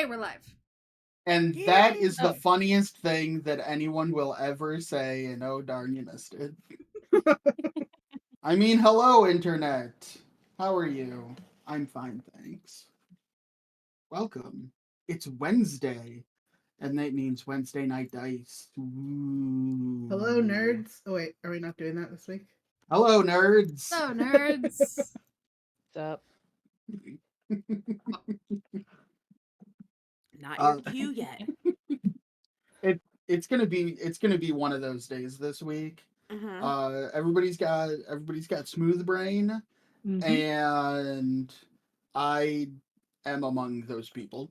Alright, we're live. And that is the funniest thing that anyone will ever say, and oh darn, you missed it. I mean, hello, Internet. How are you? I'm fine, thanks. Welcome. It's Wednesday, and that means Wednesday Night Dice. Ooh. Hello, nerds. Oh, wait, are we not doing that this week? Hello, nerds. So, nerds. What's up? Not your cue yet. It's gonna be one of those days this week. Mm-hmm. Everybody's got smooth brain, and I am among those people.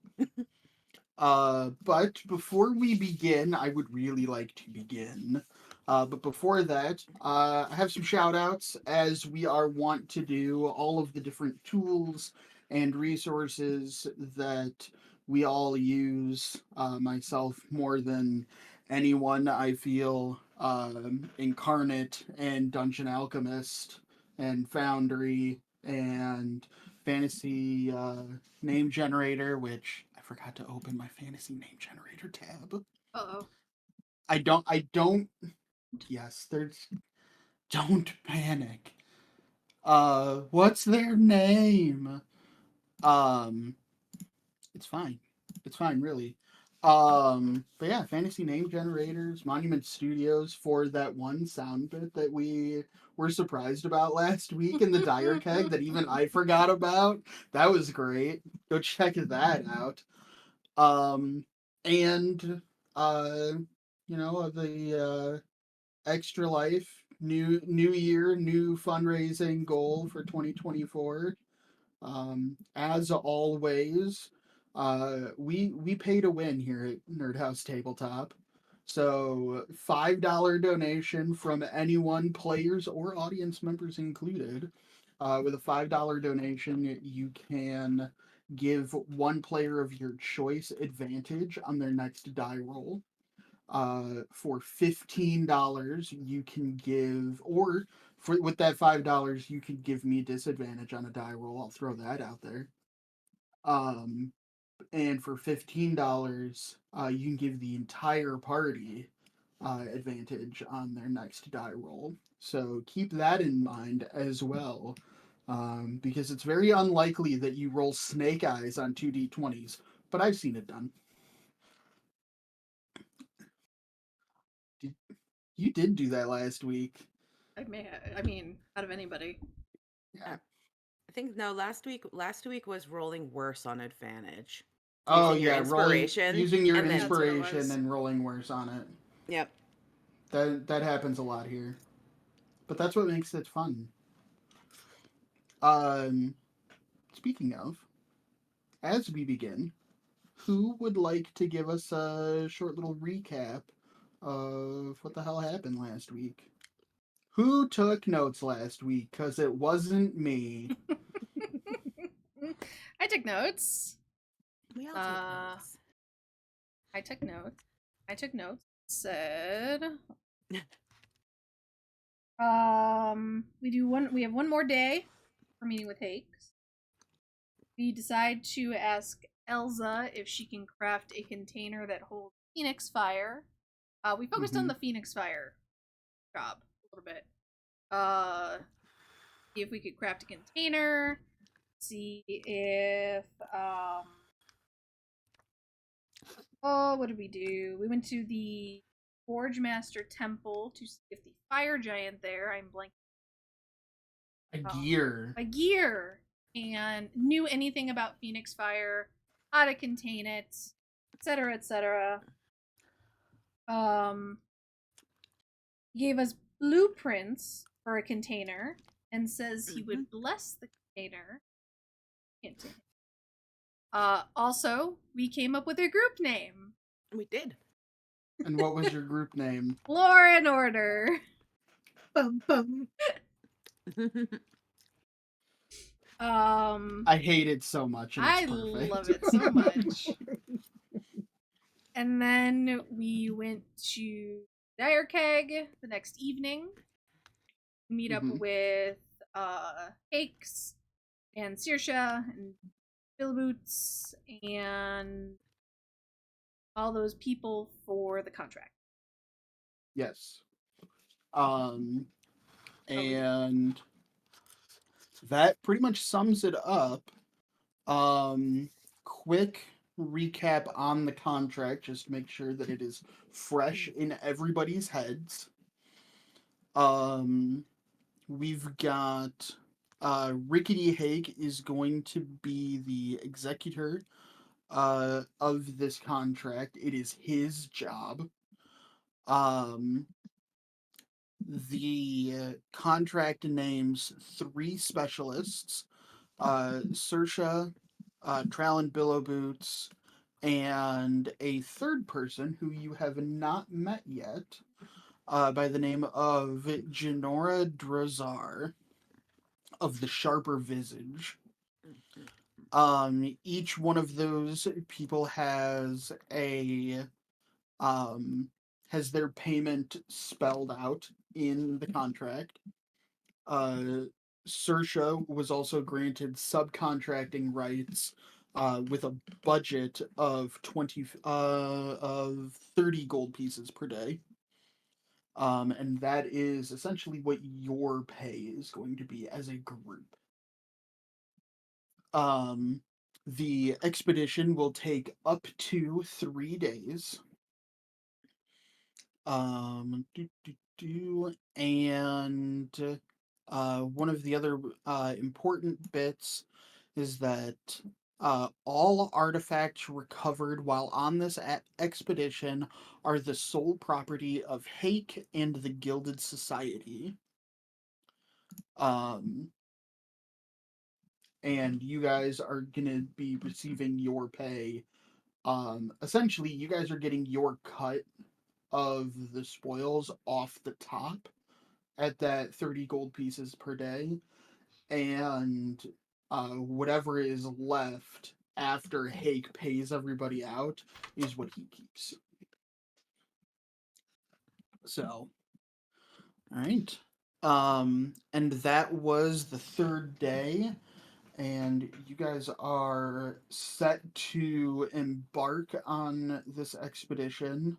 But before we begin, I would really like to begin. But before that, I have some shout outs, as we are wont to do, all of the different tools and resources that we all use, myself more than anyone, I feel, Incarnate and Dungeon Alchemist and Foundry and Fantasy Name Generator, which I forgot to open my Fantasy Name Generator tab. Uh-oh. I don't. Yes, there's. Don't panic. What's their name? It's fine. It's fine, really. But yeah, Fantasy Name Generators, Monument Studios for that one sound bit that we were surprised about last week in the Dire Keg that even I forgot about. That was great. Go check that out. And the Extra Life new year, new fundraising goal for 2024. As always, we pay to win here at Nerd House Tabletop. So $5 donation from anyone, players or audience members included. With a $5 donation, you can give one player of your choice advantage on their next die roll. For $15, you can give, or with that $5, you can give me disadvantage on a die roll. I'll throw that out there. And for $15, you can give the entire party advantage on their next die roll. So keep that in mind as well, because it's very unlikely that you roll snake eyes on 2d20s, but I've seen it done. You did do that last week. I mean, out of anybody. Yeah. I think no. Last week was rolling worse on advantage. Oh Using your yeah, inspiration, using your and then- That's what it inspiration was. and rolling worse on it. Yep. That happens a lot here, but that's what makes it fun. Speaking of, as we begin, who would like to give us a short little recap of what the hell happened last week? Who took notes last week? Because it wasn't me. I took notes. We all take notes. I took notes. Said we have one more day for meeting with Hakes. We decide to ask Elsa if she can craft a container that holds Phoenix Fire. We focused on the Phoenix Fire job a little bit. See if we could craft a container. See if what did we do? We went to the Forge Master Temple to see if the fire giant there, I'm blanking. A gear. And knew anything about Phoenix Fire, how to contain it, etc., etc. Gave us blueprints for a container and says he would bless the container. Also, we came up with a group name. We did. And what was your group name? Law and Order. Bum, bum. I hate it so much. And I it's perfect. love it so much. And then we went to Dire Keg the next evening. Meet up with Hakes and Saoirse and Bill Boots and all those people for the contract. Yes. And that pretty much sums it up. Quick recap on the contract, just to make sure that it is fresh in everybody's heads. We've got Rickety Hake is going to be the executor of this contract. It is his job. The contract names 3 specialists: Sersha, Trallin Billow Boots, and a third person who you have not met yet, by the name of Genora Drazar of the Sharper Visage. Each one of those people has their payment spelled out in the contract. Sersha was also granted subcontracting rights with a budget of 30 gold pieces per day. And that is essentially what your pay is going to be as a group. The expedition will take up to 3 days. And one of the other important bits is that all artifacts recovered while on this expedition are the sole property of Hake and the Gilded Society. And you guys are going to be receiving your pay. Essentially, you guys are getting your cut of the spoils off the top at that 30 gold pieces per day. And whatever is left after Hake pays everybody out is what he keeps. So, all right. And that was the 3rd day. And you guys are set to embark on this expedition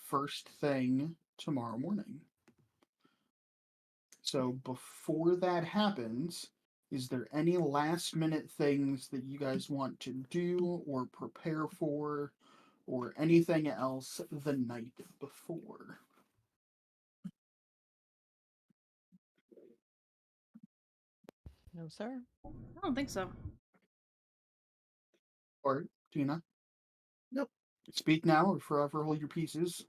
first thing tomorrow morning. So before that happens, is there any last minute things that you guys want to do or prepare for, or anything else the night before? No, sir. I don't think so. Or Tina, Nope. speak now or forever hold your pieces.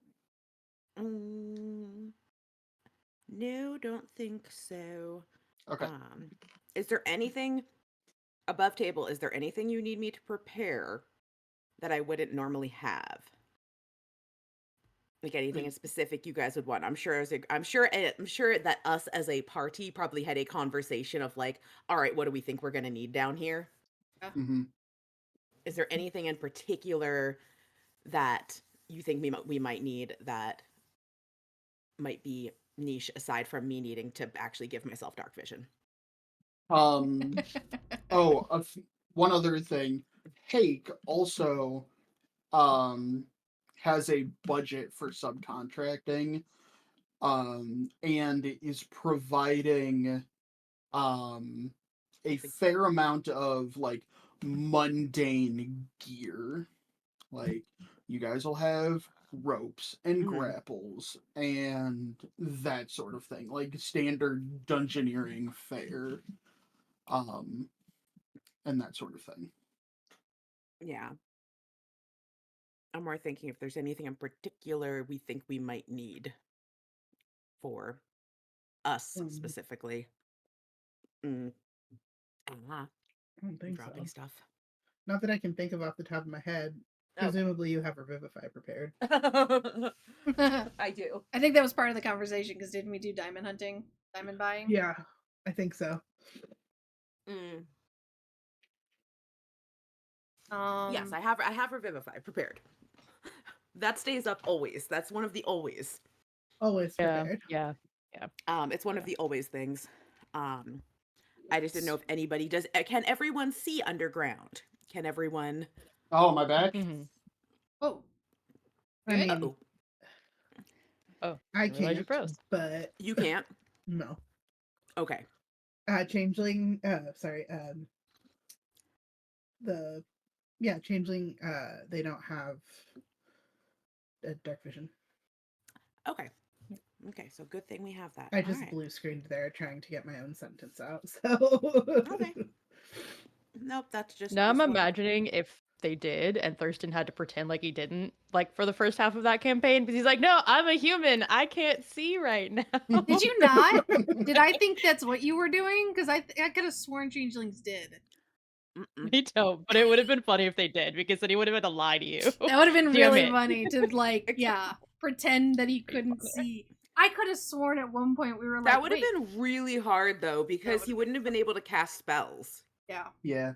No, don't think so. Okay. Is there anything above table? Is there anything you need me to prepare that I wouldn't normally have? Like anything in specific you guys would want? I'm sure that us as a party probably had a conversation of like, all right, what do we think we're gonna need down here? Mm-hmm. Is there anything in particular that you think we might need that might be niche aside from me needing to actually give myself dark vision? One other thing. Hake also has a budget for subcontracting and is providing a fair amount of like mundane gear. Like you guys will have ropes and grapples and that sort of thing, like standard dungeoneering fare, and that sort of thing. Yeah. I'm more thinking if there's anything in particular we think we might need for us specifically. I don't think Dropping so. stuff. Not that I can think of off the top of my head. Oh. Presumably you have Revivify prepared. I do. I think that was part of the conversation because didn't we do diamond hunting, diamond buying? Yeah, I think so. Yes, I have Revivify prepared. That stays up always. That's one of the always. Always Yeah, prepared. yeah. It's one of the always things. I just didn't know if anybody does. Can everyone see underground? Can everyone? Oh, my back. Mm-hmm. Oh, I good. mean, Oh, Oh, I didn't realize you can't, froze. but you can't. no. Okay. Changeling. Sorry. The changeling. They don't have dark vision. Okay. Okay. So good thing we have that. I All just right. blue screened there trying to get my own sentence out. So Okay. Nope. That's just. Now I'm just one- imagining if they did and Thurston had to pretend like he didn't, like for the first half of that campaign, because he's like, no, I'm a human. I can't see right now. Did you not? Did I think that's what you were doing? Because I could have sworn changelings did. Mm-mm. Me too, but it would have been funny if they did, because then he would have had to lie to you. That would have been Damn really it. funny to like, yeah, pretend that he couldn't see. I could have sworn at one point we were like, That would have wait, been really hard though, because would've he wouldn't have been able to cast spells. yeah, Yeah.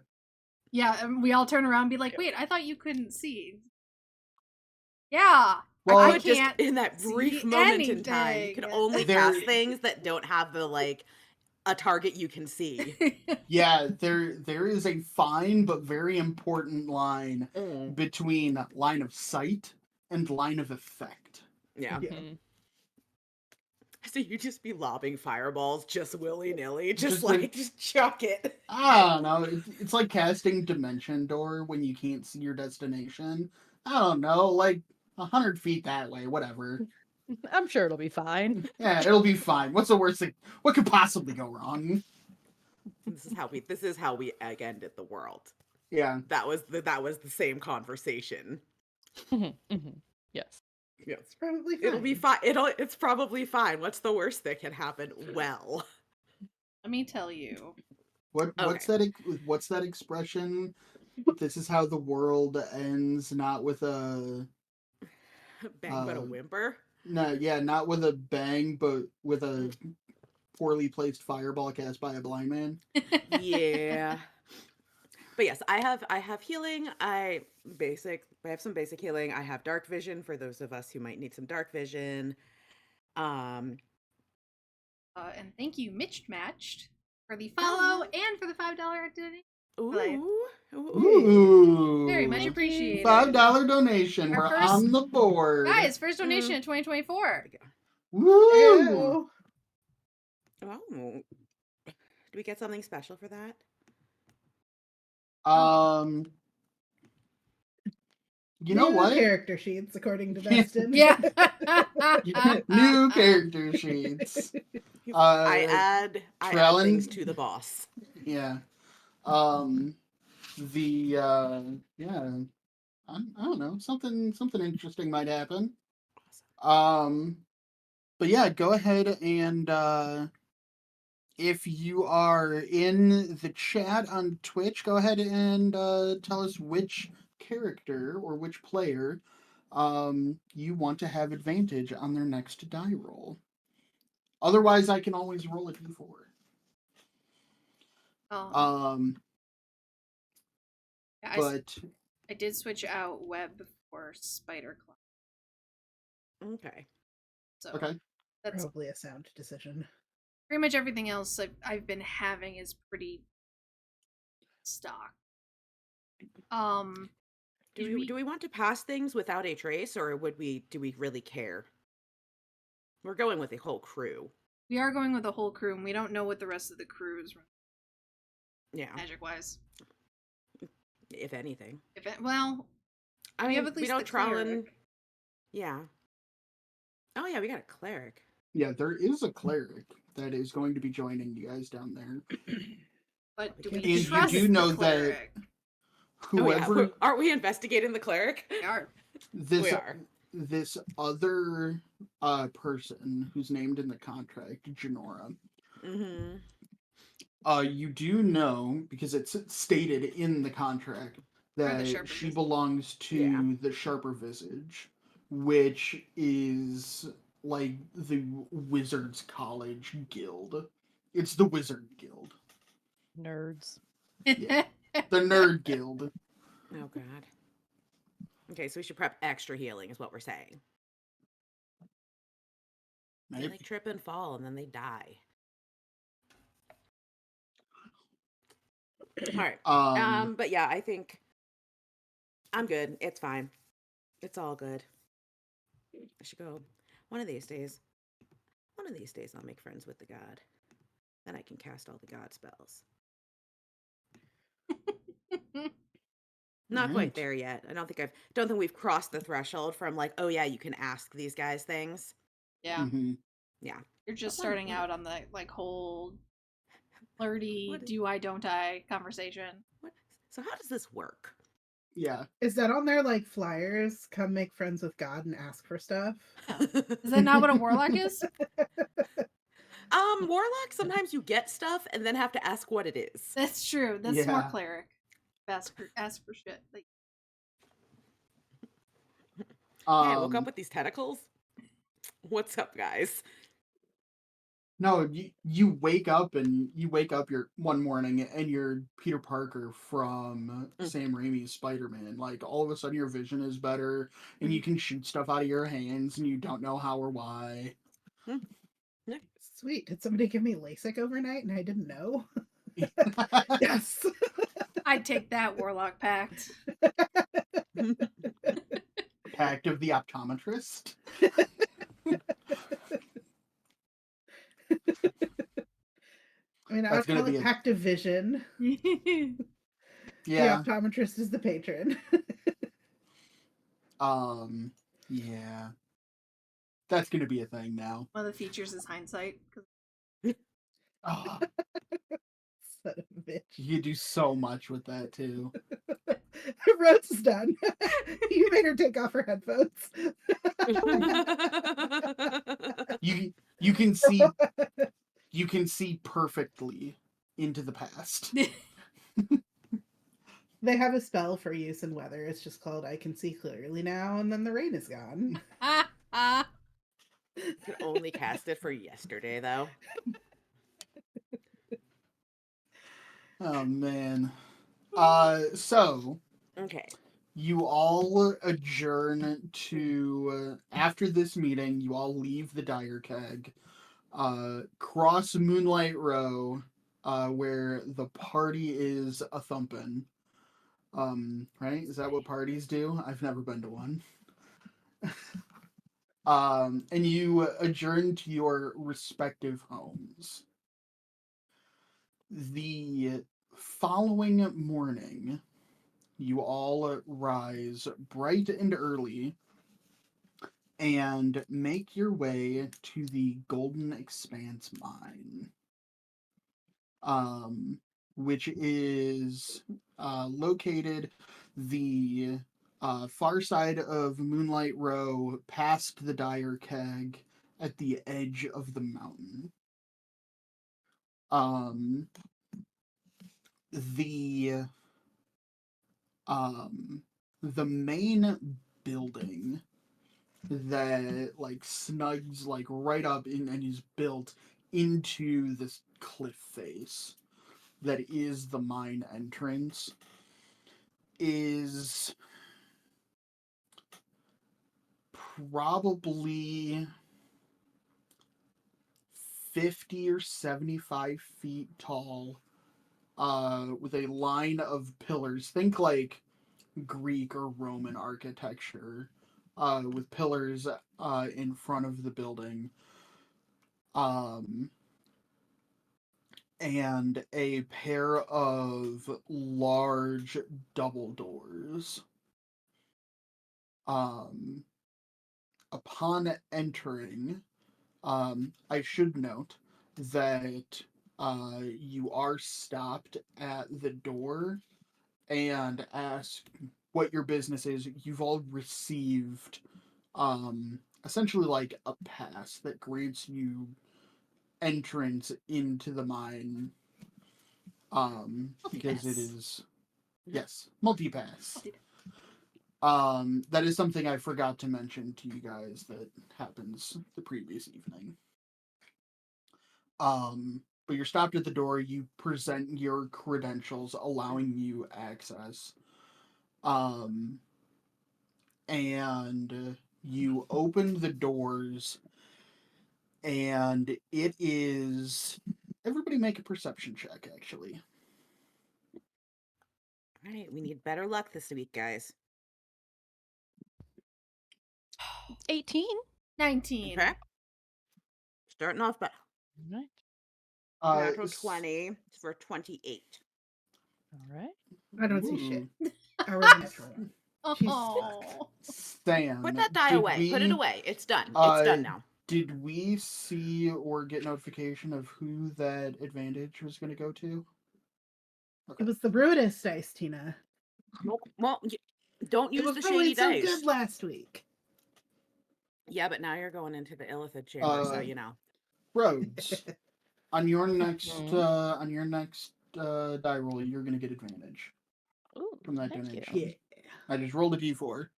yeah, and we all turn around and be like, wait, I thought you couldn't see. Yeah, Well, I I just can't in that brief see moment in time, you can anything. only There- cast things that don't have the like a target you can see. Yeah, there is a fine but very important line Mm. between line of sight and line of effect. Yeah. Yeah. Mhm. So you just be lobbing fireballs just willy nilly, just Just like like- just chuck it. I don't know. It's like casting Dimension Door when you can't see your destination. I don't know, like 100 feet that way, whatever. I'm sure it'll be fine. Yeah, it'll be fine. What's the worst thing? What could possibly go wrong? This is how we ended the world. Yeah. That was the same conversation. Mhm, mhm. Yes. Yes. It's probably fine. It'll be fine. It's probably fine. What's the worst that can happen? Well, Let me tell you. What's that expression? This is how the world ends, not with a bang but a whimper. not with a bang, but with a poorly placed fireball cast by a blind man. Yeah. But yes, I have healing. I have some basic healing. I have dark vision for those of us who might need some dark vision. And thank you, Mitched Matched, for the follow and for the $5 activity. Ooh. Ooh, Very much Thank you. appreciated. $5 donation. Our We're first- on the board. Guys, first donation in 2024. Woo! Ew. Oh. Do we get something special for that? You know New what? Character sheets, according to Dustin. Yeah. New character sheets. I add Trellin- things to the boss. Yeah. I don't know. Something interesting might happen. But yeah, go ahead and if you are in the chat on Twitch, go ahead and tell us which character or which player you want to have advantage on their next die roll. Otherwise, I can always roll a d4. Yeah, But I did switch out web for spider climb. Okay. So okay. that's Probably a sound decision. pretty much everything else I've been having is pretty stock. Do we want to pass things without a trace, or do we really care? We're going with a whole crew. We are going with a whole crew, and we don't know what the rest of the crew is Yeah. magic wise. If anything. Well, I we mean, have at we least know the Trellin. cleric. Yeah. Oh yeah, we got a cleric. Yeah, there is a cleric that is going to be joining you guys down there. But do And we you trust do the know that cleric? Whoever Oh, yeah. Aren't we investigating the cleric? We are. this We are. this other person who's named in the contract, Janora. Mm-hmm. You do know, because it's stated in the contract, that Sharper she Visage. belongs to Yeah. the Sharper Visage, which is like the Wizards College Guild. It's the Wizard Guild. Nerds. Yeah. The Nerd Guild. Oh god. Okay, so we should prep extra healing, is what we're saying. They Maybe. like trip and fall, and then they die. All right. Um, But yeah, I think I'm good. It's fine. It's all good. I should go. One of these days. One of these days, I'll make friends with the god. Then I can cast all the god spells. Not quite right. there yet. I don't think we've crossed the threshold from like, oh yeah, you can ask these guys things. Yeah. Mhm. Yeah. You're just But starting out on the like whole flirty What is, do I don't I conversation. what? So how does this work? Yeah. Is that on their like flyers? Come make friends with God and ask for stuff. Is that not what a warlock is? Warlock, sometimes you get stuff and then have to ask what it is. That's true. That's more Yeah. cleric. Ask for shit. Like, Hey, I woke up Um, with these tentacles. What's up, guys? no, you wake up your one morning and you're Peter Parker from Mm. Sam Raimi's Spider-Man. Like all of a sudden your vision is better and you Mhm. can shoot stuff out of your hands and you don't know how or why. Yeah. Sweet. Did somebody give me LASIK overnight and I didn't know? Yes. I'd take that warlock pact. Pact of the Optometrist. I mean, I That's would gonna call be it a Pact of Vision. The yeah. optometrist is the patron. Um yeah. That's gonna be a thing now. One of the features is hindsight. 'Cause Oh, Son of a bitch. you could do so much with that too. Rose is done. You made her take off her headphones. You can see perfectly into the past. They have a spell for use in weather. It's just called I Can See Clearly Now, and then the rain is gone. Could only cast it for yesterday, though. Oh man. So Okay. you all adjourn to after this meeting. You all leave the Dire Keg, cross Moonlight Row, where the party is a thumpin'. Right? Is that what parties do? I've never been to one. And you adjourn to your respective homes. The following morning, you all rise bright and early and make your way to the Golden Expanse mine, which is located the far side of Moonlight Row, past the Dire Keg, at the edge of the mountain. Um, the the main building that like snugs like right up in and is built into this cliff face that is the mine entrance is probably 50 or 75 feet tall, with a line of pillars. Think like Greek or Roman architecture, with pillars in front of the building, um, and a pair of large double doors. Um, Upon entering, I should note that you are stopped at the door and asked what your business is. You've all received essentially like a pass that grants you entrance into the mine, because it Multi-pass. is, yes, multi-pass. Multi-pass. That is something I forgot to mention to you guys that happens the previous evening. But you're stopped at the door. You present your credentials, allowing you access. Um, and you open the doors, and it is. Everybody make a perception check, actually. All right, we need better luck this week, guys. 18. 19. Okay. Starting off, but All right. natural s- 20 for 28. All right. I don't see shit. ooh. I rolled a natural one. She's Oh. Stan, Put that die did away. Put it we, away. It's done. It's done now. Did we see or get notification of who that advantage was going to go to? It was the Brutus dice, Tina. Well, don't It use was the probably shady so dice. good last week. Yeah, but now you're going into the Illithid chamber, so you know. Rhodes, on your next Mhm. die roll, you're going to get advantage Ooh, from that thank you. donation. Yeah. I just rolled a d4.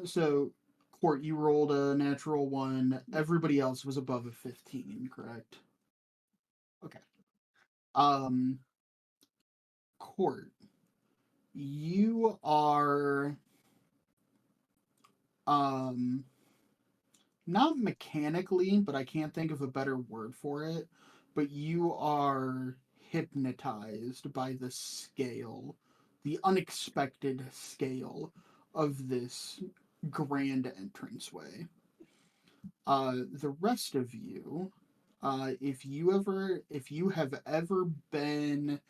So Court, you rolled a natural 1. Everybody else was above a 15, correct? Okay. Court, you are not mechanically, but I can't think of a better word for it, but you are hypnotized by the scale, the unexpected scale of this grand entranceway. The rest of you, if you have ever been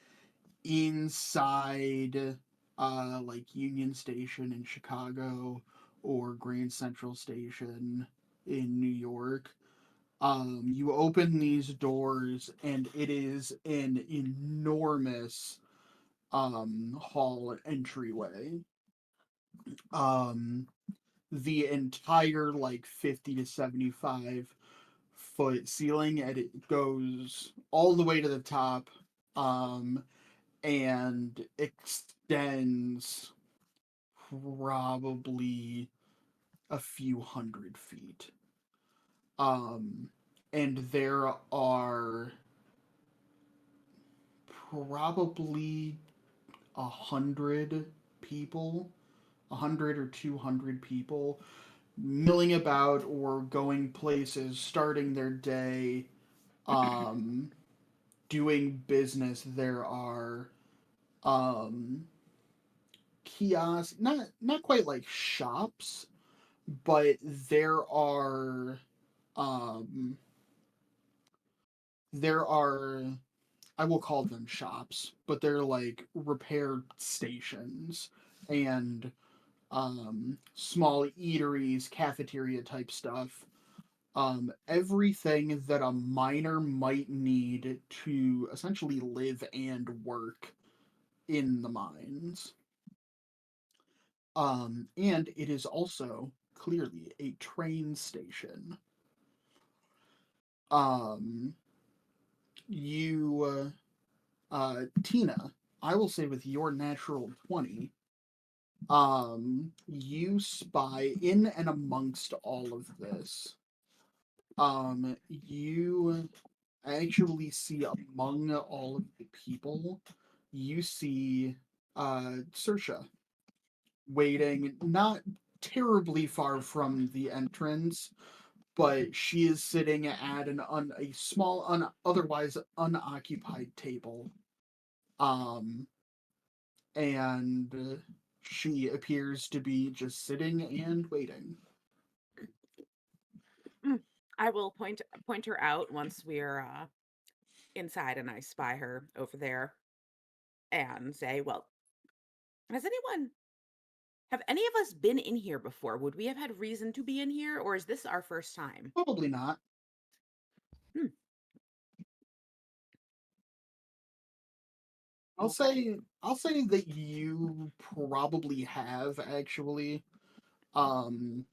inside like Union Station in Chicago or Grand Central Station in New York, you open these doors and it is an enormous hall entryway. The entire like 50 to 75-foot ceiling, and it goes all the way to the top, and extends probably a few 100 feet. And there are probably 100 people, 100 or 200 people milling about or going places, starting their day, doing business. There are kiosks, not quite like shops, but um there are I will call them shops, but they're like repair stations and small eateries, cafeteria type stuff. Everything that a miner might need to essentially live and work in the mines. And it is also clearly a train station. Um, Tina, I will say with your natural 20, you spy in and amongst all of this. You actually see among all of the people, you see, Sersha waiting not terribly far from the entrance, but she is sitting at a small, otherwise unoccupied table. Um, and she appears to be just sitting and waiting. I will point her out once we're inside and I spy her over there and say, well, have any of us been in here before? Would we have had reason to be in here, or is this our first time? Probably not. Hmm. I'll Okay. say that you probably have actually. Um,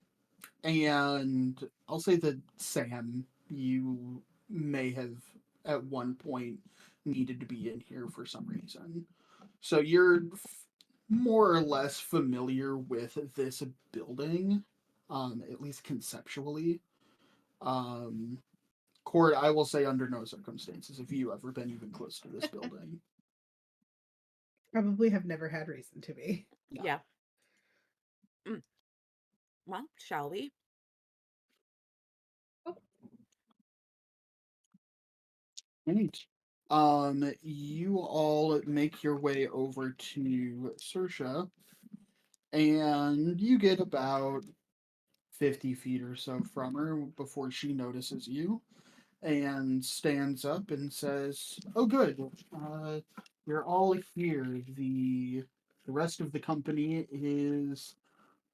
and I'll say that Sam, you may have at one point needed to be in here for some reason. So you're more or less familiar with this building, at least conceptually. Um, Court, I will say under no circumstances have you ever been even close to this building. Probably have never had reason to be. Yeah. Yeah. Well, shall we? Right. You all make your way over to Sersha, and you get about 50 feet or so from her before she notices you and stands up and says, "Oh, good. You're all here. The rest of the company is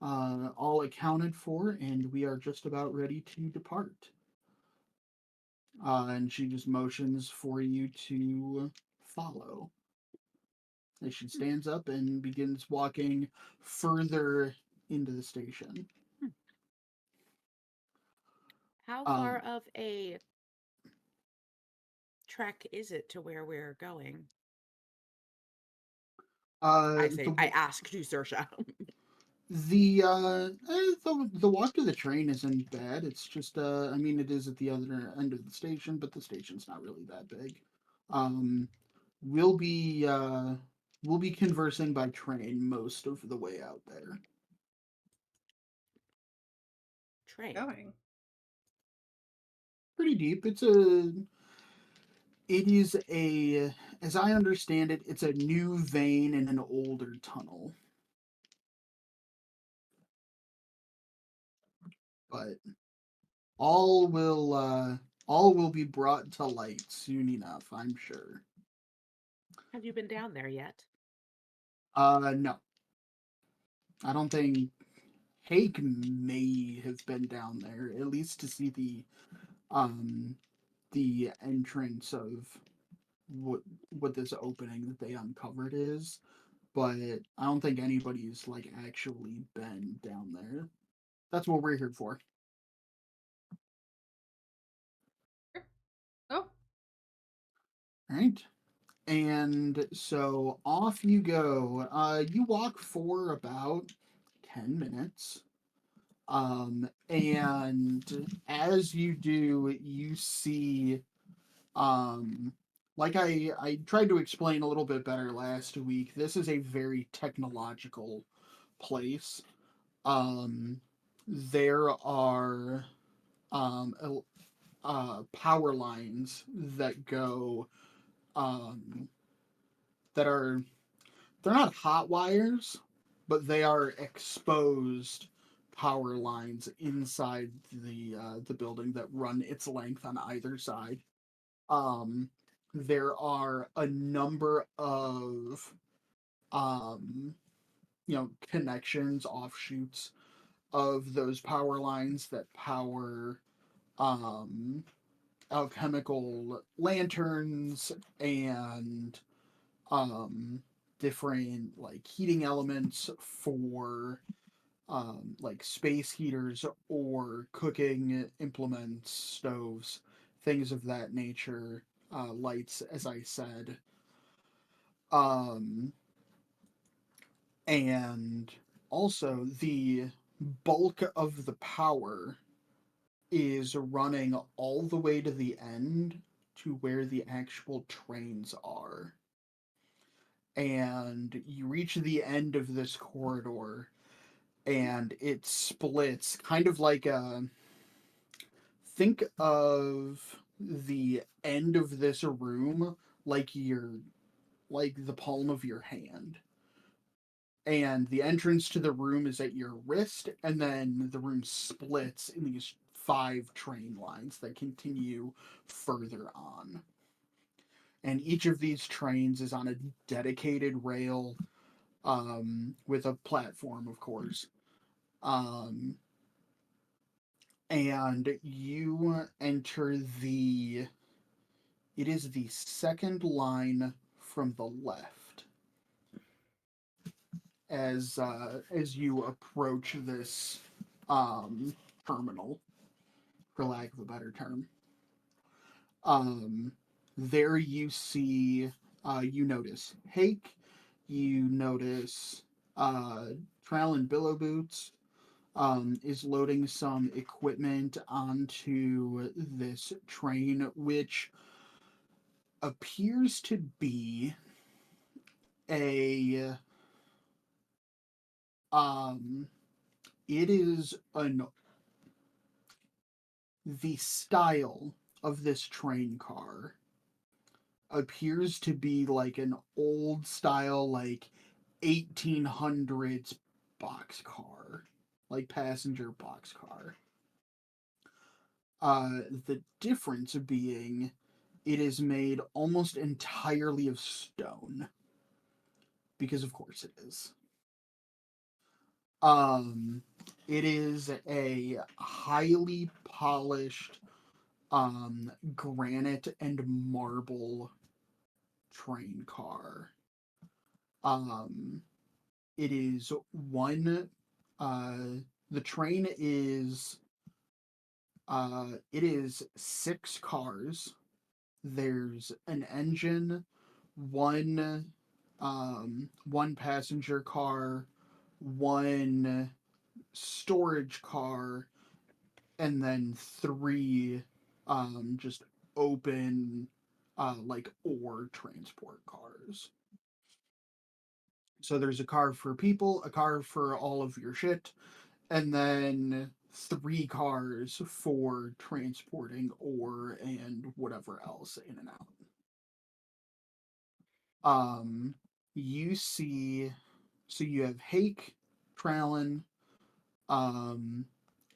all accounted for, and we are just about ready to depart." And she just motions for you to follow as she stands up and begins walking further into the station. How Um, far of a trek is it to where we're going? I say, I the ask to Sersha. the walk to the train isn't bad. It's just I mean it is at the other end of the station, but the station's not really that big. Um, we'll be uh we'll be conversing by train most of the way out there. Train. Going. Pretty deep. It is a, as I understand it, it's a new vein in an older tunnel. But all will uh all will be brought to light soon enough, I'm sure. Have you been down there yet? No. I don't think Hake may have been down there, at least to see um the entrance of what this opening that they uncovered is, but I don't think anybody's like actually been down there. That's what we're here for. Oh, Right? And so off you go. You walk for about 10 minutes. And as you do, you see, um, like I tried to explain a little bit better last week, this is a very technological place. There are, power lines that go, um, that are they're not hot wires, but they are exposed power lines inside the building that run its length on either side. Um, there are a number of um, connections, offshoots of those power lines that power um, alchemical lanterns and um different like heating elements for like space heaters or cooking implements, stoves, things of that nature, lights, as I said. Um, and also the bulk of the power is running all the way to the end to where the actual trains are. And you reach the end of this corridor and it splits kind of like a, think of the end of this room like the palm of your hand, and the entrance to the room is at your wrist, and then the room splits in these 5 train lines that continue further on, and each of these trains is on a dedicated rail, with a platform, of course. um, and you enter it is the second line from the left as you approach this um terminal, for lack of a better term. um there you see, you notice Hake, you notice uh Trowel and Billow Boots is loading some equipment onto this train, which appears to be a um it is an the style of this train car appears to be like an old style, like 1800s boxcar, like passenger boxcar. The difference being it is made almost entirely of stone. Because of course it is. It is a highly polished granite and marble train car. It is one the train is it is 6 cars. There's an engine, one passenger car, one storage car, and then 3 just open like ore transport cars. So there's a car for people, a car for all of your shit, and then 3 cars for transporting ore and whatever else in and out. You see, so you have Hake, Trallin.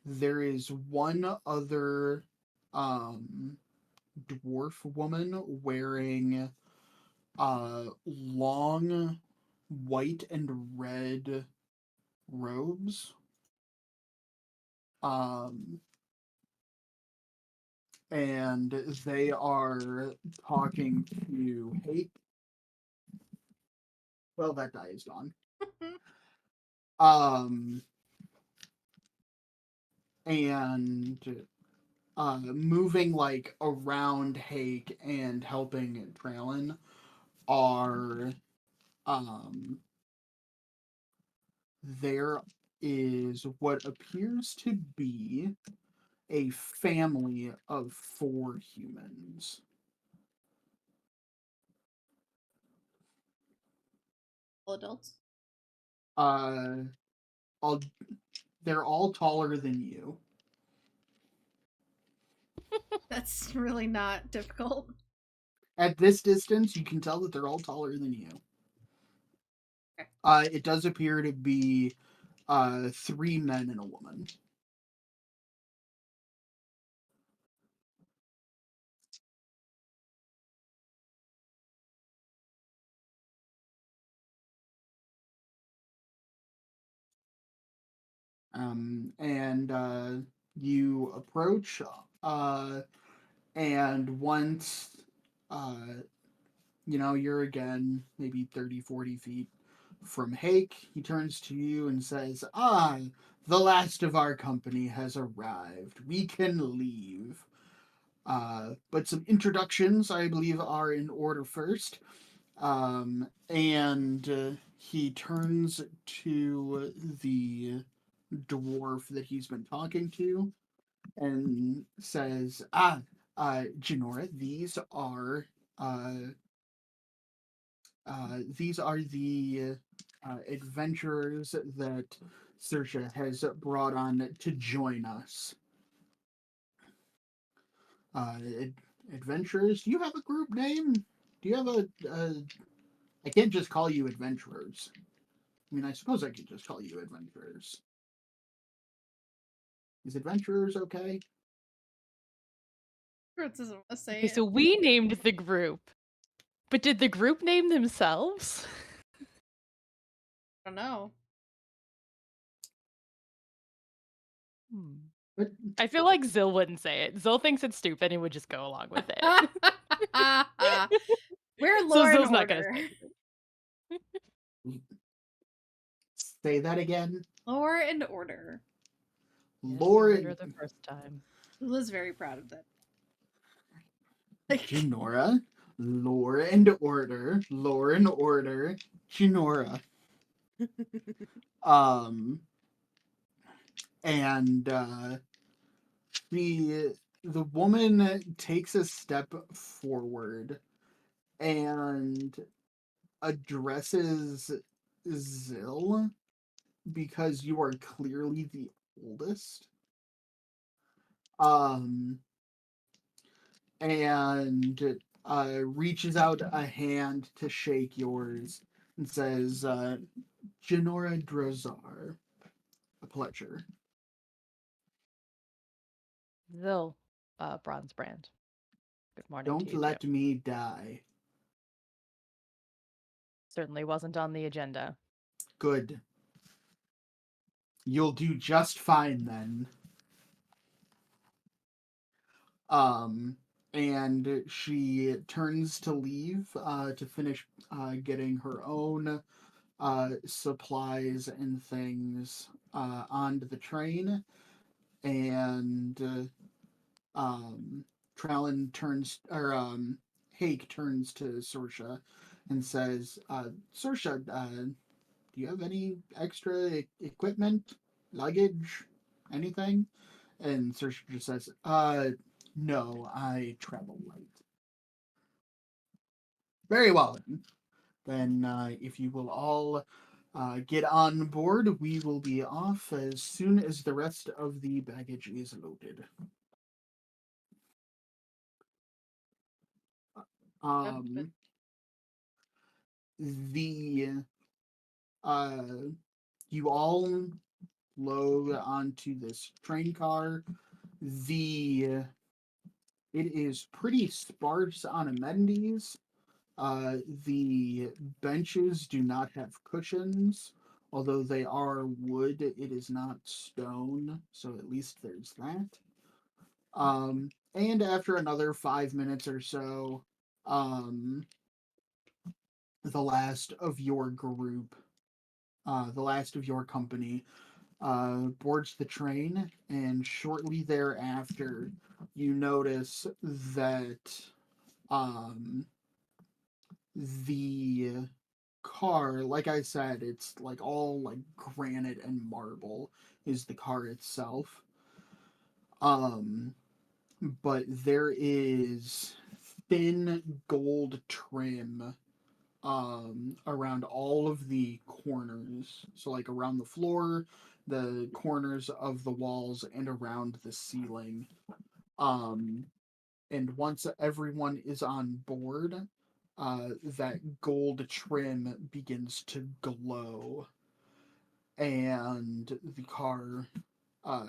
There is one other dwarf woman wearing long white and red robes. And they are talking to Hake. Well, that die is gone. And moving like around Hake and helping Trallin are there is what appears to be a family of 4 humans. All adults. All, they're all taller than you. That's really not difficult. At this distance, you can tell that they're all taller than you. Okay. It does appear to be 3 men and a woman. And you approach, and once you're again maybe 30, 40 feet from Hake, he turns to you and says, the last of our company has arrived. We can leave. But some introductions, I believe, are in order first. And he turns to the dwarf that he's been talking to and says, Janora, these are the adventurers that Sersha has brought on to join us. Adventurers? Do you have a group name? Do you have I can't just call you adventurers. I mean, I suppose I could just call you adventurers. Is adventurers okay? Kurtz doesn't want to say Okay, it. so we named the group, but did the group name themselves? I don't know. But I feel like Zill wouldn't say it. Zill thinks it's stupid and would just go along with it. We're So law and Zill's not gonna order. say anything. say that again. Law and order. Yes, you Lore heard her the first time. Lula's very proud of that. Junora. Lore and order. Lore and order. Junora. And the woman takes a step forward and addresses Zill because you are clearly the oldest. And reaches out a hand to shake yours and says, Janora Drozar, a pleasure. Zil, Bronze Brand. Good morning to Don't you, let too. me die. Certainly wasn't on the agenda. Good. You'll do just fine then. Um, and she turns to leave to finish getting her own supplies and things onto the train. And Trallin turns, or Hake turns to Sorsha and says, Sorsha, do you have any extra equipment, luggage, anything? And Saoirse just says, no, I travel light. Very well, then. Then, if you will all get on board, we will be off as soon as the rest of the baggage is loaded. Um, the, uh, you all load onto this train car. The, it is pretty sparse on amenities. The benches do not have cushions, although they are wood. It is not stone, so at least there's that. And after another 5 minutes or so, um, the last of your group, the last of your company, boards the train, and shortly thereafter, you notice that um, the car, like I said, it's like all like granite and marble is the car itself. Um, but there is thin gold trim around all of the corners. So like around the floor, the corners of the walls and around the ceiling. Um and once everyone is on board, that gold trim begins to glow, and the car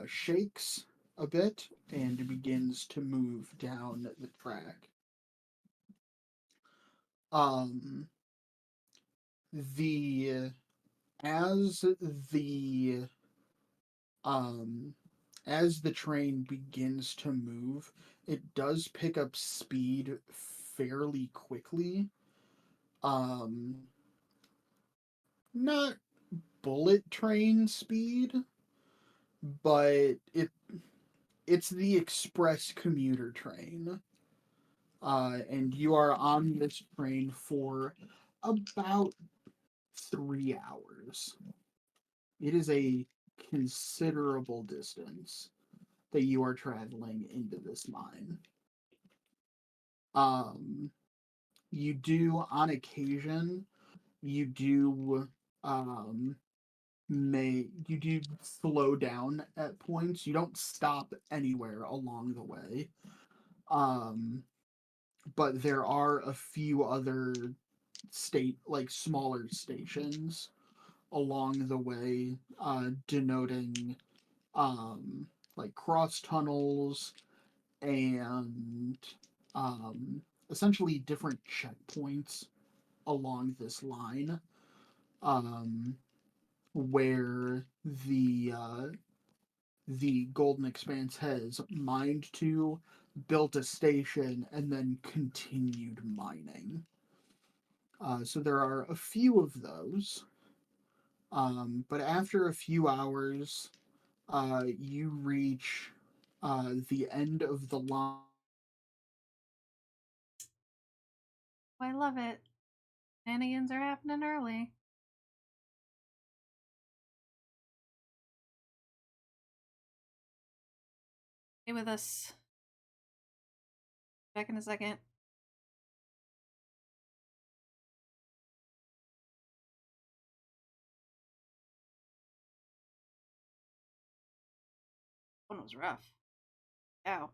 shakes a bit and begins to move down the track. Um, the as the um as the train begins to move, it does pick up speed fairly quickly. Um, not bullet train speed, but it's the express commuter train. And you are on this train for about 3 hours. It is a considerable distance that you are traveling into this mine. Um, you do on occasion, you do um, you do slow down at points. You don't stop anywhere along the way. Um, but there are a few other smaller stations along the way, denoting um, like cross tunnels and um, essentially different checkpoints along this line, um, where the Golden Expanse has mined to, built a station, and then continued mining. So there are a few of those. But after a few hours, you reach the end of the line. I love it. Shenanigans are happening early. Stay with us. Back in a second. One was rough. Ow.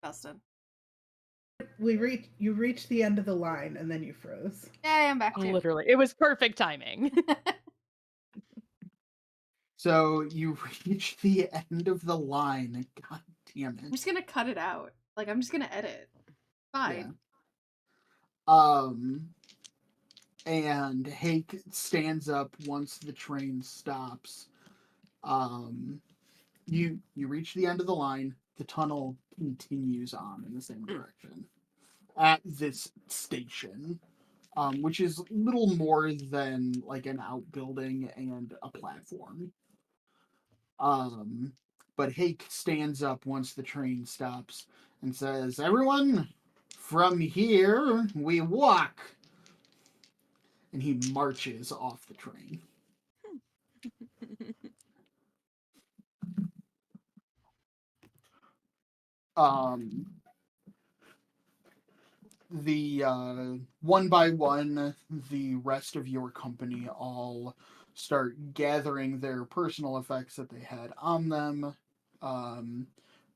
Busted. You reached the end of the line and then you froze. Yeah, I'm back too. Literally, it was perfect timing. So you reach the end of the line. God damn I'm it. just gonna cut it out. Like, I'm just gonna edit. Fine. And Hake stands up once the train stops. You reach the end of the line. The tunnel continues on in the same direction at this station, which is little more than like an outbuilding and a platform. But Hake stands up once the train stops and says, "Everyone, from here we walk." And he marches off the train. Um, the one by one, the rest of your company all start gathering their personal effects that they had on them,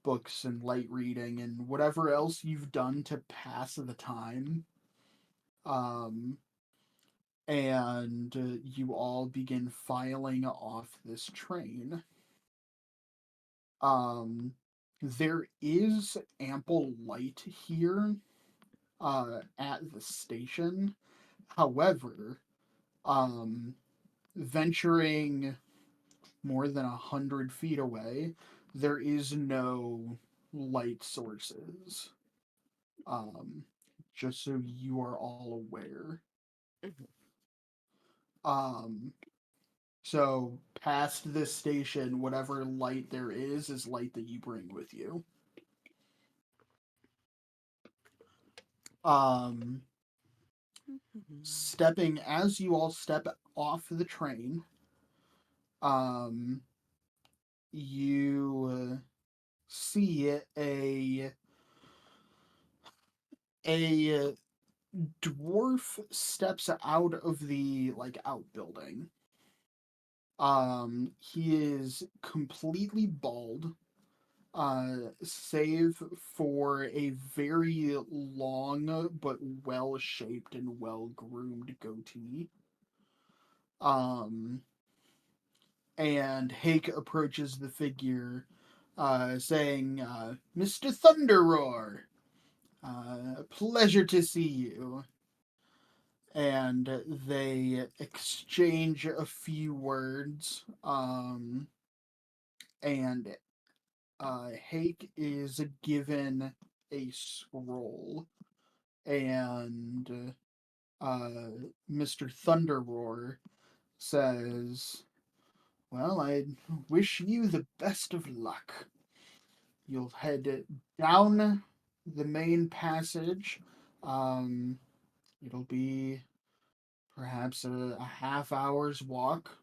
books and light reading and whatever else you've done to pass the time. And you all begin filing off this train. There is ample light here at the station. However, venturing more than 100 feet away, there is no light sources. Just so you are all aware. So past this station, whatever light there is light that you bring with you. Stepping as you all step off the train, you see a dwarf steps out of the like outbuilding. He is completely bald, save for a very long but well-shaped and well-groomed goatee. And Hake approaches the figure, saying, "Mr. Thunderroar, pleasure to see you." And they exchange a few words, and Hake is given a scroll, and Mr. Thunderroar says, "Well, I wish you the best of luck. You'll head down the main passage. It'll be perhaps a half hour's walk,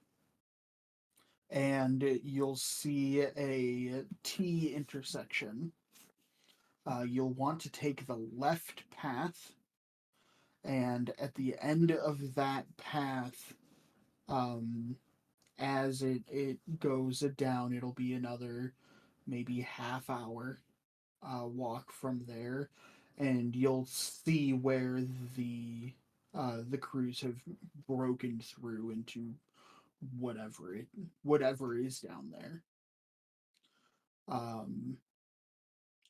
and you'll see a T intersection. You'll want to take the left path, and at the end of that path, as it goes down, it'll be another maybe half hour walk from there, and you'll see where the crews have broken through into whatever is down there.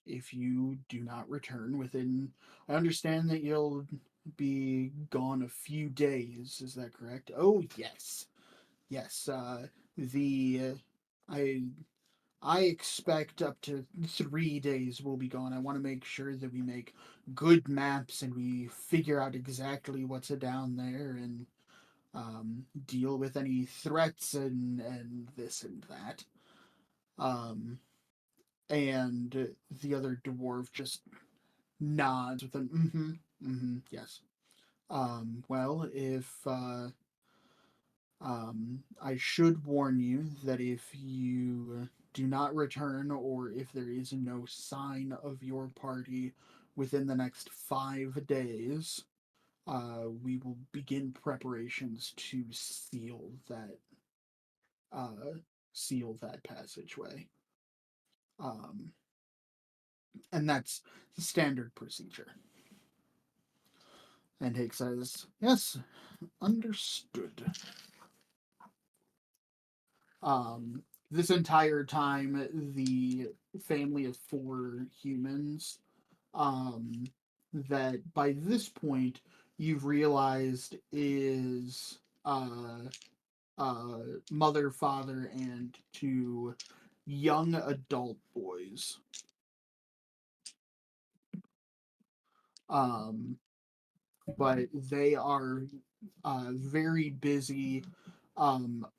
If you do not return within, I understand that you'll be gone a few days. Is that correct? Oh yes, yes. The I I expect up to 3 days we'll be gone. I want to make sure that we make good maps and we figure out exactly what's down there and deal with any threats and this and that. And the other dwarf just nods with an yes. Well, if I should warn you that if you do not return or if there is no sign of your party within the next 5 days, we will begin preparations to seal that passageway. Um, And that's standard procedure. And Hake says, yes, understood. This entire time, the family of 4 humans, that by this point you've realized is mother, father, and 2 young adult boys. But they are very busy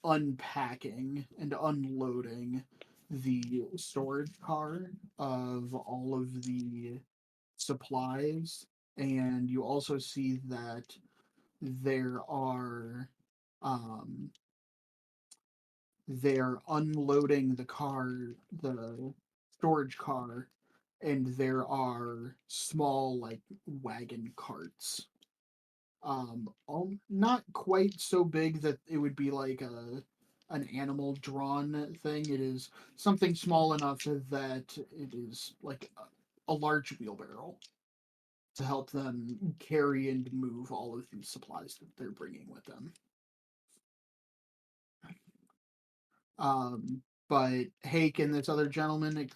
unpacking and unloading the storage car of all of the supplies, and you also see that there are they're unloading the storage car, and there are small like wagon carts, not quite so big that it would be like an animal drawn thing. It is something small enough that it is like a large wheelbarrow to help them carry and move all of these supplies that they're bringing with them. But Hake and this other gentleman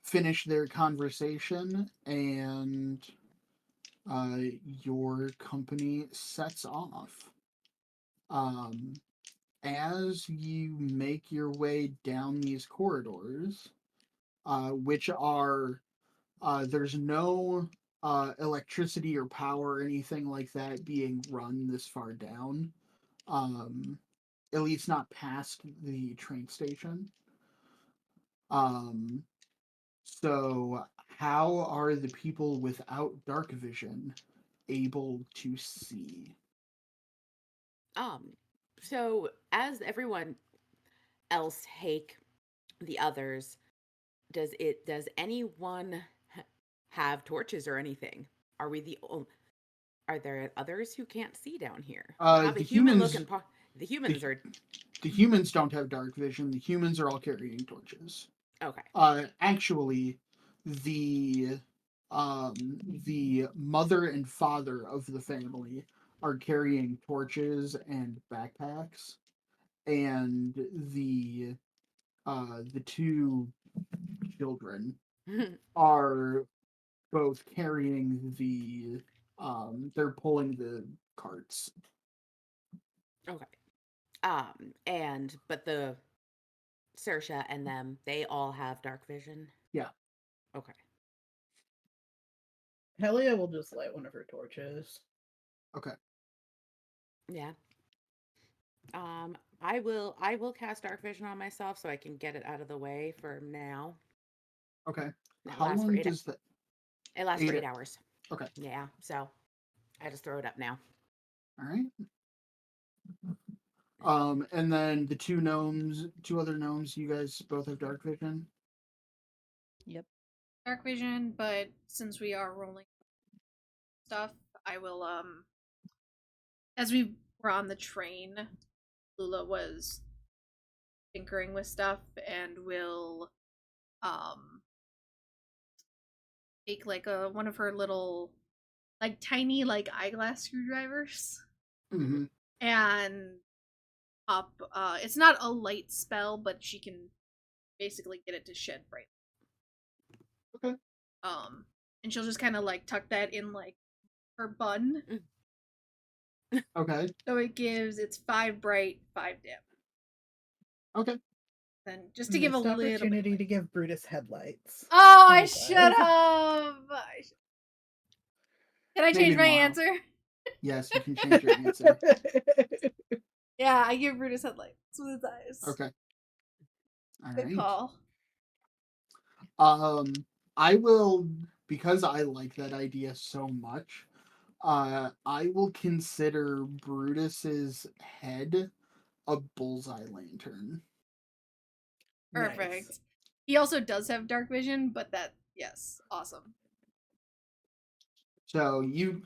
finish their conversation, and your company sets off. As you make your way down these corridors, which are there's no electricity or power or anything like that being run this far down, at least not past the train station. So how are the people without dark vision able to see? So as everyone else, Hake, the others, does anyone have torches or anything? Are we the are there others who can't see down here? We have a The human humans, looking the humans are the humans don't have dark vision. The humans are all carrying torches. okay. Actually, the the mother and father of the family are carrying torches and backpacks, and the 2 children are both carrying they're pulling the carts. Okay. And but the Saoirse and them, they all have dark vision. Yeah. Okay. Helia will just light one of her torches. Okay. Yeah. I will cast dark vision on myself so I can get it out of the way for now. Okay. It How lasts for long 8 does that? It lasts for 8 8 hours. Okay. Yeah. So I just throw it up now. All right. And then the 2 other gnomes, you guys both have dark vision. Yep. Dark vision, but since we are rolling stuff, I will as we were on the train, Lula was tinkering with stuff and will take like one of her little like tiny like eyeglass screwdrivers Mm-hmm. and pop it's not a light spell, but she can basically get it to shed bright. Okay. And she'll just kind of like tuck that in like her bun. Okay. So it's 5 bright, 5 dim. Okay. Then just to give a Missed little opportunity bit. to give Brutus headlights. Oh, I Okay. should have. Can I Maybe change my tomorrow. answer? Yes, you can change your answer. Yeah, I give Brutus headlights with his eyes. Okay. All Good right. call. I will, because I like that idea so much. I will consider Brutus's head a bullseye lantern. Perfect. Nice. He also does have dark vision, but yes, awesome. So you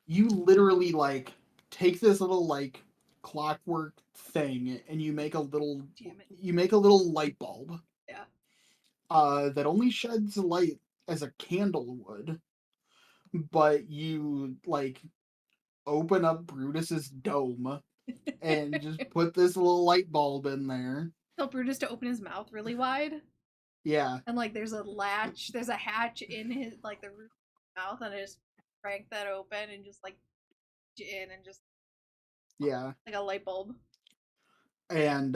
literally like take this little like clockwork thing and you make a little Damn it. light bulb. Yeah. that only sheds light as a candle would, but you like open up Brutus's dome and just put this little light bulb in there. Tell Brutus to open his mouth really wide, Yeah, and like there's a hatch in his like the roof of his mouth, and I just crank that open and just like in and just yeah. like a light bulb. And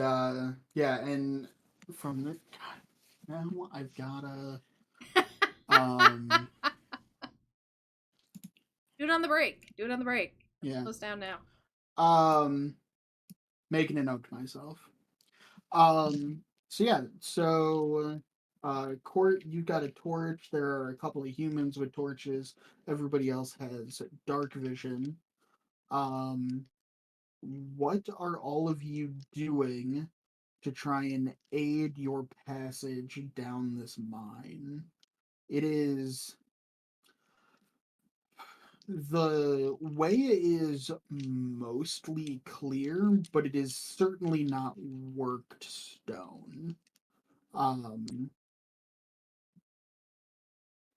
yeah, and from the God, now I've gotta um Do it on the break. Do it on the break. yeah. Close down now. Um making a note to myself. So yeah, so Court, you've got a torch. There are a couple of humans with torches. Everybody else has dark vision. Um, what are all of you doing to try and aid your passage down this mine? It is the way is mostly clear, but it is certainly not worked stone. Um,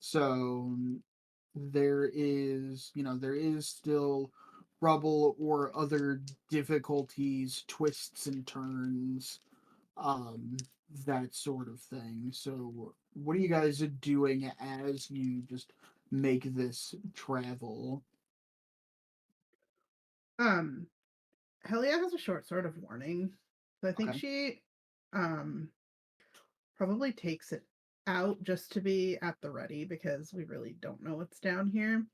so there is still rubble or other difficulties, twists and turns, um, that sort of thing. So, what are you guys doing as you just make this travel? Helia has a short sword of warning. So I think Okay. she probably takes it out just to be at the ready because we really don't know what's down here.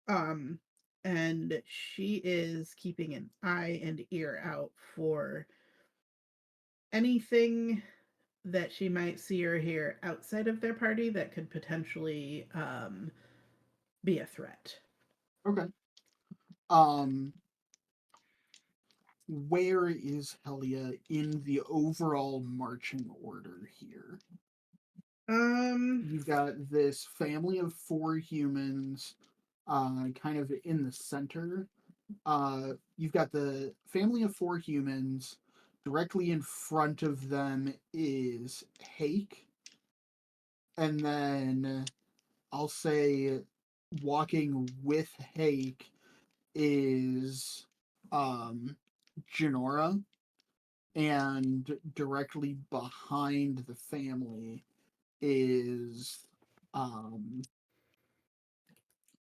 Um and she is keeping an eye and ear out for anything that she might see or hear outside of their party that could potentially be a threat. Okay. Um, where is Helia in the overall marching order here? Um You've got this family of four humans, kind of in the center. You've got the family of four humans. Directly in front of them is Hake, and then I'll say walking with Hake is Janora, and directly behind the family is um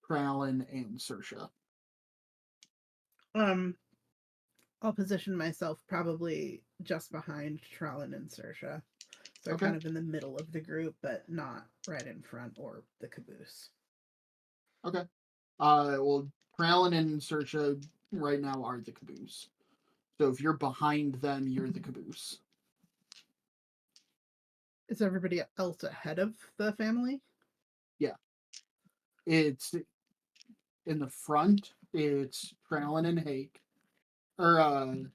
Kralin and Sersha. um I'll position myself probably just behind Trallin and Sersha. So Okay. kind of in the middle of the group, but not right in front or the caboose. Okay. Well, Kralin and Sersha right now are the caboose. So if you're behind them, you're the caboose. Is everybody else ahead of the family? Yeah. It's in the front, it's Kralin and Hake. Or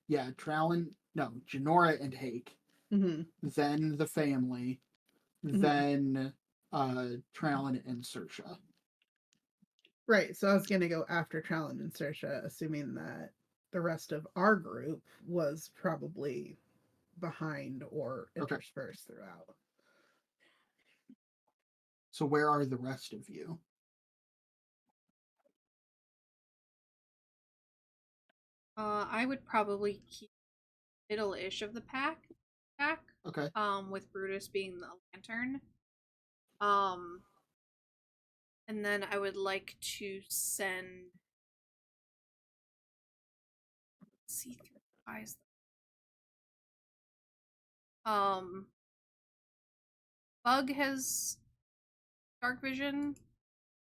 yeah, Trallin no, Janora and Hake. Mm-hmm. Then the family. Mm-hmm. Then Trallin and Sersha. Right. So I was gonna go after Trallin and Sersha, assuming that the rest of our group was probably behind or Okay. interspersed throughout. So where are the rest of you? I would probably keep middle-ish of the pack. Okay. With Brutus being the lantern. Um, and then I would like to send see through eyes. Bug has dark vision,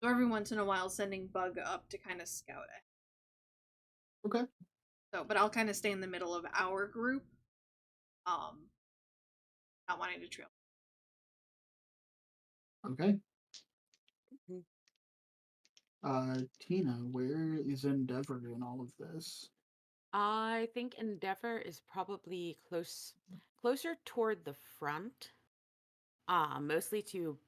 so every once in a while, sending Bug up to kind of scout it. Okay. So, but I'll kind of stay in the middle of our group. Not wanting to trail. Okay. Mhm. Tina, where is Endeavor in all of this? I think Endeavor is probably closer toward the front, mostly to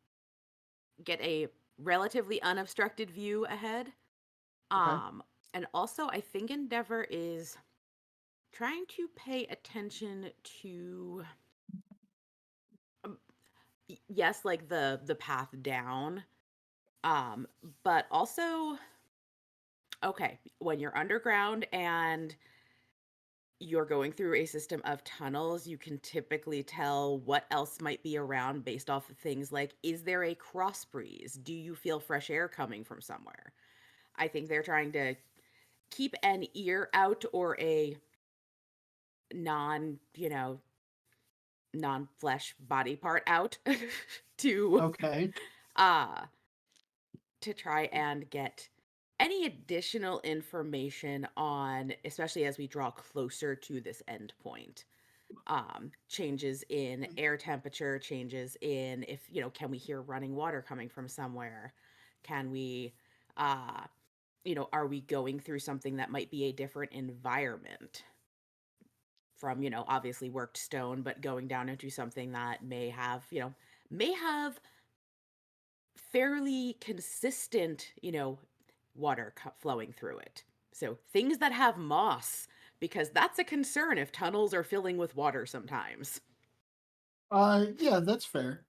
get a relatively unobstructed view ahead. Okay. Um, and also I think Endeavor is trying to pay attention to um, yes, like the path down, but also, okay, when you're underground and you're going through a system of tunnels, you can typically tell what else might be around based off of things like, is there a cross breeze? Do you feel fresh air coming from somewhere? I think they're trying to keep an ear out or a non, non-flesh body part out to Okay. uh to try and get any additional information on, especially as we draw closer to this end point, changes in air temperature, changes in, if can we hear running water coming from somewhere, can we uh are we going through something that might be a different environment from, obviously worked stone, but going down into something that may have fairly consistent, water flowing through it. So things that have moss, because that's a concern if tunnels are filling with water sometimes. Yeah, that's fair.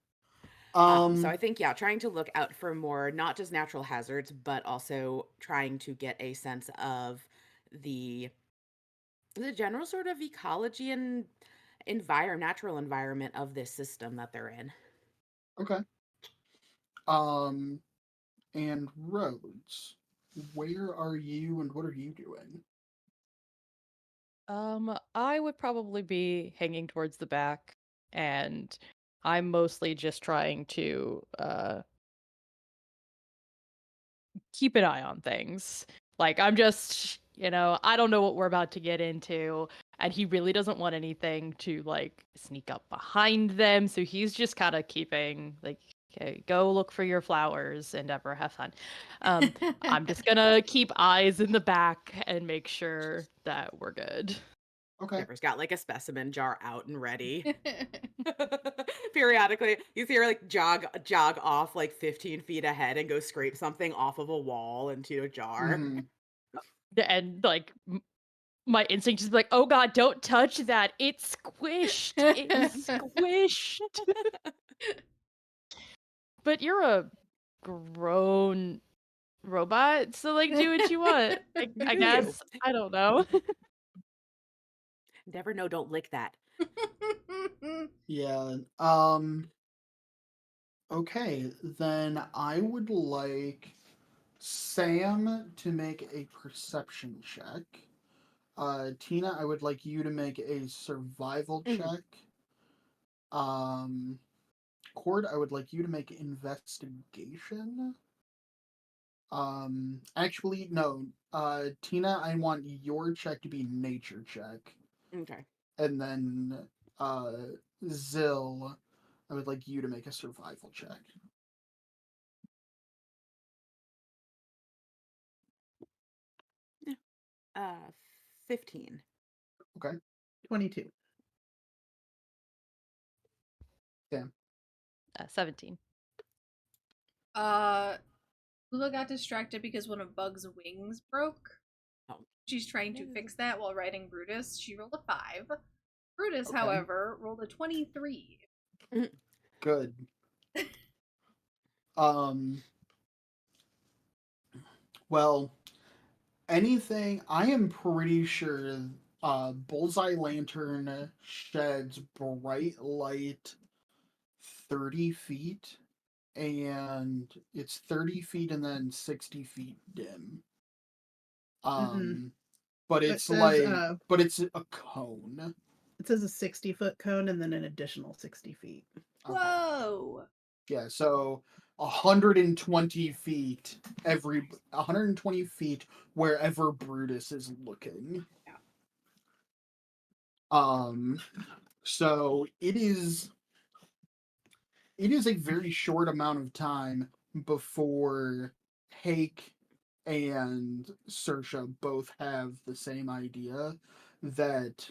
So I think, yeah, trying to look out for more, not just natural hazards, but also trying to get a sense of the general sort of ecology and natural environment of this system that they're in. Okay. Um, and Rhodes, where are you and what are you doing? I would probably be hanging towards the back, and I'm mostly just trying to keep an eye on things. Like, I'm just, I don't know what we're about to get into, and he really doesn't want anything to, like, sneak up behind them, so he's just kind of keeping, like, okay, go look for your flowers, Endeavor, have fun. I'm just gonna keep eyes in the back and make sure that we're good. Okay. Never's got like a specimen jar out and ready. Periodically, you see her like jog off like 15 feet ahead and go scrape something off of a wall into a jar. Mm-hmm. And, like, my instinct is like, oh god, don't touch that. It's squished. It is squished. But you're a grown robot, so, like, do what you want. I Do you? guess. I don't know. Never know, don't lick that. Yeah. Okay, then I would like Sam to make a perception check. Tina, I would like you to make a survival Mhm. check. Um, Cord, I would like you to make investigation. Actually, no. Tina, I want your check to be nature check. Okay. And then, uh, Zill, I would like you to make a survival check. 15. Okay, 22. Sam. 17. Lula got distracted because one of Bug's wings broke. Oh. She's trying to fix that while riding Brutus. She rolled a 5. Brutus, Okay. however, rolled a 23. Good. Um, well, anything, I am pretty sure Bullseye Lantern sheds bright light 30 feet, and it's 30 feet and then 60 feet dim. But It it's says like, but it's a cone. it says a 60-foot cone and then an additional 60 feet. Okay. Whoa! Yeah, so 120 feet 120 feet wherever Brutus is looking. Yeah. So it is a very short amount of time before Hake and Saoirse both have the same idea that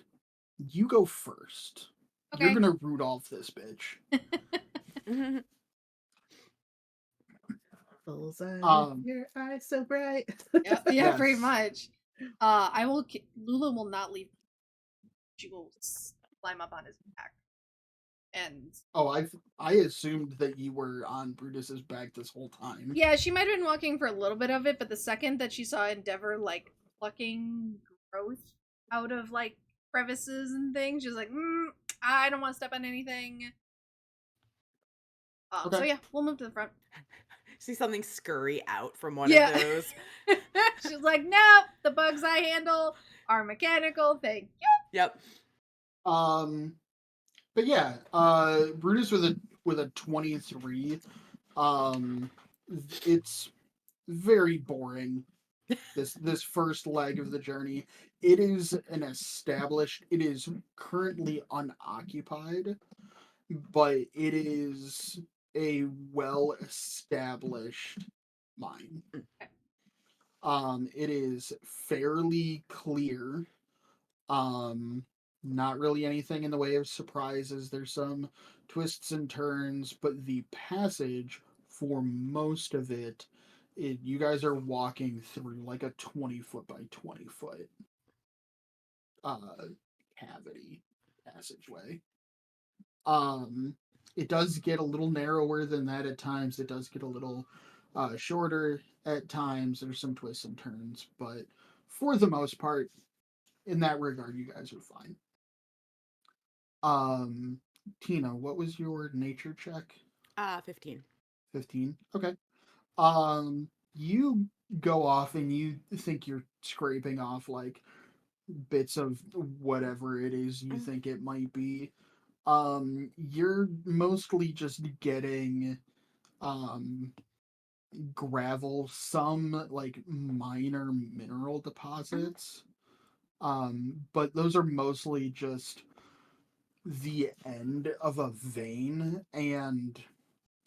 you go first. Okay. You're gonna Rudolph this bitch. Bullseye, Um, your eyes so bright. yeah, pretty Yes. much. Lula will not leave. She will climb up on his back. And Oh, I assumed that you were on Brutus's back this whole time. yeah, she might have been walking for a little bit of it, but the second that she saw Endeavor like plucking growth out of like crevices and things, she was like, I don't want to step on anything. So Okay. yeah, we'll move to the front. See something scurry out from one Yeah. of those. She's like, nope, the bugs I handle are mechanical. Thank you. Yep. But yeah, Brutus with a 23. It's very boring. This first leg of the journey. It is it is currently unoccupied, but it is a well established mine. It is fairly clear. Um, Not really anything in the way of surprises. There's some twists and turns, but the passage for most of you guys are walking through like a 20-foot by 20-foot cavity passageway. It does get a little narrower than that at times. It does get a little shorter at times. There's some twists and turns, but for the most part, in that regard, you guys are fine. Tina, what was your nature check? 15. 15. Okay. You go off and you think you're scraping off like bits of whatever it is you think it might be. You're mostly just getting gravel, some like minor mineral deposits. But those are mostly just the end of a vein, and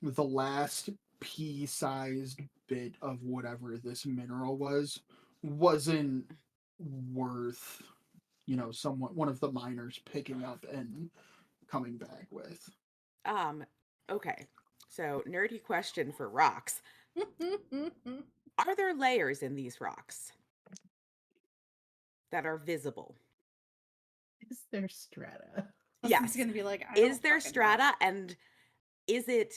the last pea-sized bit of whatever this mineral wasn't worth, one of the miners picking up and coming back with. Okay. So, nerdy question for rocks. Are there layers in these rocks that are visible? Is there strata? Yes. It's gonna be like, Is there strata, and is there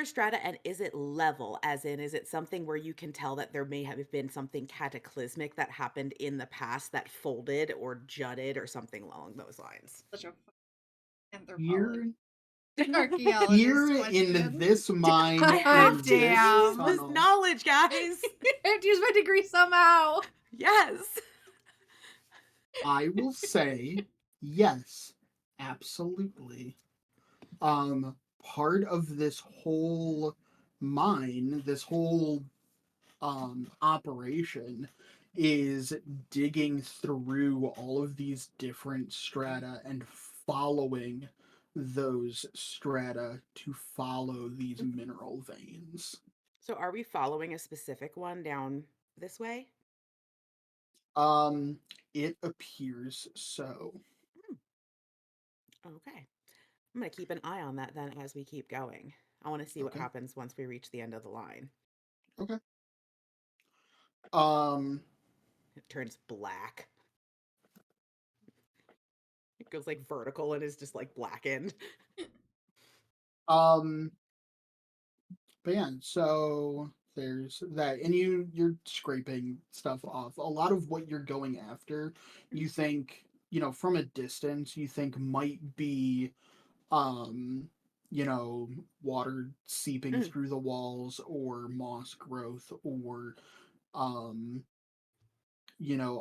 strata, and is it level? As in, is it something where you can tell that there may have been something cataclysmic that happened in the past that folded or jutted or something along those lines? Such a Here, archaeologist here in question. this mine, I have in to this use this tunnel, knowledge, guys. I have to use my degree somehow. Yes. I will say yes, absolutely. Part of this whole mine, this whole operation is digging through all of these different strata and following those strata to follow these mineral veins. So, are we following a specific one down this way? It appears so. Okay. I'm going to keep an eye on that then as we keep going. I want to see what Okay. happens once we reach the end of the line. Okay. It turns black. It goes like vertical and is just like blackened. But yeah, so there's that, and you're scraping stuff off. A lot of what you're going after, you think, from a distance, you think might be, um, water seeping through the walls or moss growth or, um,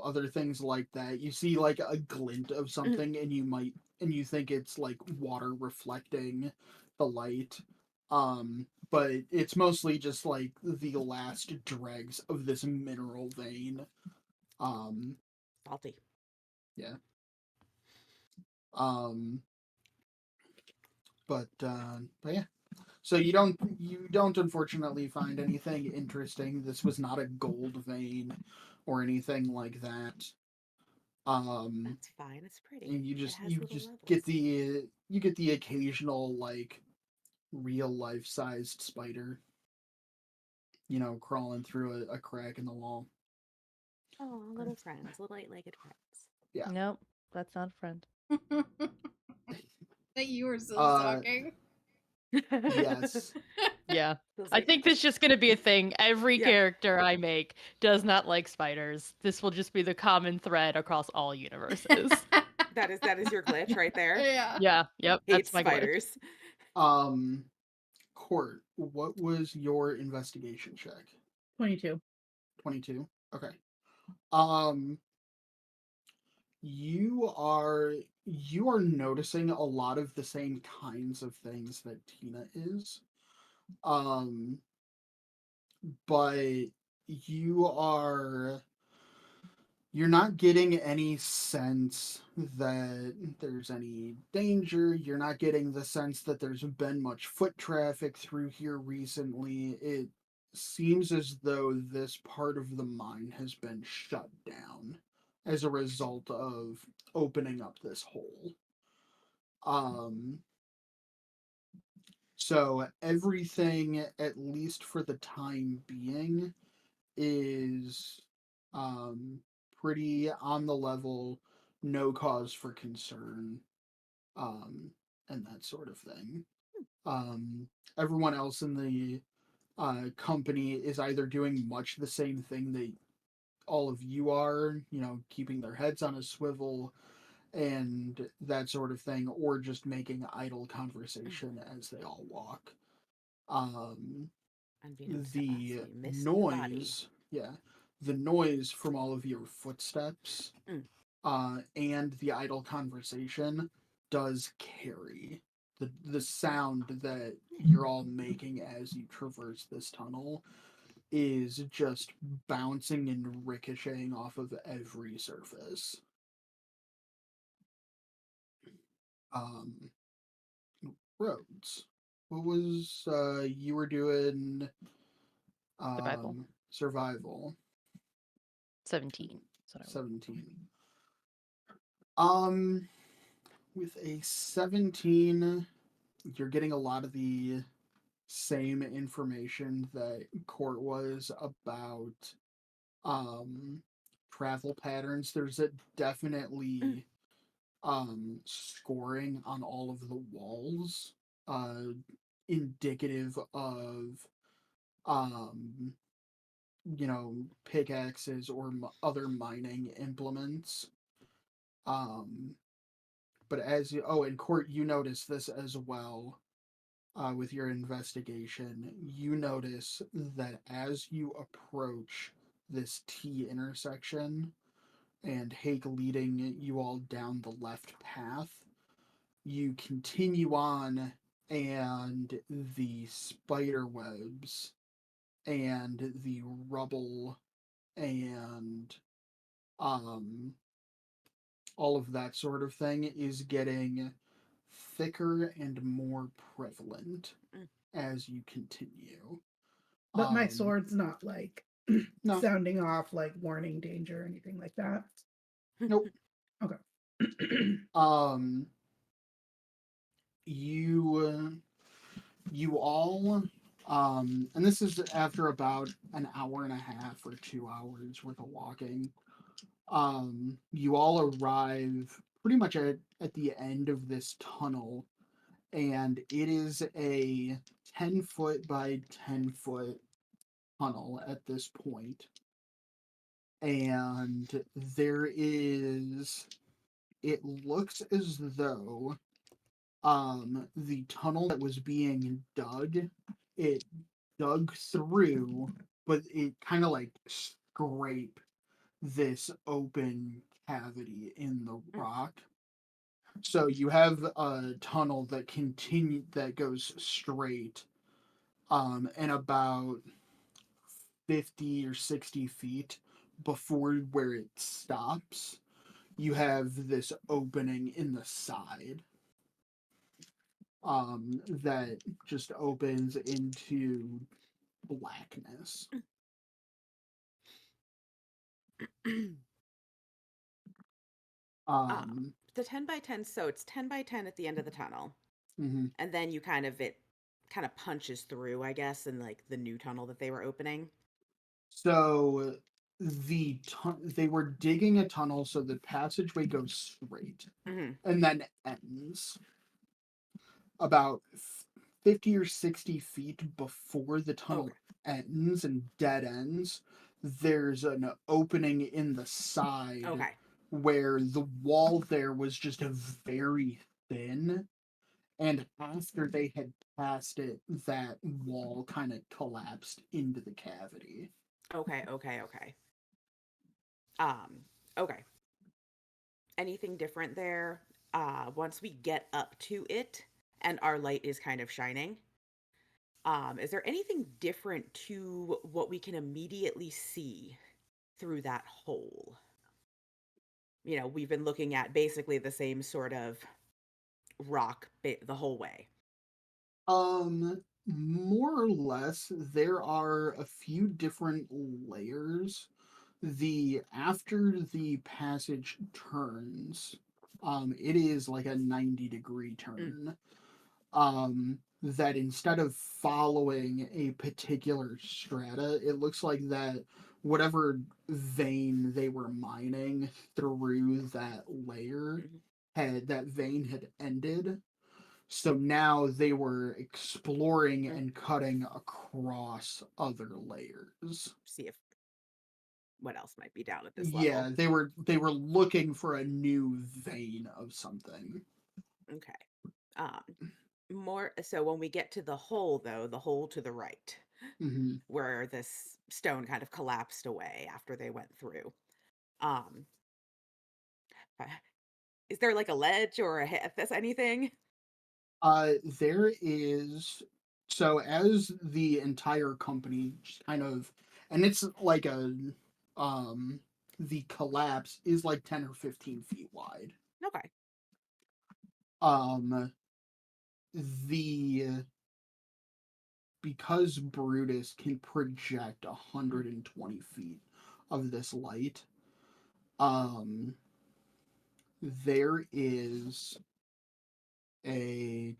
other things like that. You see like a glint of something, and you think it's like water reflecting the light. But it's mostly just like the last dregs of this mineral vein. Salty. Yeah. Um, but yeah. So you don't unfortunately find anything interesting. This was not a gold vein or anything like that. That's fine. It's pretty. And you It just has you little just levels. get the occasional like real life sized spider, crawling through a crack in the wall. Oh, little friends, little eight-legged friends. Yeah. Nope, that's not a friend. That you were still Uh, talking. yes. Yeah. Feels I like- think this is just going to be a thing. Every Yeah. character I make does not like spiders. This will just be the common thread across all universes. that is your glitch right there. Yeah. Yeah, yep, Hates that's my glitch. spiders. Court, what was your investigation check? 22. 22. Okay. Um, you are noticing a lot of the same kinds of things that Tina is. But you're not getting any sense that there's any danger. You're not getting the sense that there's been much foot traffic through here recently. It seems as though this part of the mine has been shut down as a result of opening up this hole. So everything, at least for the time being, is pretty on the level, no cause for concern, and that sort of thing. Everyone else in the company is either doing much the same thing that all of you are, keeping their heads on a swivel and that sort of thing, or just making idle conversation as they all walk. Unbeknownst to us, The we missed the body. noise, yeah, the noise from all of your footsteps, and the idle conversation does carry. The sound that you're all making as you traverse this tunnel is just bouncing and ricocheting off of every surface. Um, Roads. What was you were doing? Survival. Survival. 17. So 17. Um, with a 17, you're getting a lot of the same information that Court was about travel patterns. There's a definitely scoring on all of the walls, indicative of um pickaxes or other mining implements. But as you, and Court, you notice this as well with your investigation. You notice that as you approach this T intersection and Hake leading you all down the left path, you continue on, and the spider webs and the rubble and all of that sort of thing is getting thicker and more prevalent as you continue. But my sword's not like No. sounding off like warning danger or anything like that. Nope. Okay. You all, and this is after about an hour and a half or 2 hours worth of walking. You all arrive pretty much at the end of this tunnel, and it is a 10-foot by 10-foot tunnel at this point. And it looks as though the tunnel that was being dug, it dug through, but it kind of like scraped this open cavity in the rock. So you have a tunnel that goes straight, and about 50 or 60 feet before where it stops, you have this opening in the side, that just opens into blackness. The 10 by 10, so it's 10 by 10 at the end of the tunnel. Mm-hmm. And then it kind of punches through, I guess, in like the new tunnel that they were opening. So they were digging a tunnel so the passageway goes straight, and then ends. about 50 or 60 feet before the tunnel Okay. ends and dead ends, there's an opening in the side Okay. where the wall there was just a very thin, and after they had passed it, that wall kind of collapsed into the cavity. Okay. Okay. Okay. Um. Okay. Anything different there? Once we get up to it and our light is kind of shining, is there anything different to what we can immediately see through that hole? You know, we've been looking at basically the same sort of rock the whole way. More or less, there are a few different layers. The after the passage turns, it is like a 90-degree Mm. turn. That instead of following a particular strata, it looks like that whatever vein they were mining through that layer Mhm. that vein had ended. So now they were exploring Mm. and cutting across other layers. See if what else might be down at this Yeah, level. they were looking for a new vein of something. Okay. Um, more so when we get to the hole, though, the hole to the right, Hmm. where this stone kind of collapsed away after they went through. Um, uh, is there like a ledge or if there's anything? There is, so as the entire company just kind of, and it's like um, the collapse is like 10 or 15 feet wide. Okay. Um, the because Brutus can project 120 feet of this light, um, there is a.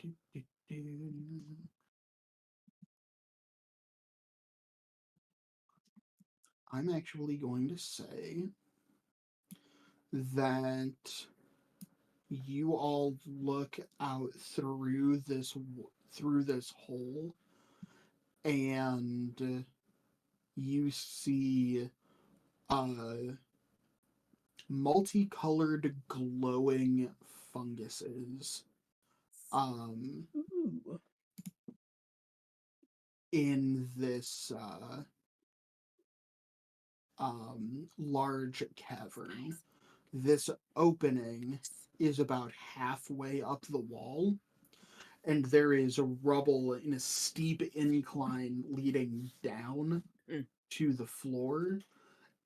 I'm actually going to say that you all look out through this hole, and you see multicolored glowing funguses um Ooh. in this large cavern. This opening is about halfway up the wall, and there is a rubble in a steep incline leading down Mm. to the floor,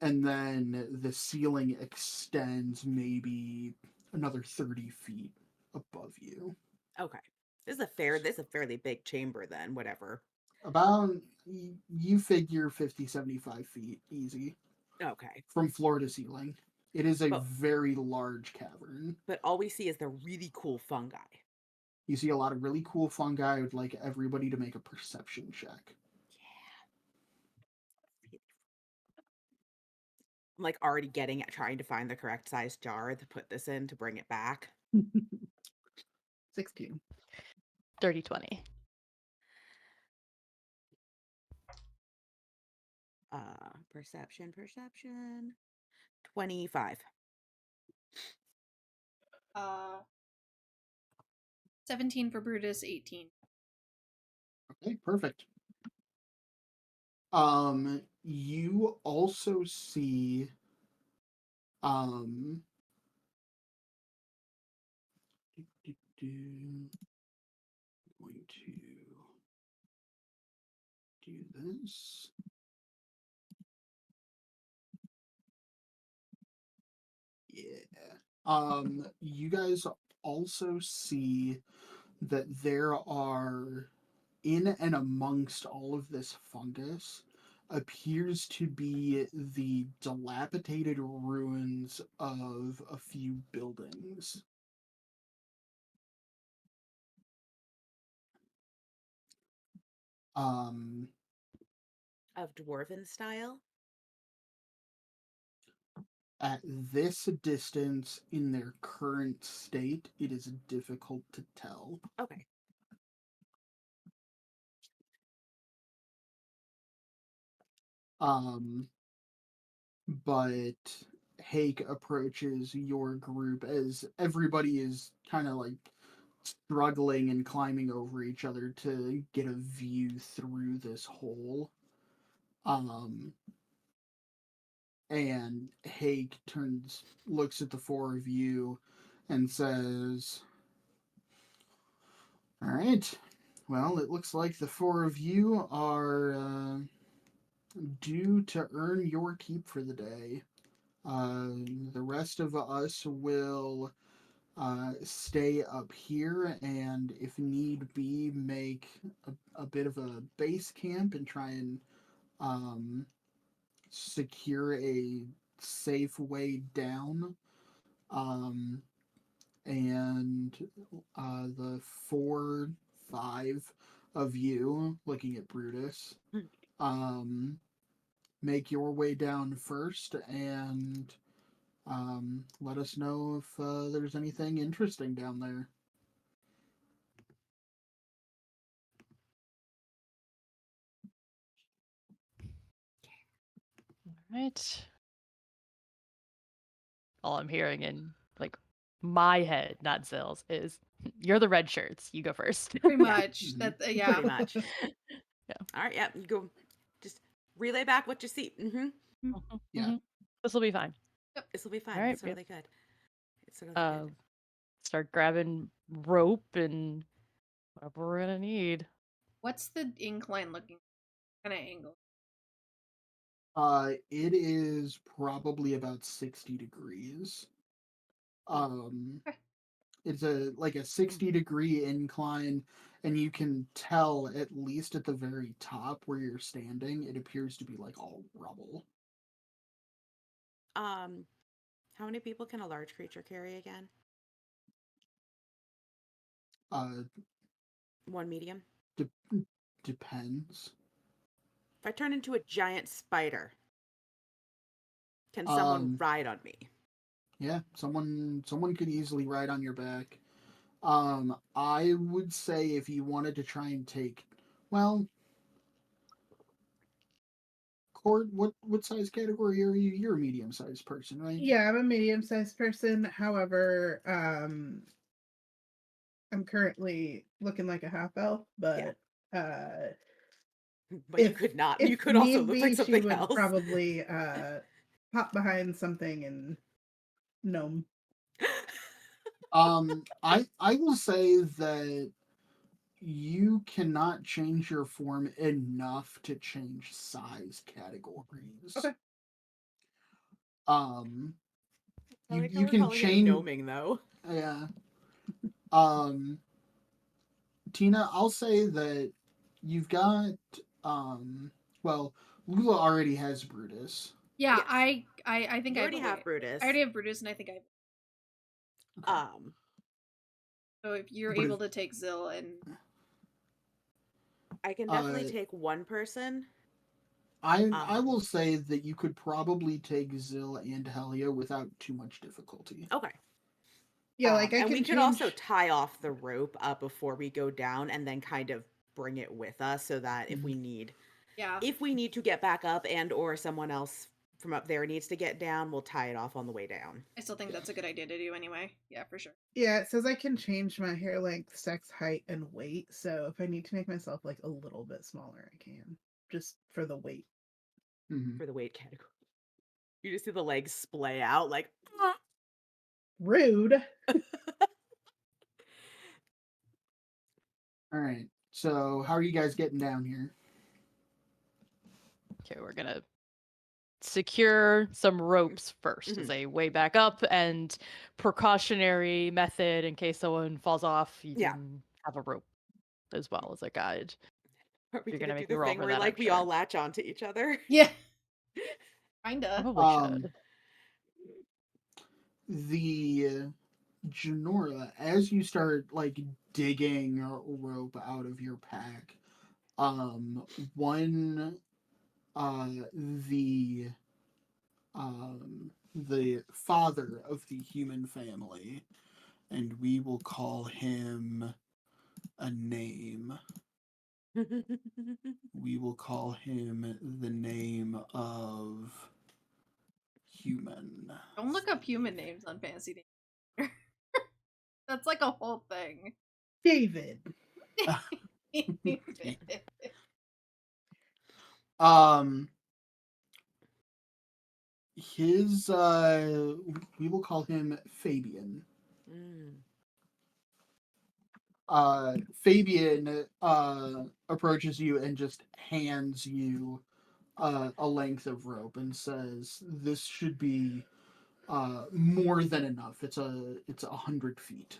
and then the ceiling extends maybe another 30 feet above you. Okay. This is a fairly big chamber then, whatever. About, you figure 50, 75 feet easy Okay. from floor to ceiling. It is a But very large cavern. but all we see is the really cool fungi. You see a lot of really cool fungi. I would like everybody to make a perception check. Yeah. I'm like already trying to find the correct size jar to put this in to bring it back. 16. 30-20. Perception. 25. 17 for Brutus, 18. Okay, perfect. You also see, um, going to do this. Yeah. You guys also see that there are, in and amongst all of this fungus, appears to be the dilapidated ruins of a few buildings. Um, Of dwarven style? at this distance, in their current state, it is difficult to tell. Okay. Um, but Hake approaches your group as everybody is kind of like struggling and climbing over each other to get a view through this hole. And Hake looks at the four of you and says, "All right, well, it looks like the four of you are due to earn your keep for the day. The rest of us will stay up here and, if need be, make a bit of a base camp and try and um, secure a safe way down. Um, and the 5 of you, looking at Brutus, um, make your way down first and let us know if there's anything interesting down there." Right. All I'm hearing in like my head, not Zill's, is you're the red shirts. You go first. Pretty Yeah. much. Mhm. That Pretty yeah. much. Yeah. All right, yeah, you go. Just relay back what you see. Yeah. This will be fine. This will be fun. All right. It's really good. It's really Uh, good. start grabbing rope and whatever we're gonna need. What's the incline looking kind of angle? It is probably about 60 degrees. Okay. It's a 60-degree incline, and you can tell, at least at the very top where you're standing, it appears to be like all rubble. How many people can a large creature carry again? Uh, One medium. de- Depends. If I turn into a giant spider, can someone Um, ride on me? yeah, someone could easily ride on your back. I would say if you wanted to try and take, well, Cord, what size category are you? You're a medium-sized person, right? Yeah, I'm a medium-sized person. However, I'm currently looking like a half elf, Yeah. but But you if could not. You if could also need look like be, she something would else. probably pop behind something and gnome. I will say that you cannot change your form enough to change size categories. Okay. Um, I you like how you we're can calling it change. gnoming, though. Yeah. Um, Tina, I'll say that you've got well, Lula already has Brutus. Yeah, Yes. I think You I already have Brutus. I already have Brutus, and I think I. Okay. So if you're But able to take Zill and I can uh, definitely take one person. I will say that you could probably take Zill and Helia without too much difficulty. Okay. Yeah, like I and can we could change. also tie off the rope up before we go down, and then kind of bring it with us, so that if we need to get back up, and or someone else from up there needs to get down, we'll tie it off on the way down. I still think that's a good idea to do anyway. Yeah, for sure. Yeah, it says I can change my hair length, sex, height, and weight. So if I need to make myself like a little bit smaller, I can. Just for the weight. Mm-hmm. For the weight category. You just see the legs splay out like. Rude. All right. So how are you guys getting down here? Okay, we're gonna secure some ropes 1st as a way back up and precautionary method in case someone falls off. You Yeah. can have a rope as well as a guide. Are we You're gonna gonna do make the me roll thing for where that, like I'm we sure. all latch onto each other? Yeah. Kinda. Probably should. The Janora, as you start like digging a rope out of your pack, one the the father of the human family, and we will call him a name. We will call him the name of human. Don't look up human names on Fantasy Names. That's like a whole thing. David. His we will call him Fabian. Mm. Fabian approaches you and just hands you a length of rope and says, "This should be more than enough. It's 100 feet."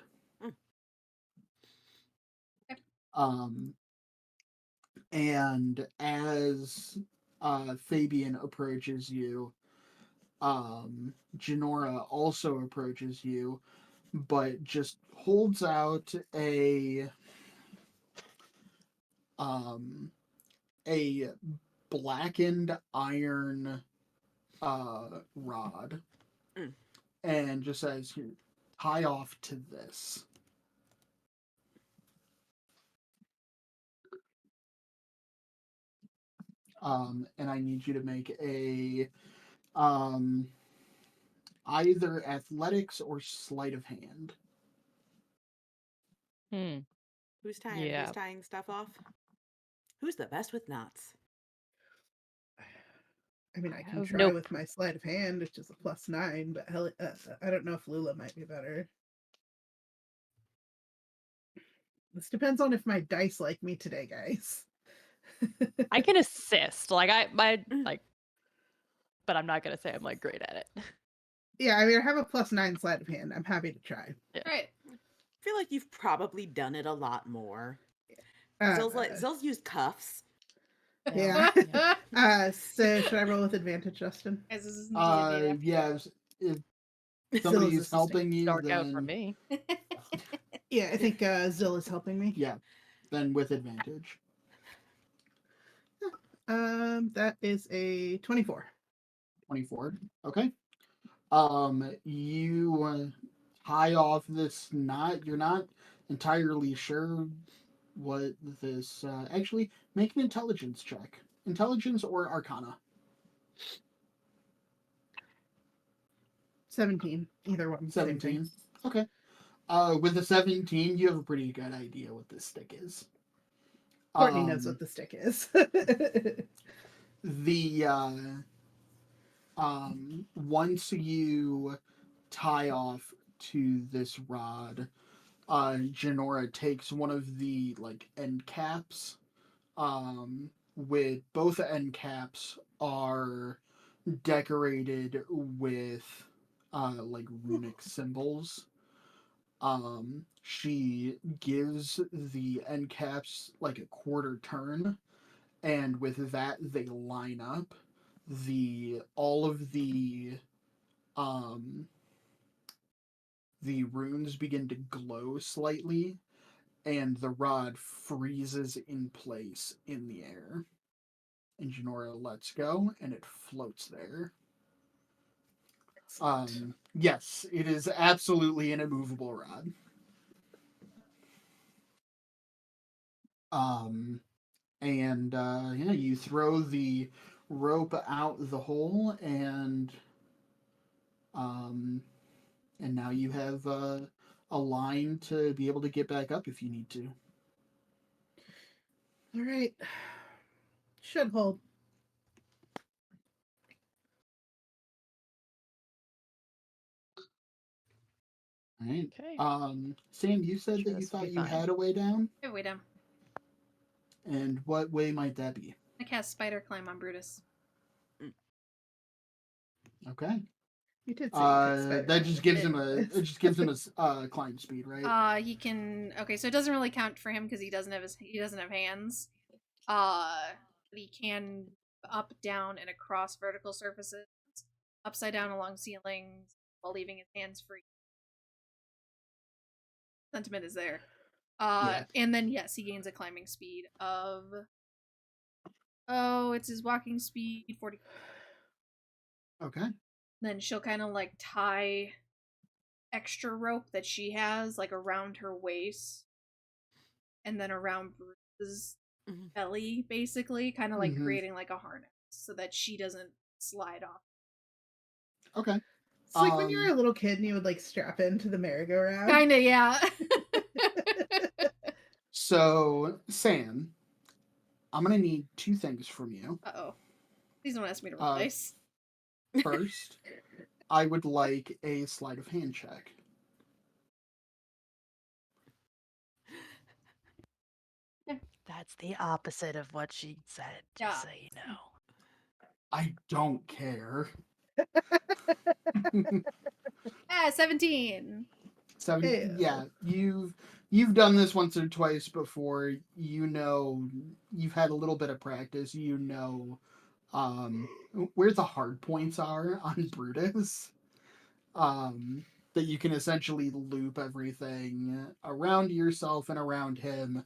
Mm. And as Fabian approaches you, Janora also approaches you, but just holds out a blackened iron rod, Mm. and just says, "Here, tie off to this." And I need you to make a either athletics or sleight of hand. Who's Yeah. tying stuff off? Who's the best with knots? I mean, I can have try no- with my sleight of hand, which is a +9, but hell, I don't know if Lula might be better. This depends on if my dice like me today, guys. I can assist. Like Mm. like, but I'm not gonna say I'm like great at it. Yeah, I mean, I have a +9 sleight of hand. I'm happy to try. Right. I feel like you've probably done it a lot more. Uh, Zill's used cuffs. Yeah. Yeah. So should I roll with advantage, Justin? Guys, this isn't D&D. Yeah, if Zill somebody is is assisting. helping you, Dark out for then me. Yeah, I think Zill is helping me. yeah, then with advantage. That is a 24. 24. Okay. You tie off this knot. You're not entirely sure what this. Actually, make an intelligence check. Intelligence or Arcana. 17. Either one. Same 17. thing. Okay. With a 17, you have a pretty good idea what this stick is. Courtney knows what the stick is. The once you tie off to this rod, Janora takes one of the like end caps. With both end caps are decorated with like runic symbols. She gives the end caps like a quarter turn, and with that they line up. All of the runes begin to glow slightly, and the rod freezes in place in the air. And Janora lets go, and it floats there. Yes, it is absolutely an immovable rod. And yeah, you throw the rope out the hole, and now you have a line to be able to get back up if you need to. All right. Should hold. All right. Okay. Sam, you said Sure, that you this will be thought you fine. had a way down, Hey, way down. and what way might that be? I cast Spider Climb on Brutus. Okay. You did say you could spider That just gives him it. it just gives him a climb speed, right? He can. Okay, so it doesn't really count for him because he doesn't have hands. But he can up, down, and across vertical surfaces, upside down along ceilings, while leaving his hands free. Sentiment is there. Yeah. And then yes, he gains a climbing speed of. Oh, it's his walking speed 40. Okay. Then she'll kind of like tie extra rope that she has like around her waist, and then around Bruce's belly, basically, kind of like Mhm. creating like a harness so that she doesn't slide off. Okay. It's like when you were a little kid and you would like strap into the merry-go-round. Kinda, yeah. So, Sam, I'm gonna need two things from you. Uh-oh. Please don't ask me to roll Uh, dice. First, I would like a sleight of hand check. That's the opposite of what she said, Yeah. just so you know. I don't care. 17. Seven. Ew. Yeah, you've done this once or twice before. You know, you've had a little bit of practice. You know, where the hard points are on Brutus. That you can essentially loop everything around yourself and around him,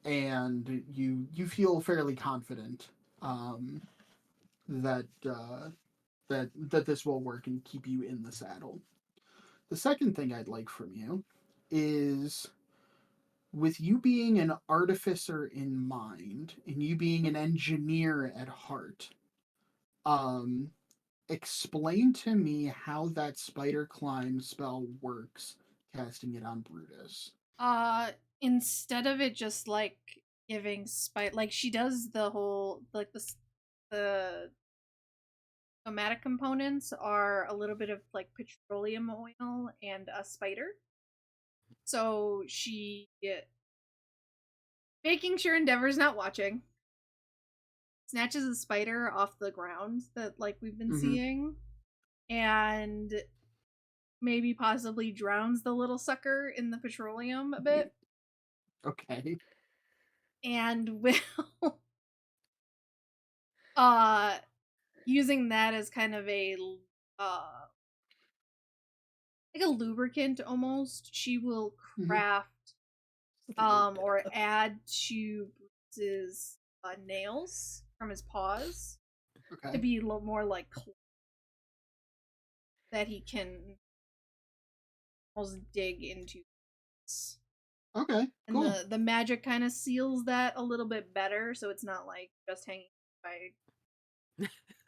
and you feel fairly confident that that this will work and keep you in the saddle. The second thing I'd like from you is, with you being an artificer in mind and you being an engineer at heart, um, explain to me how that spider climb spell works, casting it on Brutus. Instead of it just like giving spite, like she does the whole like the somatic components are a little bit of like petroleum oil and a spider. So she making sure Endeavor's not watching, snatches a spider off the ground that like we've been seeing, and maybe possibly drowns the little sucker in the petroleum a bit. Okay. And will using that as kind of a like a lubricant almost, she will craft or add to Bruce's nails from his paws to be a little more like that he can almost dig into. Okay. And Cool. the magic kind of seals that a little bit better, so it's not like just hanging by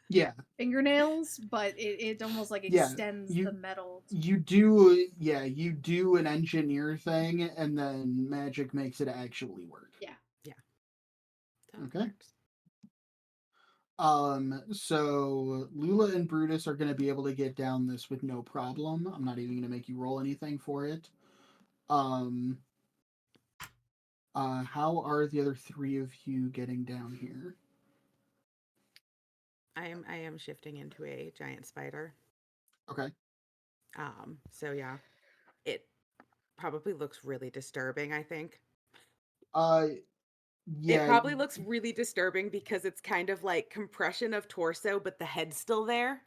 Yeah. fingernails, but it almost like extends the metal. You do an engineer thing, and then magic makes it actually work. Yeah. Okay. So Lula and Brutus are going to be able to get down this with no problem. I'm not even going to make you roll anything for it. How are the other three of you getting down here? I am shifting into a giant spider. Okay. So yeah, it probably looks really disturbing, I think. Yeah. It probably looks really disturbing because it's kind of like compression of torso, but the head's still there.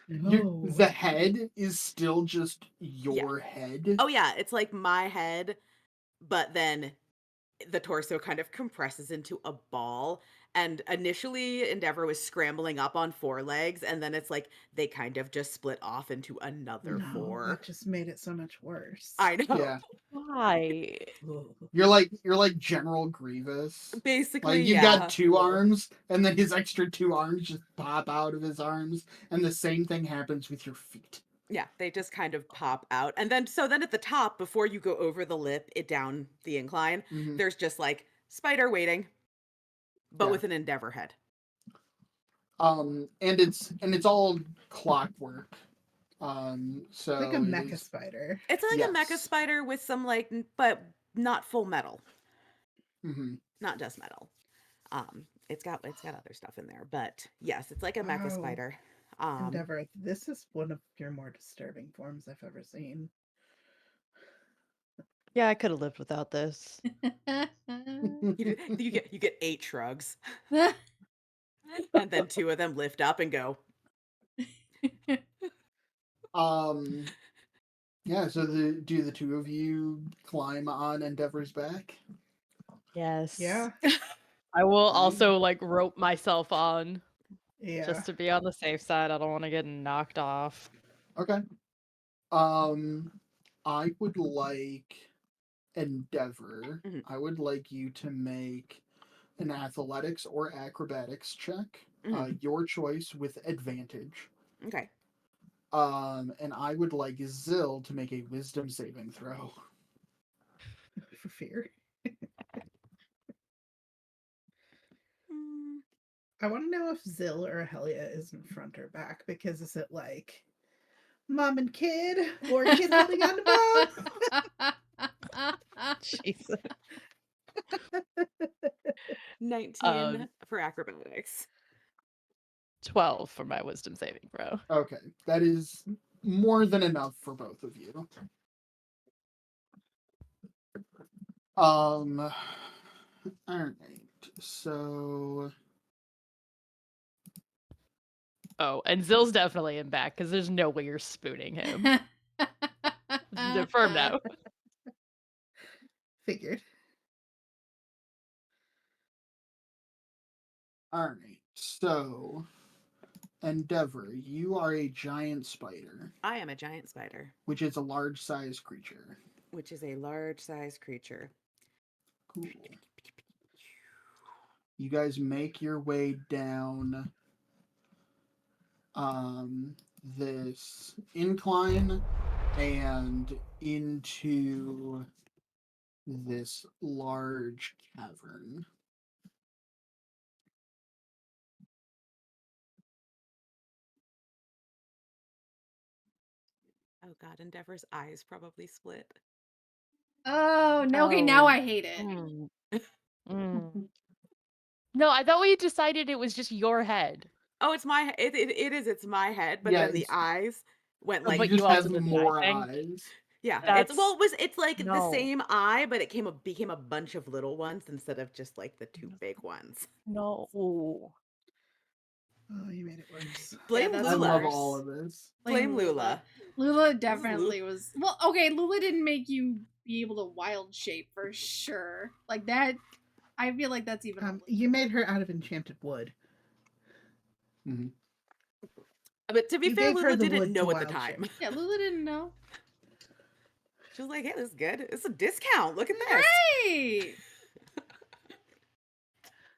The head is still just your head. Oh yeah, it's like my head, but then the torso kind of compresses into a ball. And initially Endeavor was scrambling up on 4 legs, and then it's like they kind of just split off into another 4. That just made it so much worse. I know. Yeah. Why? You're like General Grievous. Basically, Like you've got 2 arms, and then his extra 2 arms just pop out of his arms, and the same thing happens with your feet. Yeah, they just kind of pop out. And then then at the top, before you go over the lip, down the incline, there's just like spider waiting, but with an Endeavor head. And it's all clockwork. So like a mecha spider. It's like a mecha spider with some but not full metal. Not just metal. It's got other stuff in there, but yes, it's like a mecha spider. Endeavor, this is one of your more disturbing forms I've ever seen. Yeah, I could have lived without this. you get 8 shrugs. And then 2 of them lift up and go. Yeah, so do the 2 of you climb on Endeavor's back? Yes. Yeah. I will also like rope myself on. Yeah. Just to be on the safe side. I don't want to get knocked off. Okay. I would like Endeavor, Mhm. I would like you to make an athletics or acrobatics check. Your choice with advantage. Okay. And I would like Zill to make a wisdom saving throw. For fear. Mm, I want to know if Zill or Helia is in front or back, because is it like mom and kid or kid holding on to mom? Jesus. 19 for acrobatics. 12 for my wisdom saving throw. Okay, that is more than enough for both of you. All right. So Oh, and Zill's definitely in back because there's no way you're spooning him. This is confirmed now. Figured. all right. So Endeavor, you are a giant spider, I am a giant spider, which is a large sized creature. which is a large sized creature. Cool. You guys make your way down this incline and into this large cavern. Oh god, Endeavor's eyes probably split. Oh, no. Okay, now Oh. I hate it. Mm. Mm. No, I thought we decided it was just your head. Oh, it's my it's my head, but Yeah, then the it's- eyes went You like But just you also have did the eye more thing. eyes. yeah. That's It's like the no. same eye, but it became a bunch of little ones instead of just like the two big ones. No. Oh, you made it worse. Blame that's I Lula. love worse. all of this. Blame Lula. Lula Lu- definitely was. Well, okay, Lula didn't make you be able to wild shape for sure. Like that, I feel like that's even. A little... You made her out of enchanted wood. Mhm. But to be You fair, gave her Lula the didn't wood know to at the wild time. shape. Yeah, Lula didn't know. She was like, "Hey, this is good. It's a discount. Look at this." Right.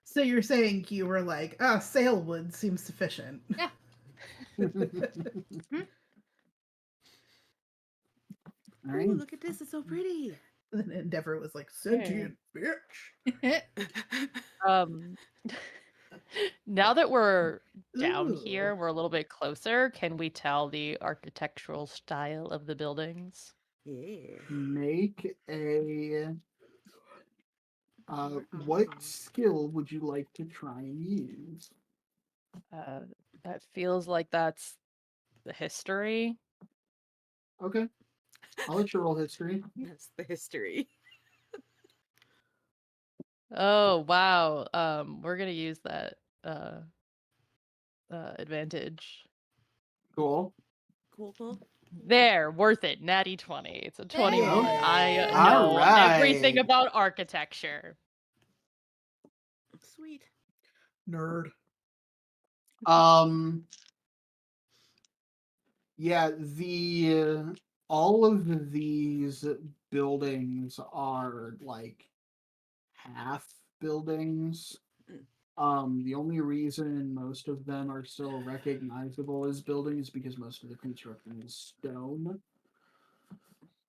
So you're saying you were like, ah, sale wood seems sufficient. Yeah. All Ooh, right. look at this. It's so pretty. Then Endeavor was like, sentient bitch. Um Now that we're down Ooh. here, we're a little bit closer, can we tell the architectural style of the buildings? Yeah. Make a. What skill would you like to try and use? That feels like that's the history. Okay, I'll let you roll history. That's the history. Oh, wow. We're gonna use that advantage. Cool. Cool. There, worth it. Natty 20. It's a 21. I Hey! know All everything right. about architecture. Sweet. Nerd. Yeah, the all of these buildings are like half buildings. The only reason most of them are still recognizable as buildings because most of the construction is stone.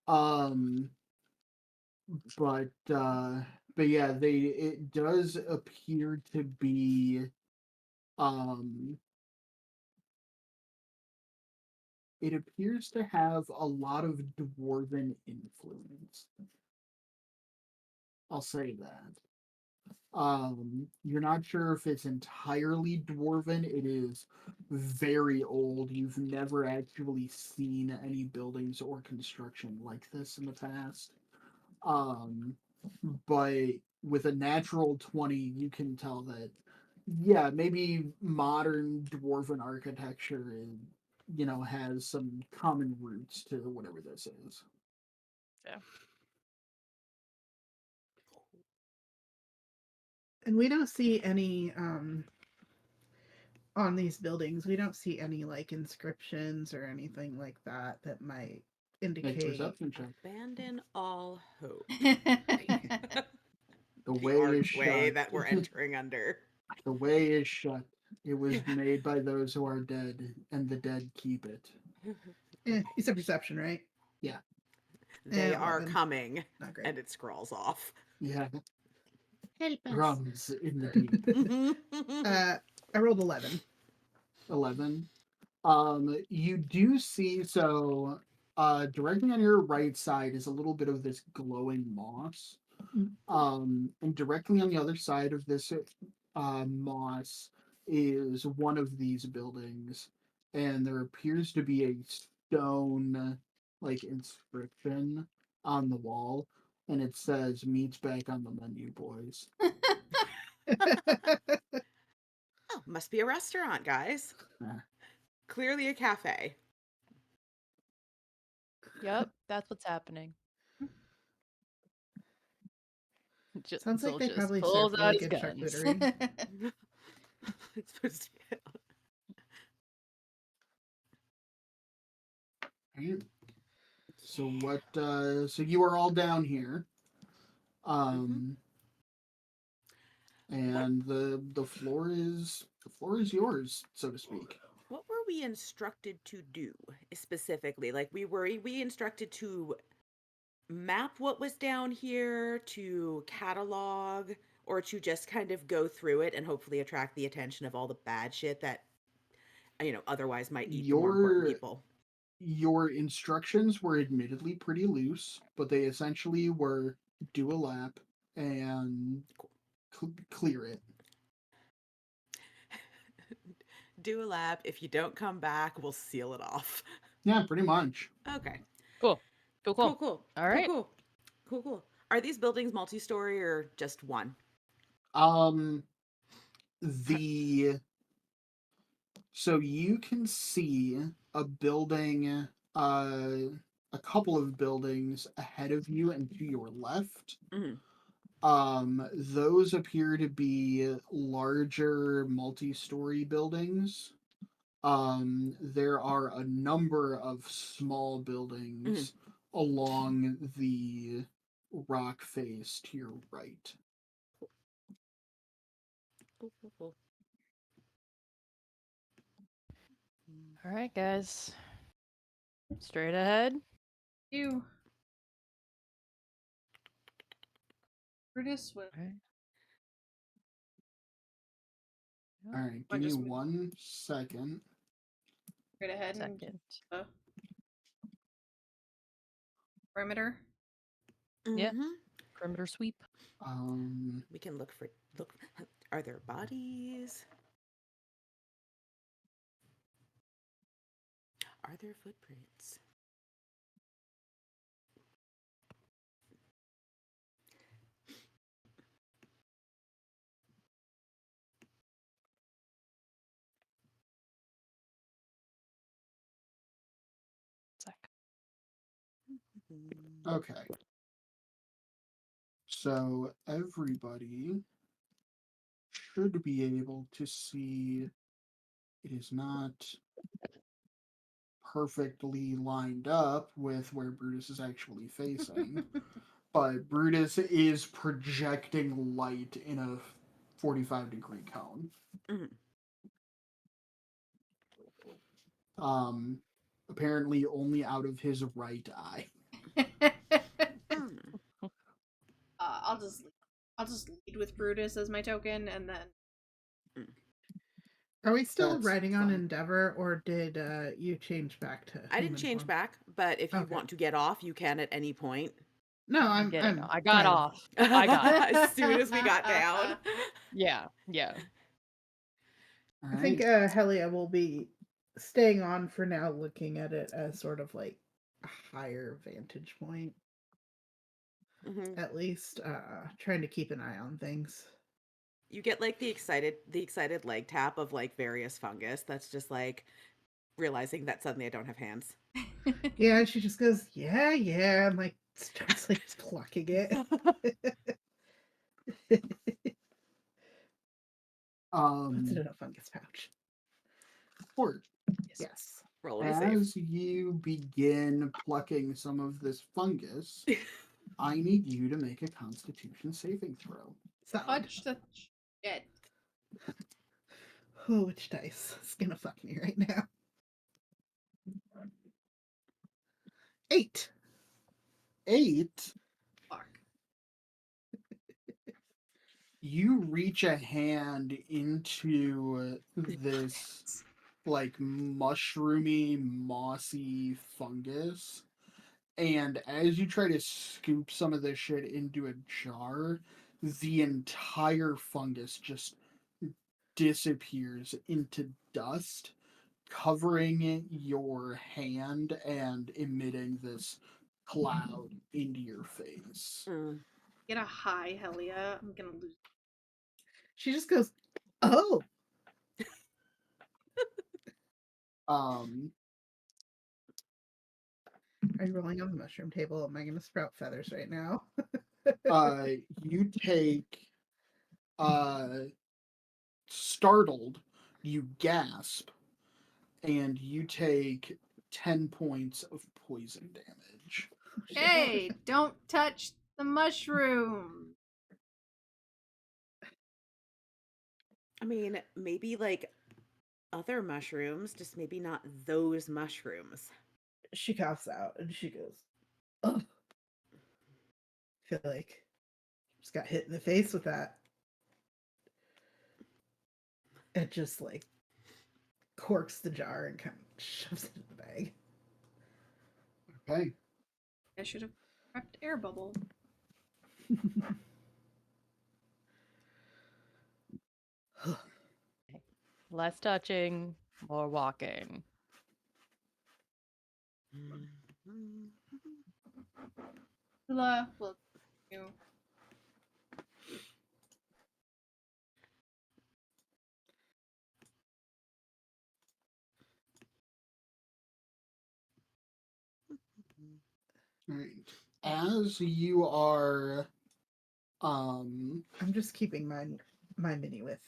Um, but yeah, it does appear to be um it appears to have a lot of dwarven influence. I'll say that. You're not sure if it's entirely dwarven. It is very old. You've never actually seen any buildings or construction like this in the past. Um, but with a natural 20, you can tell that, yeah, maybe modern dwarven architecture has some common roots to whatever this is. Yeah. And we don't see any on these buildings, we don't see any like inscriptions or anything like that that might Make a indicate perception check. Abandon all hope. The The way is archway shut. that we're entering under. The way is shut. It was made by those who are dead, and the dead keep it. it's a perception, right? They are 11. coming, Not great. and it scrolls off. Yeah. Help us. Drums in the deep. I rolled 11. 11. You do see, so directly on your right side is a little bit of this glowing moss. And directly on the other side of this moss is one of these buildings, and there appears to be a stone like inscription on the wall, and it says "Meat's back on the menu, boys." Oh, must be a restaurant, guys. Nah. Clearly a cafe. Yep, that's what's happening. Sounds like Zil they just probably pulls serve out really his good guns. charcuterie. It's supposed to be. Right. So what? So you are all down here, and the floor is yours, so to speak. What were we instructed to do specifically? Like we instructed to map what was down here, to catalog, or to just kind of go through it and hopefully attract the attention of all the bad shit that otherwise might eat the more important people. Your instructions were admittedly pretty loose, but they essentially were do a lap and clear it. Do a lap. If you don't come back, we'll seal it off. Yeah, pretty much. Okay. Cool. Cool. All right. Cool. Are these buildings multi-story or just one? The So you can see a building, a couple of buildings ahead of you and to your left. Those appear to be larger multi-story buildings. There are a number of small buildings along the rock face to your right. Cool. All right, guys. Straight ahead. You. Brutus would. All right, I give me just would- 1 second. Straight ahead and Second. perimeter. Yeah. Perimeter sweep. We can look. Are there bodies? Are there footprints? Okay. So everybody should be able to see it is not perfectly lined up with where Brutus is actually facing, but Brutus is projecting light in a 45-degree cone. Apparently only out of his right eye. I'll just lead with Brutus as my token, and then. Are we still That's riding on fine. Endeavor, or did you change back to? I didn't human change form? back, but if you Okay. want to get off, you can at any point. No, I'm I got fine. off. I got as soon as we got down. Yeah. All I think right. Helia will be staying on for now, looking at it as sort of like a higher vantage point, at least. Trying to keep an eye on things. You get like the excited leg tap of like various fungus. That's just like realizing that suddenly I don't have hands. Yeah, and she just goes, yeah, and like starts like plucking it. Puts it in a fungus pouch. Port. Yes. Roll and save. As you begin plucking some of this fungus, I need you to make a Constitution saving throw. Solid. Touch the shit. Oh, which dice? It's gonna fuck me right now. 8. 8. Fuck. You reach a hand into this like mushroomy, mossy fungus, and as you try to scoop some of this shit into a jar, the entire fungus just disappears into dust, covering your hand and emitting this cloud into your face. Mm. Get a high, Helia. I'm gonna lose. She just goes, "Oh." Um, Are you rolling on the mushroom table? Am I gonna sprout feathers right now? you take, startled, you gasp, and you take 10 points of poison damage. Hey, don't touch the mushroom. I mean, maybe like other mushrooms, just maybe not those mushrooms. She coughs out and she goes, "Ugh." I feel like just got hit in the face with that. It just like corks the jar and kind of shoves it in the bag. Okay. I should have prepped air bubble. Less touching, more walking. Hila will you. All right. As you are, um, I'm just keeping my mini with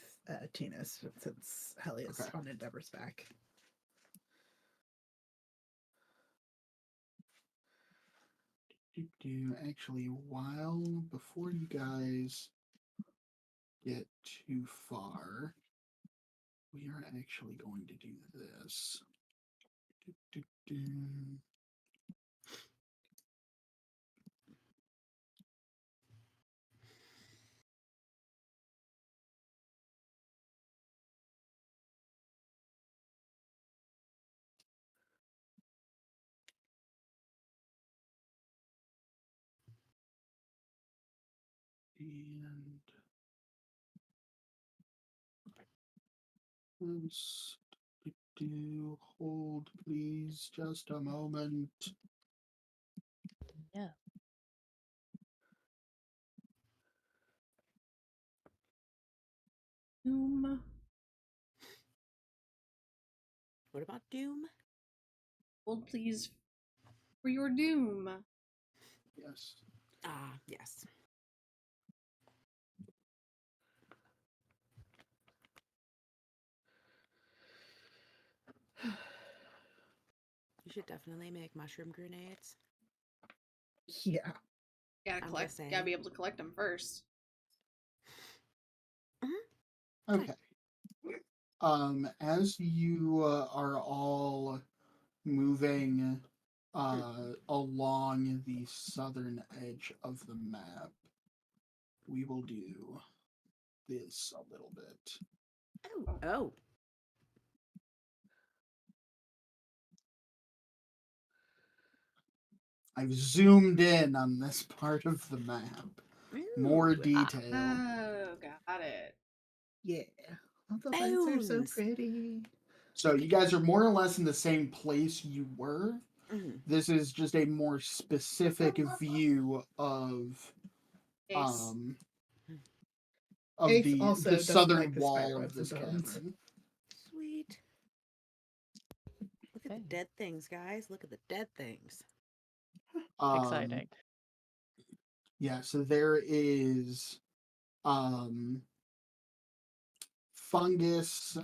Tina since Helia's Okay. on Endeavor's back. actually, before you guys get too far, we are actually going to do this. And let's hold, please, just a moment. Yeah. Doom. What about Doom? Hold please for your doom. Yes. Ah, yes. You should definitely make mushroom grenades. Yeah. Gotta I'm collect. just saying. Gotta be able to collect them first. Okay. As you are all moving along the southern edge of the map, we will do this a little bit. Oh. I've zoomed in on this part of the map. More Ooh. detail. Oh, got it. Yeah. All the lights are so Bones. pretty. So you guys are more or less in the same place you were. Mhm. This is just a more specific view of Ace. Ace the also doesn't southern like the wall spiderwebs of this and bones. cavern. Sweet. Look at Okay. the dead things, guys. Look at the dead things. Exciting. Yeah, so there is fungus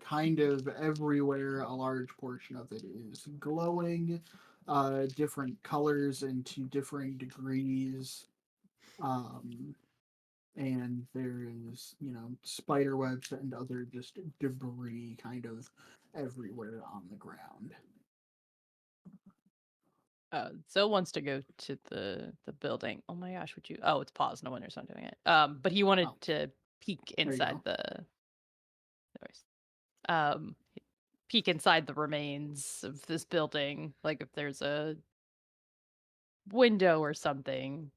kind of everywhere. A large portion of it is glowing, different colors and to differing degrees. And there is, spider webs and other just debris kind of everywhere on the ground. Zoe wants to go to the building. Oh my gosh, would you? Oh, it's paused. No wonder it's not doing it. But he wanted Oh, to peek you inside go. um, peek inside the remains of this building. Like if there's a window or something,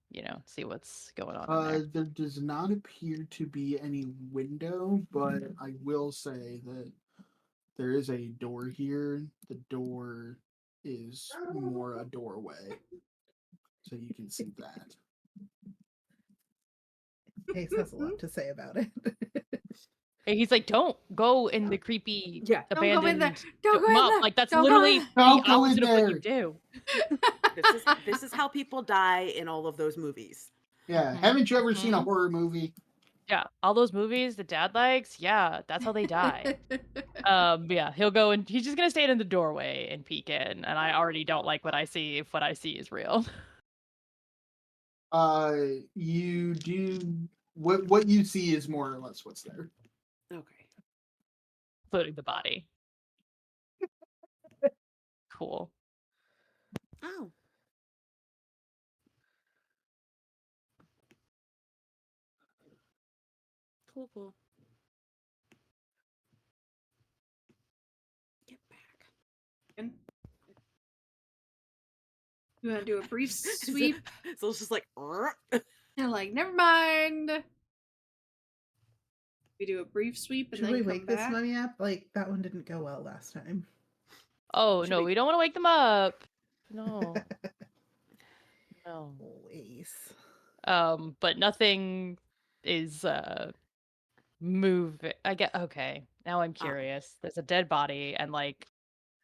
see what's going on in there. There does not appear to be any window, but I will say that there is a door here. The door is more a doorway, so you can see that. Ace has a lot to say about it. And he's like, "Don't go in the creepy, Yeah. Don't go in there. abandoned Don't go in mop. there. Like that's Don't go in literally there. the Don't go in opposite of what you there. do." This is how people die in all of those movies. Yeah, Mhm. haven't you ever seen a Mhm. horror movie? Yeah, all those movies the dad likes. Yeah, that's how they die. Yeah, he'll go and he's just gonna stand in the doorway and peek in, and I already don't like what I see if what I see is real. You do what you see is more or less what's there. Okay. Including the body. Cool. Oh. Cool. Get back. And you want to do a brief sweep? So it's just like, And like, never mind. We do a brief sweep and Should then we come wake this back. mummy up? Like, that one didn't go well last time. Oh Should no, we- we don't want to wake them up. No. No. Ace. But nothing is moving. I get okay. Now I'm curious. There's a dead body, and like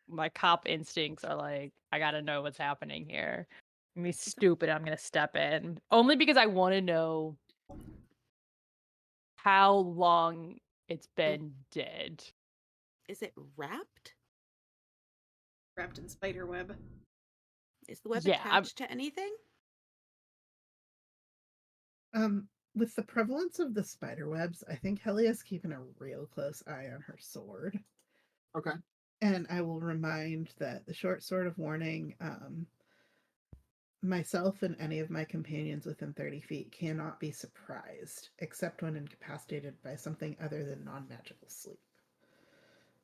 my cop instincts are like, I gotta know what's happening here. I'm gonna be stupid. I'm gonna step in only because I want to know how long it's been dead. Is it wrapped? Wrapped in spider web. Is the web Yeah, attached to anything? With the prevalence of the spider webs, I think Helia's keeping a real close eye on her sword. Okay. And I will remind that the short sword of warning, myself and any of my companions within 30 feet cannot be surprised, except when incapacitated by something other than non-magical sleep.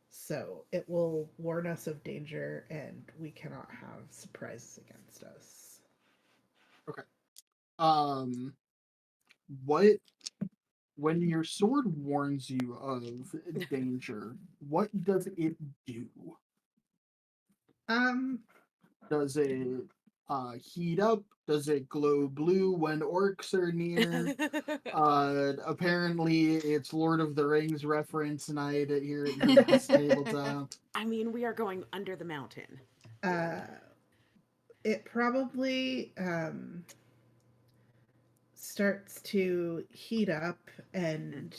So it will warn us of danger, and we cannot have surprises against us. Okay. What when your sword warns you of danger, what does it do? Does it heat up? Does it glow blue when orcs are near? Apparently it's Lord of the Rings reference night here at Neil's Tabletop. I mean, we are going under the mountain. It probably starts to heat up, and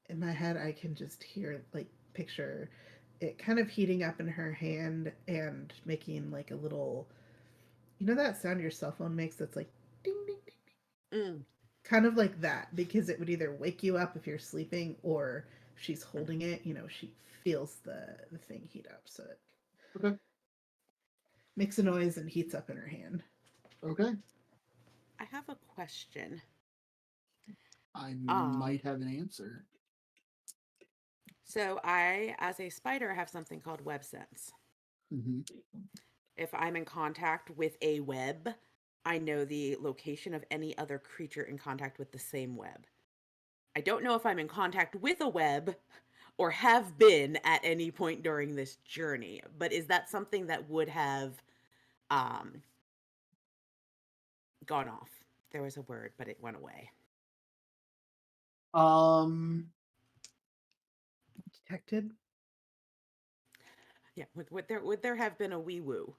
in my head I can just hear, like, picture it kind of heating up in her hand and making like a little, that sound your cell phone makes that's like ding ding ding ding. Kind of like that, because it would either wake you up if you're sleeping, or if she's holding it, she feels the thing heat up, so it Okay. makes a noise and heats up in her hand. Okay. I have a question. I might have an answer. So I, as a spider, have something called web sense. Mm-hmm. If I'm in contact with a web, I know the location of any other creature in contact with the same web. I don't know if I'm in contact with a web or have been at any point during this journey, but is that something that would have gone off? There was a word, but it went away. Detected? Yeah, would there have been a wee woo?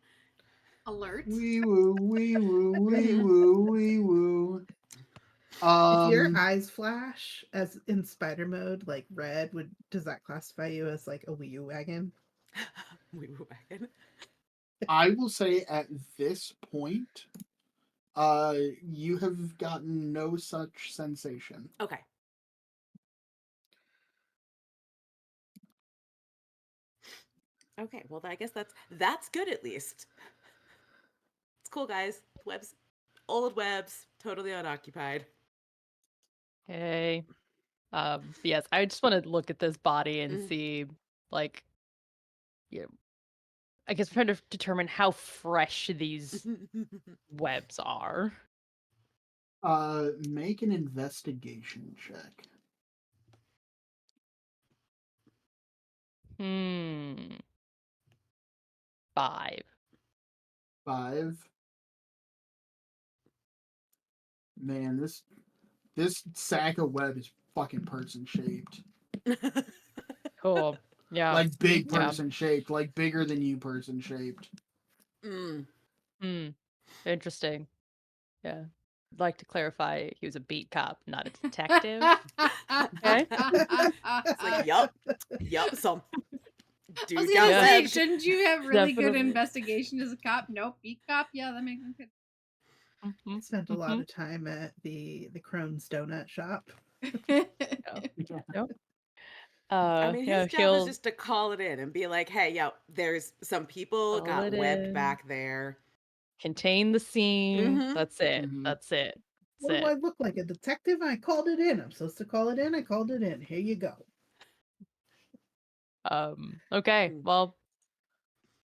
Alert. Wee woo, wee woo, wee woo, wee woo. If your Um, eyes flash as in spider mode, like red, does that classify you as like a Wii U wagon? We were back in. I will say at this point, you have gotten no such sensation. Okay. Okay, well, I guess that's good at least. It's cool, guys. Webs, old webs, totally unoccupied. Okay. Yes, I just want to look at this body and Mm. see, like, you know, I guess I'm trying to determine how fresh these webs are. Make an investigation check. Hmm. 5. 5. Man, this sack of web is fucking person shaped. Cool. Yeah. Like big Yeah. person shaped, like bigger than you person shaped. Mm. Hmm. Interesting. Yeah. I'd like to clarify he was a beat cop, not a detective. Okay. It's like, yup, some I was dude gonna got say, webbed. shouldn't you have really good Definitely. investigation as a cop? Nope, beat cop. Yeah, that makes sense. I spent a lot of time at the Crohn's donut shop. Yeah. Yep. I mean, Yeah, his job is he'll just to call it in and be like, hey, yo, there's some people call got it webbed in, back there. contain the scene. Mm-hmm. That's it. Mhm. That's it. What That's do I it. look like? A detective? I called it in. I'm supposed to call it in. I called it in. Here you go. Okay. Mm. Well,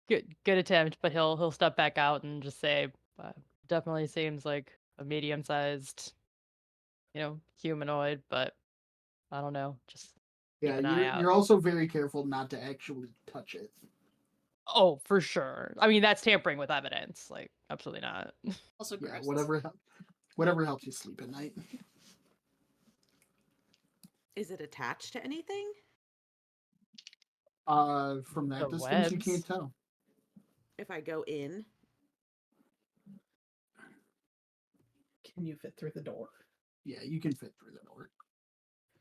good attempt, but he'll step back out and just say, definitely seems like a medium-sized, humanoid, but I don't know. Just keep Yeah, an eye you're out. also very careful not to actually touch it. Oh, for sure. I mean, that's tampering with evidence. Like, absolutely not. Also Yeah, gross. whatever helps you sleep at night. Is it attached to anything? From that The distance, you webs. can't tell. If I go in, Can you fit through the door? Yeah, you can fit through the door.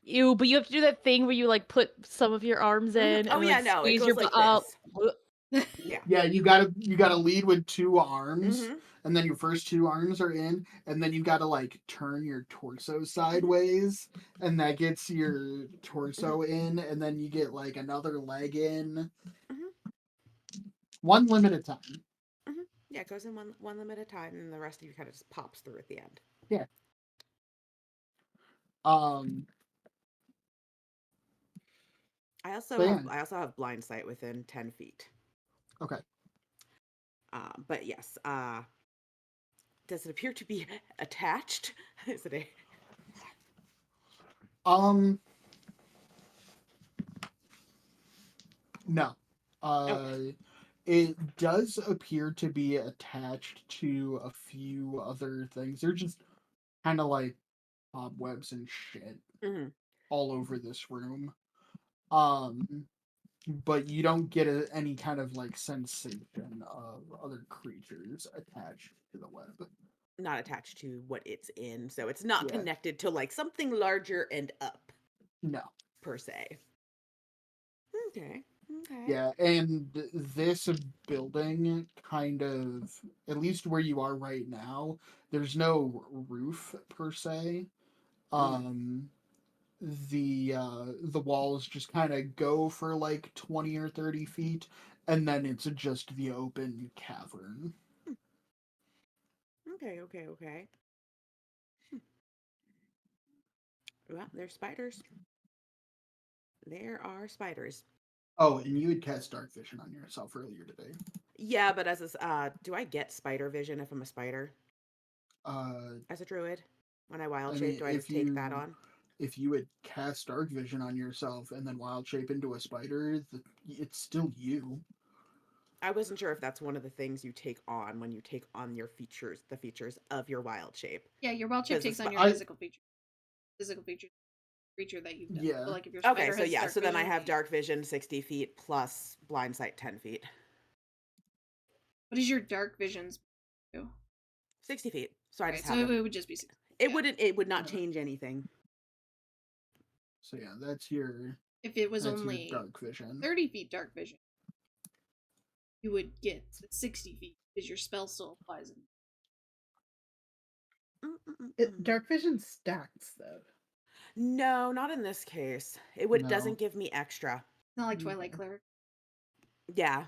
Ew, but you have to do that thing where you like put some of your arms in Oh and yeah, like no, it squeeze goes your like butt. this. Yeah. Yeah, you gotta lead with two arms, Mm-hmm. and then your first two arms are in, and then you gotta like turn your torso sideways, and that gets your torso in, and then you get like another leg in. Mm-hmm. One limited time. Mm-hmm. Yeah, it goes in one limited time, and the rest of you kind of just pops through at the end. Yeah. Um. I also But have yeah. I also have blind sight within 10 feet. Okay. But yes, does it appear to be attached? Is it a Um. No. okay? It does appear to be attached to a few other things. They're just kind of like cobwebs and shit Mm-hmm. all over this room. Um, but you don't get any kind of like sensation of other creatures attached to the web. Not attached to what it's in, so it's not Yeah. connected to like something larger and up No. per se. Okay. Okay. Yeah, and this building kind of, at least where you are right now, there's no roof per se. Um, the walls just kind of go for like 20 or 30 feet, and then it's just the open cavern. Okay. Okay. Okay. Well, there's spiders. There are spiders. Oh, and you had cast dark vision on yourself earlier today. Yeah, but do I get spider vision if I'm a spider uh as a druid? When I wild I shape, mean, do I just take that on? if you had cast dark vision on yourself and then wild shape into a spider, it's still you. I wasn't sure if that's one of the things you take on when you take on your features, the features of your wild shape. Yeah, your wild shape Because takes on your I physical feature. Physical feature creature that you've done. Yeah. So like if your Okay, spider so has yeah, dark so then I vision, have dark vision 60 feet plus blind sight 10 feet. what is your dark visions do? 60 feet. So I Okay, just so have it a would just be 60. It Yeah. wouldn't. It would not Yeah. change anything. So yeah, that's your If it was that's your only dark vision. 30 feet dark vision, you would get 60 feet because your spell still applies. Dark vision stacks though. No, not in this case. It No. doesn't give me extra. It's not like Twilight Okay. Cleric. Yeah,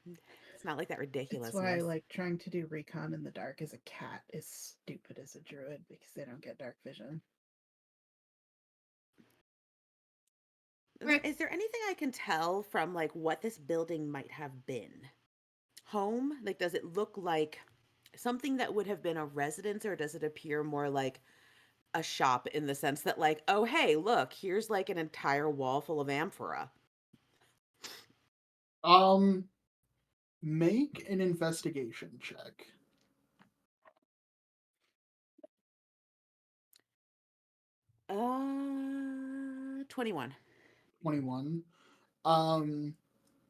it's not like that It's ridiculousness. why like trying to do recon in the dark as a cat is stupid as a druid because they don't get dark vision. Rick. Is there anything I can tell from like what this building might have been? Home? Like, does it look like something that would have been a residence, or does it appear more like a shop in the sense that, like, oh, hey, look, here's like an entire wall full of amphora? Make an investigation check. 21. 21.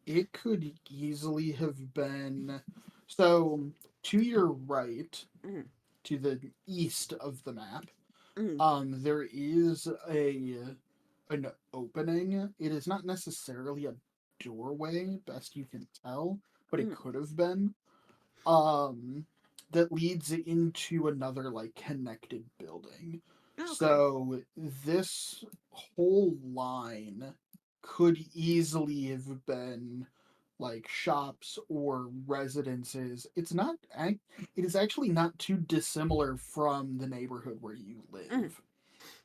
It could easily have been so to your right, Mhm. to the east of the map. Mhm. There is an opening. It is not necessarily a doorway, best you can tell, but it Mhm. could have been. That leads into another like connected building. Okay. So this whole line could easily have been like shops or residences. It is actually not too dissimilar from the neighborhood where you live, Mhm.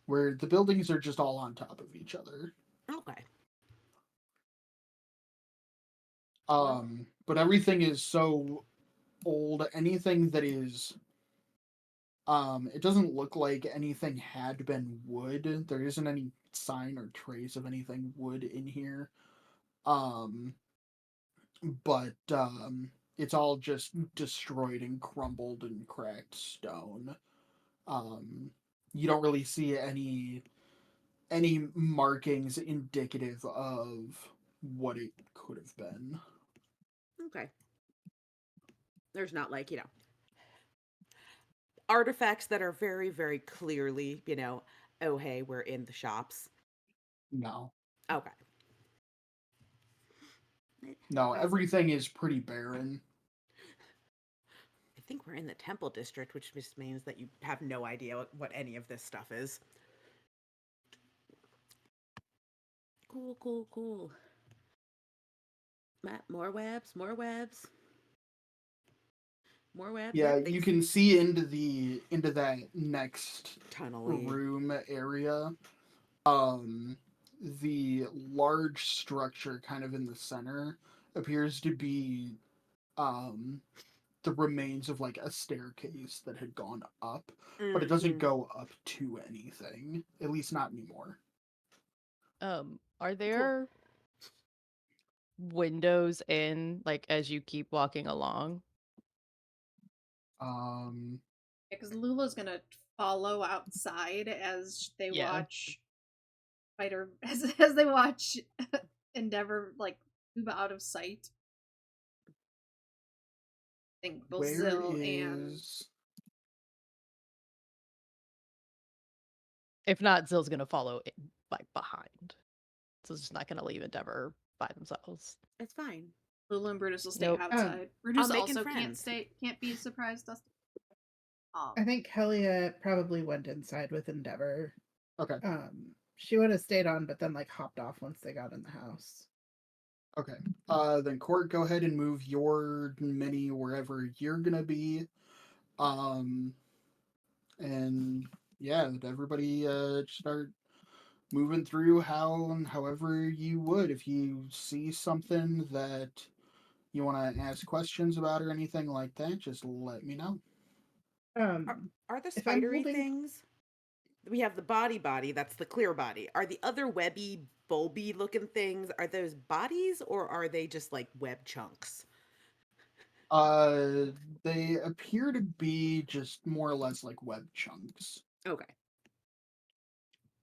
where the buildings are just all on top of each other. Okay. But everything is so old. Anything that is it doesn't look like anything had been wood. There isn't any sign or trace of anything wood in here. But it's all just destroyed and crumbled and cracked stone. Um, you don't really see any markings indicative of what it could have been. Okay. There's not like, artifacts that are very, very clearly, oh, hey, we're in the shops. No. Okay. No, Okay. everything is pretty barren. I think we're in the temple district, which just means that you have no idea what any of this stuff is. Cool, cool, cool. More webs, more webs. More webs. Yeah, Yep, you can see into that next tunnel-y. room area. The large structure kind of in the center appears to be the remains of like a staircase that had gone up, but it doesn't Mhm. go up to anything. At least not anymore. Are there windows in, like, as you keep walking along? Um Because Lula's gonna follow outside as they Yeah. watch Spider as they watch Endeavor like move out of sight. I think both where Zill and is If not, Zill's gonna follow like behind. So it's just not gonna leave Endeavor by themselves. It's fine. Lula and Brutus will stay Nope. outside. Brutus making also friends. can't be surprised. Dustin. I think Helia probably went inside with Endeavor. okay. She would have stayed on, but then like hopped off once they got in the house. Okay. Then Court, go ahead and move your mini wherever you're gonna be. And yeah, everybody start moving through however you would. If you see something that you want to ask questions about or anything like that, just let me know. Are the If I'm spidery holding things? We have the body, that's the clear body. Are the other webby, bulby looking things, are those bodies or are they just like web chunks? They appear to be just more or less like web chunks. Okay.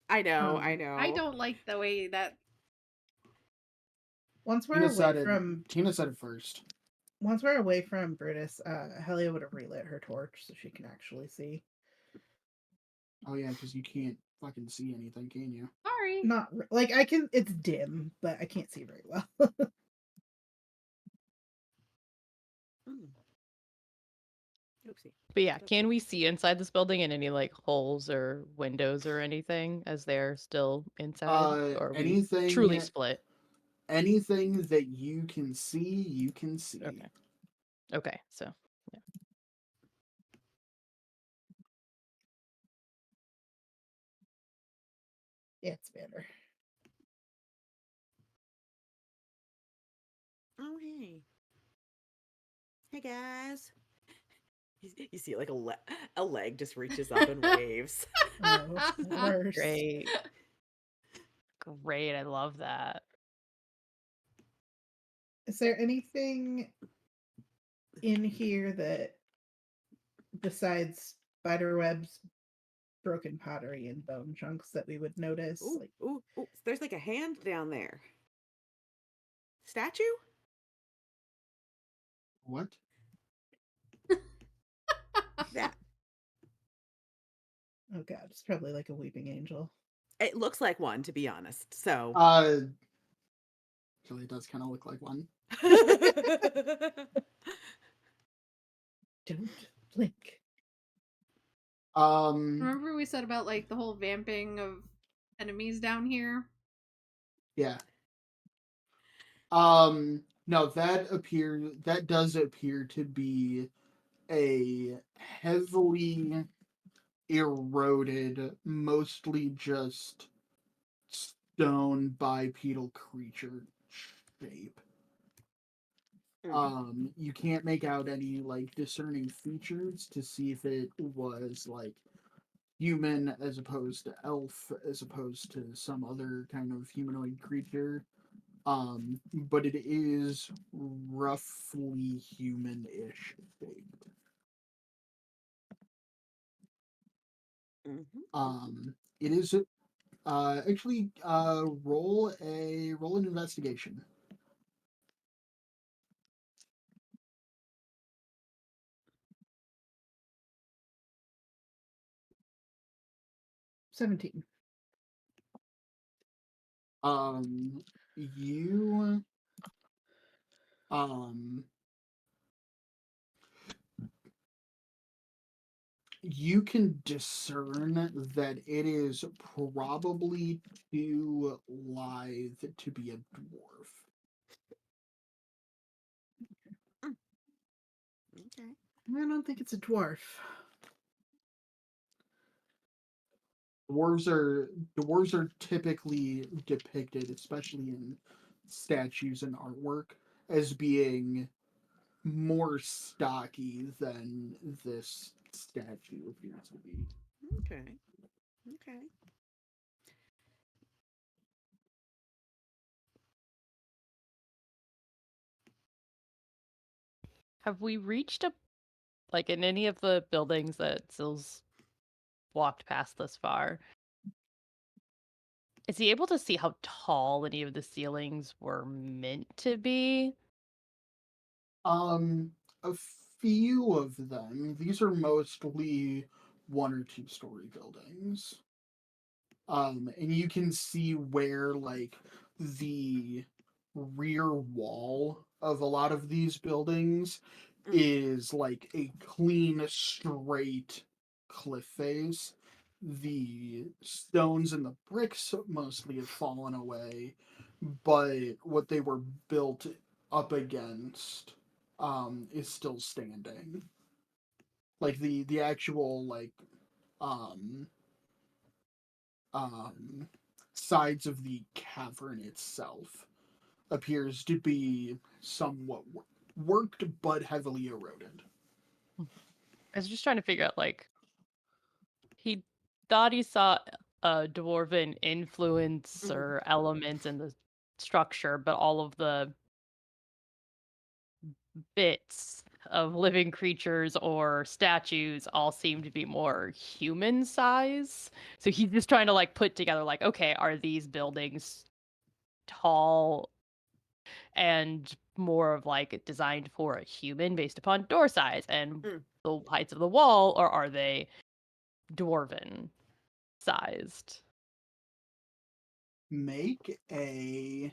I know. I don't like the way that once we're Tina away said it. from Tina said it first. once we're away from Brutus, Helia would have relit her torch so she can actually see. Oh yeah, because you can't fucking see anything, can you? Sorry. Not like I can. It's dim, but I can't see very well. Mm. Oopsie. But yeah, can we see inside this building in any like holes or windows or anything as they're still inside? Or are we truly split? Anything that you can see, you can see. Okay. Okay, so yeah. Yeah, it's better. Oh, hey. Hey, guys. You see, like, a leg just reaches up and waves. Oh, worse. Great. Great, I love that. Is there anything in here that, besides spider webs, broken pottery, and bone chunks, that we would notice? Ooh, Like, ooh, ooh. There's like a hand down there. Statue? What? That. oh god, it's probably like a weeping angel. It looks like one, to be honest. So. Actually, it does kind of look like one. Don't blink. Remember we said about like the whole vamping of enemies down here? Yeah. No, that does appear to be a heavily eroded, mostly just stone bipedal creature shape. You can't make out any like discerning features to see if it was like human as opposed to elf, as opposed to some other kind of humanoid creature. But it is roughly human-ish shaped. It is actually roll an investigation. 17. You you can discern that it is probably too lithe to be a dwarf. Okay. I don't think it's a dwarf. Dwarves are typically depicted, especially in statues and artwork, as being more stocky than this statue appears to be. Okay. Okay. Have we reached a like in any of the buildings that Sil's walked past thus far? Is he able to see how tall any of the ceilings were meant to be? A few of them. These are mostly 1 or 2 story buildings. And you can see where like the rear wall of a lot of these buildings is like a clean, straight cliff face. The stones and the bricks mostly have fallen away, but what they were built up against is still standing. Like the actual like um um sides of the cavern itself appears to be somewhat worked but heavily eroded. I was just trying to figure out like he thought he saw a dwarven influence or elements in the structure, but all of the bits of living creatures or statues all seem to be more human size. So he's just trying to like put together like, okay, are these buildings tall and more of like designed for a human based upon door size and the heights of the wall, or are they dwarven? sized. Make a.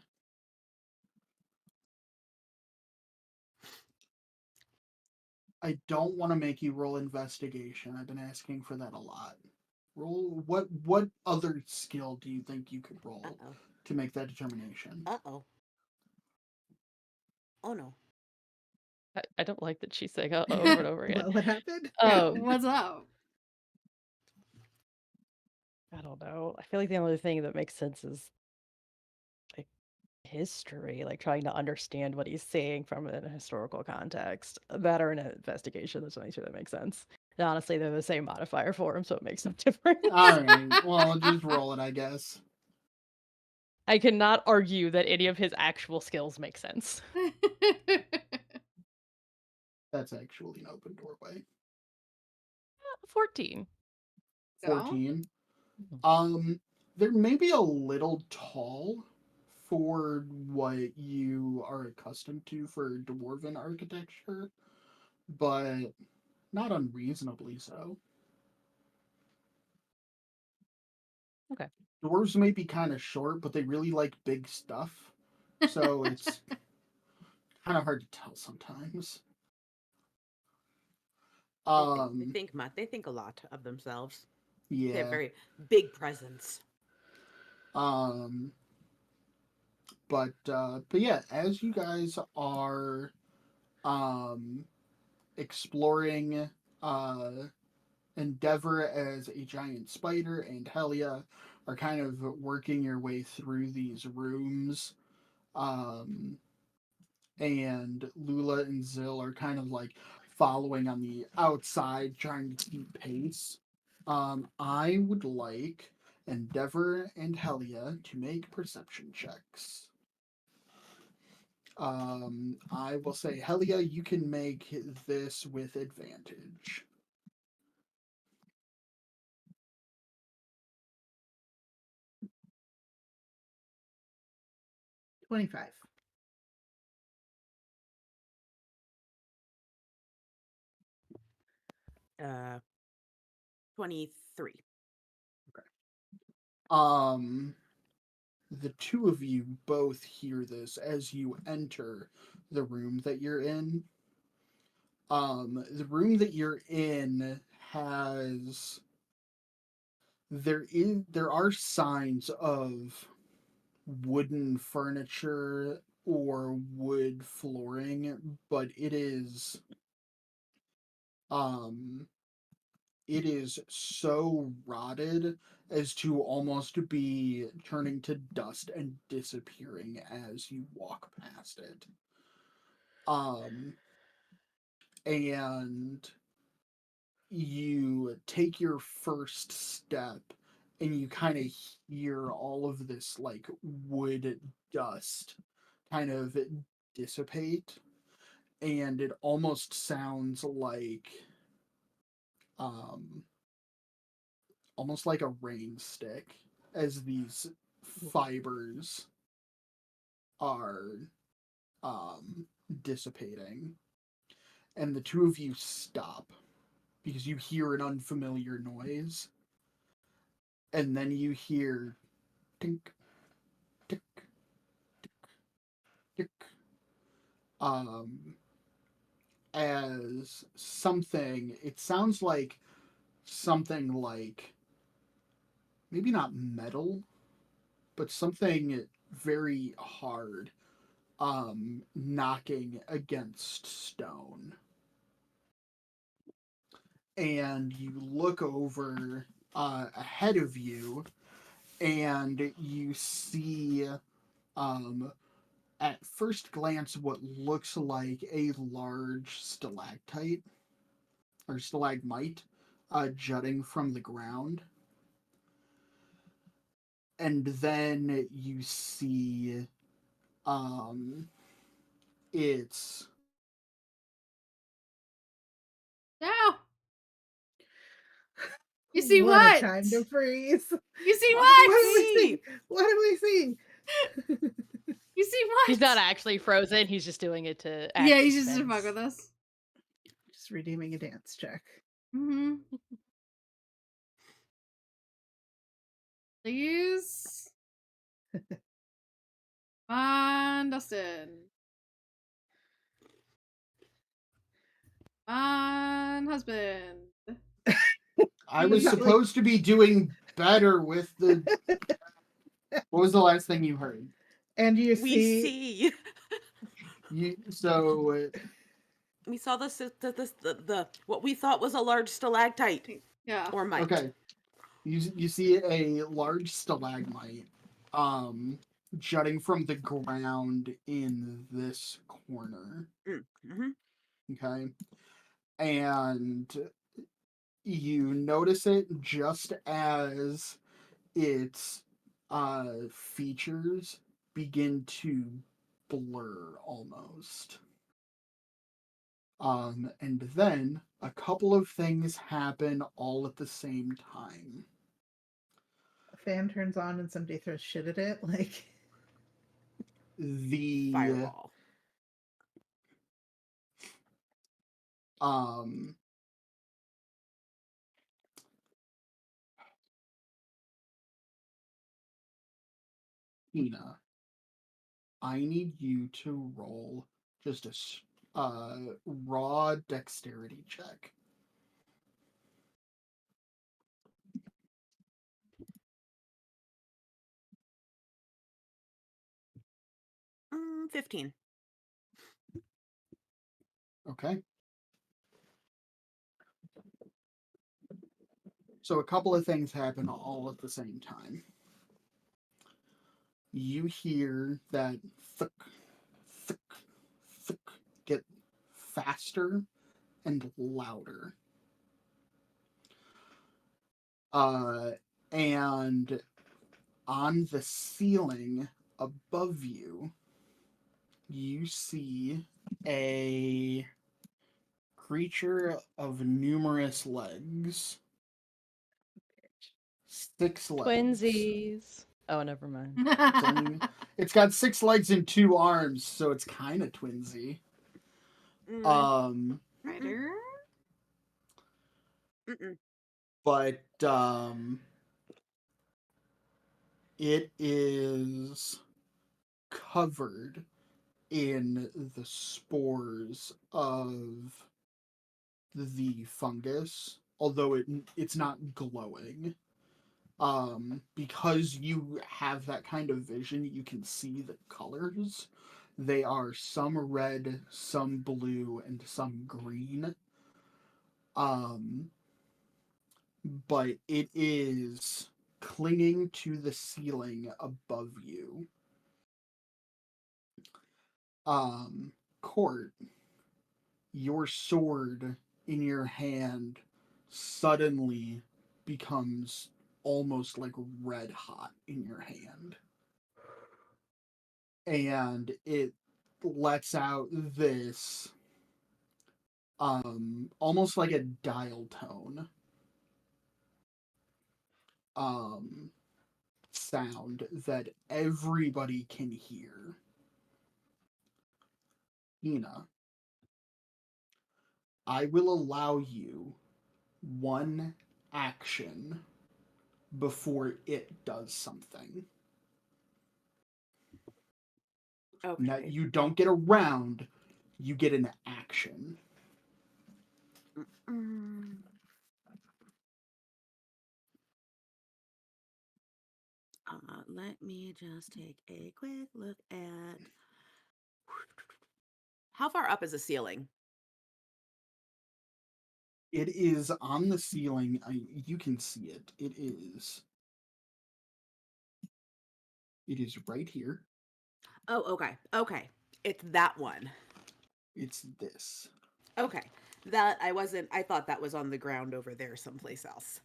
I don't want to make you roll investigation. I've been asking for that a lot. Roll what other skill do you think you could roll Uh-oh. to make that determination? Uh-oh. Oh, no. I don't like that she's saying over and over again. What happened? What's up? I don't know. I feel like the only thing that makes sense is like history, like trying to understand what he's saying from a historical context. That or an investigation. That's the only two that makes sense. And honestly, they're the same modifier for him, so it makes no difference. All right. Well, just roll it, I guess. I cannot argue that any of his actual skills make sense. That's actually an open doorway. 14. 14. Mhm. They're maybe a little tall for what you are accustomed to for dwarven architecture, but not unreasonably so. Okay. Dwarves may be kind of short, but they really like big stuff, so it's kind of hard to tell sometimes. They think much. They think a lot of themselves. They have Yeah. very big presence. But yeah, as you guys are exploring Endeavor as a giant spider and Helia are kind of working your way through these rooms. And Lula and Zill are kind of like following on the outside, trying to keep pace. I would like Endeavor and Helia to make perception checks. I will say, Helia, you can make this with advantage. $25. 23. The two of you both hear this as you enter the room that you're in. The room that you're in has there are signs of wooden furniture or wood flooring, but it is so rotted as to almost be turning to dust and disappearing as you walk past it. And you take your first step and you kind of hear all of this like wood dust kind of dissipate, and it almost sounds um almost like a rain stick as these fibers are dissipating, and the two of you stop because you hear an unfamiliar noise, and then you hear tink, tick, tick, tick, um, as something. It sounds like something like maybe not metal, but something very hard, knocking against stone. And you look over ahead of you, and you see, at first glance, what looks like a large stalactite or stalagmite jutting from the ground. And then you see it's No. You see What what? a time to freeze. You see What what? do we see? What do we see? You see what? He's not actually frozen. He's just doing it to Yeah, act he's just to suspense. fuck with us. Just redeeming a dance check. Mm-hmm. Please. Come on, Dustin. Come on, husband. I was Not like- supposed to be doing better with the. What was the last thing you heard? And you We see. You so We saw the what we thought was a large stalactite Yeah. or mite. okay. You see a large stalagmite, jutting from the ground in this corner. Mm-hmm. Okay, and you notice it just as its features begin to blur almost. And then a couple of things happen all at the same time. a fan turns on and somebody throws shit at it. Like, The Fireball. um Ina, I need you to roll just a raw dexterity check. Mm, 15. Okay. So a couple of things happen all at the same time. You hear that thick, thick, thick get faster and louder. And on the ceiling above you, you see a creature of numerous legs. 6 legs. Twinsies. Oh, never mind. It's got 6 legs and 2 arms, so it's kind of twinsy. Ryder. But it is covered in the spores of the fungus, although it's not glowing. Because you have that kind of vision, you can see the colors. They are some red, some blue, and some green. But it is clinging to the ceiling above you. Court, your sword in your hand suddenly becomes almost like red hot in your hand. And it lets out this almost like a dial tone sound that everybody can hear. Ina, I will allow you one action before it does something. Okay. Now, you don't get a round, you get an action. Let me just take a quick look at how far up is the ceiling? It is on the ceiling. You can see it. It is right here. Oh, okay. Okay. It's that one. It's this. Okay. I thought that was on the ground over there someplace else.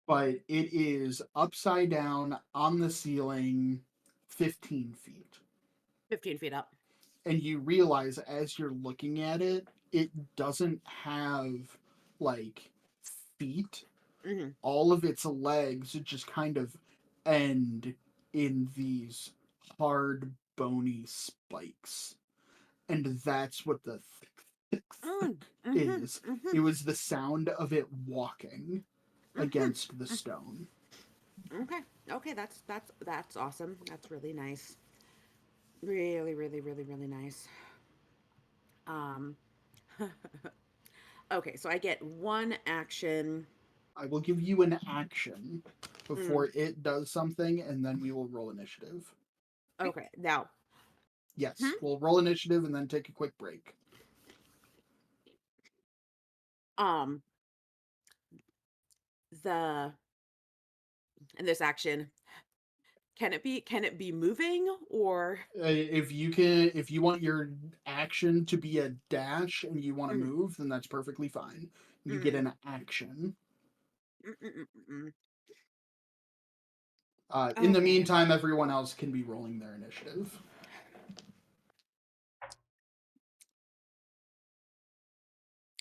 But it is upside down on the ceiling, 15 feet. 15 feet up. And you realize as you're looking at it, it doesn't have like feet. Mm-hmm. All of its legs just kind of end in these hard, bony spikes. And that's what the is. It was the sound of it walking against the stone. Okay, that's awesome. That's really nice. Really, really, really, really nice. Um Okay, so I get one action. I will give you an action before Mm, it does something, and then we will roll initiative. okay, now. Yes, we'll roll initiative and then take a quick break. Um the in this action, can it be moving or If you want your action to be a dash and you want to mm, move, then that's perfectly fine. You get mm, an action. mm, mm, mm, mm. In the Okay. meantime, everyone else can be rolling their initiative.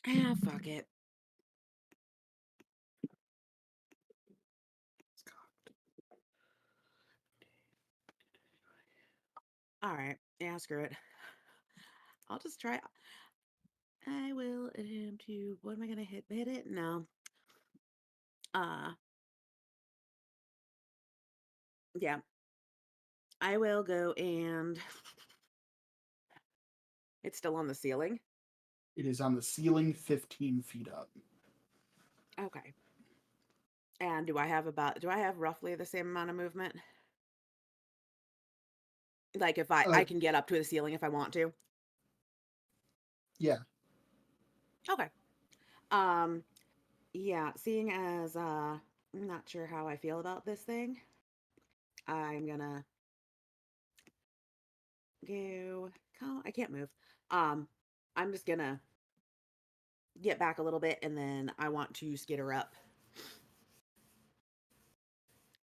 Ah, fuck it. All right. Yeah, screw it. I'll just try. I will attempt to. What am I gonna hit? Hit it? No. Uh, yeah. I will go and. It's still on the ceiling. It is on the ceiling, 15 feet up. Okay. And do I have roughly the same amount of movement? Like if I Uh, can get up to the ceiling if I want to. yeah. Okay. Um, yeah, seeing as I'm not sure how I feel about this thing, I'm gonna go. I can't move. Um, I'm just gonna get back a little bit, and then I want to skitter up.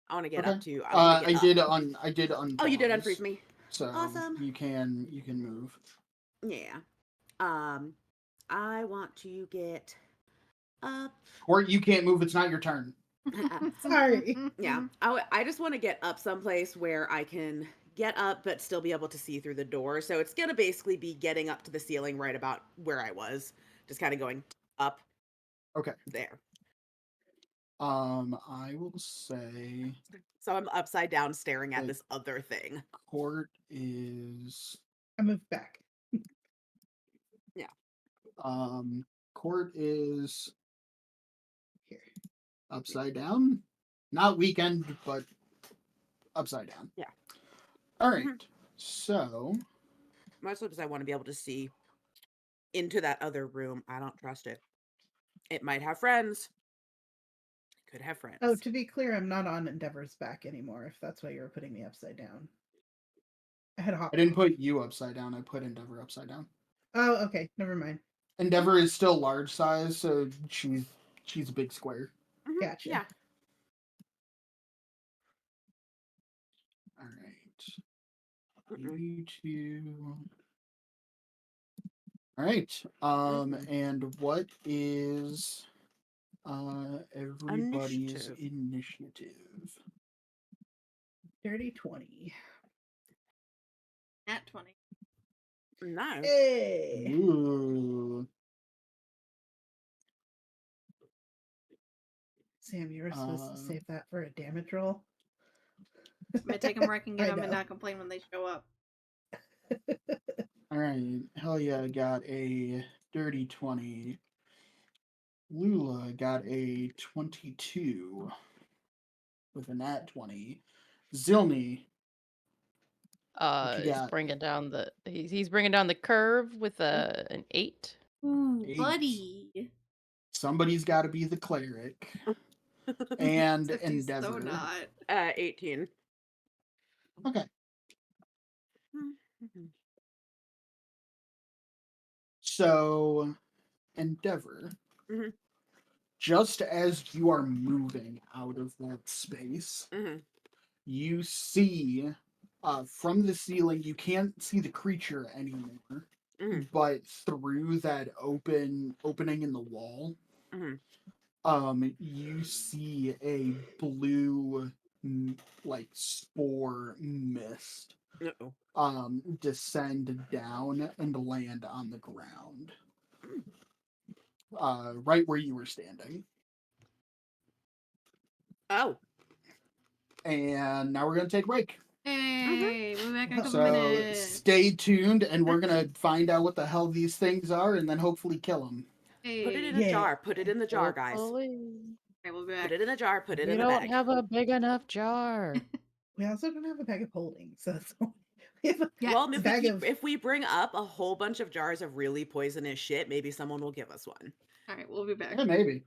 I want to get Okay. up to. I want to get up. I did unpause. Oh, you did unfreeze me. So Awesome. you can move. Yeah. Um, I want to get up. Or you can't move, it's not your turn. Sorry. Yeah. I just want to get up someplace where I can get up but still be able to see through the door. So it's going to basically be getting up to the ceiling right about where I was. Just kind of going up. Okay. There. I will say So I'm upside down staring at that this other thing. court is I moved back. Yeah. Court is Here. upside down. Not weekend, but upside down. Yeah. All right. So Mostly because I want to be able to see into that other room. I don't trust it. It might have friends. It could have friends. Oh, to be clear, I'm not on Endeavor's back anymore, if that's why you were putting me upside down. I had a hop. I didn't put you upside down. I put Endeavor upside down. Oh, okay. Never mind. Endeavor is still large size, so she's a big square. Gotcha. Yeah. All right. You two. All right. And what is everybody's initiative? Dirty 20. Nat 20. Nice. Hey. Ooh. Sam, you were supposed to save that for a damage roll. I'm gonna take them where I can get I them and know. not complain when they show up. All right. Hell yeah, I got a dirty 20. Lula got a 22 with a nat 20. Zilny, what you He's got? bringing down he's bringing down the curve with an 8. Ooh, 8. buddy. Somebody's got to be the cleric. And Except he's so Endeavor. not. 18. Okay. So, Endeavor, Mhm. just as you are moving out of that space, you see from the ceiling, you can't see the creature anymore, but through that opening in the wall, you see a blue like spore mist Uh-oh. descend down and land on the ground. right where you were standing. Oh, And now we're gonna take a break. Hey, we'll be back in a couple So minutes. stay tuned, and we're gonna find out what the hell these things are, and then hopefully kill them. Hey. put it in a Yeah. jar. Put it in the jar, guys. Hopefully. Okay, we'll be back. Put it in a jar. Put it We in the don't bag. have a big enough jar. We also don't have a bag of holding, so that's all. We have a Yeah. Well, bag of. if we bring up a whole bunch of jars of really poisonous shit, maybe someone will give us one. All right, we'll be back. Yeah, maybe.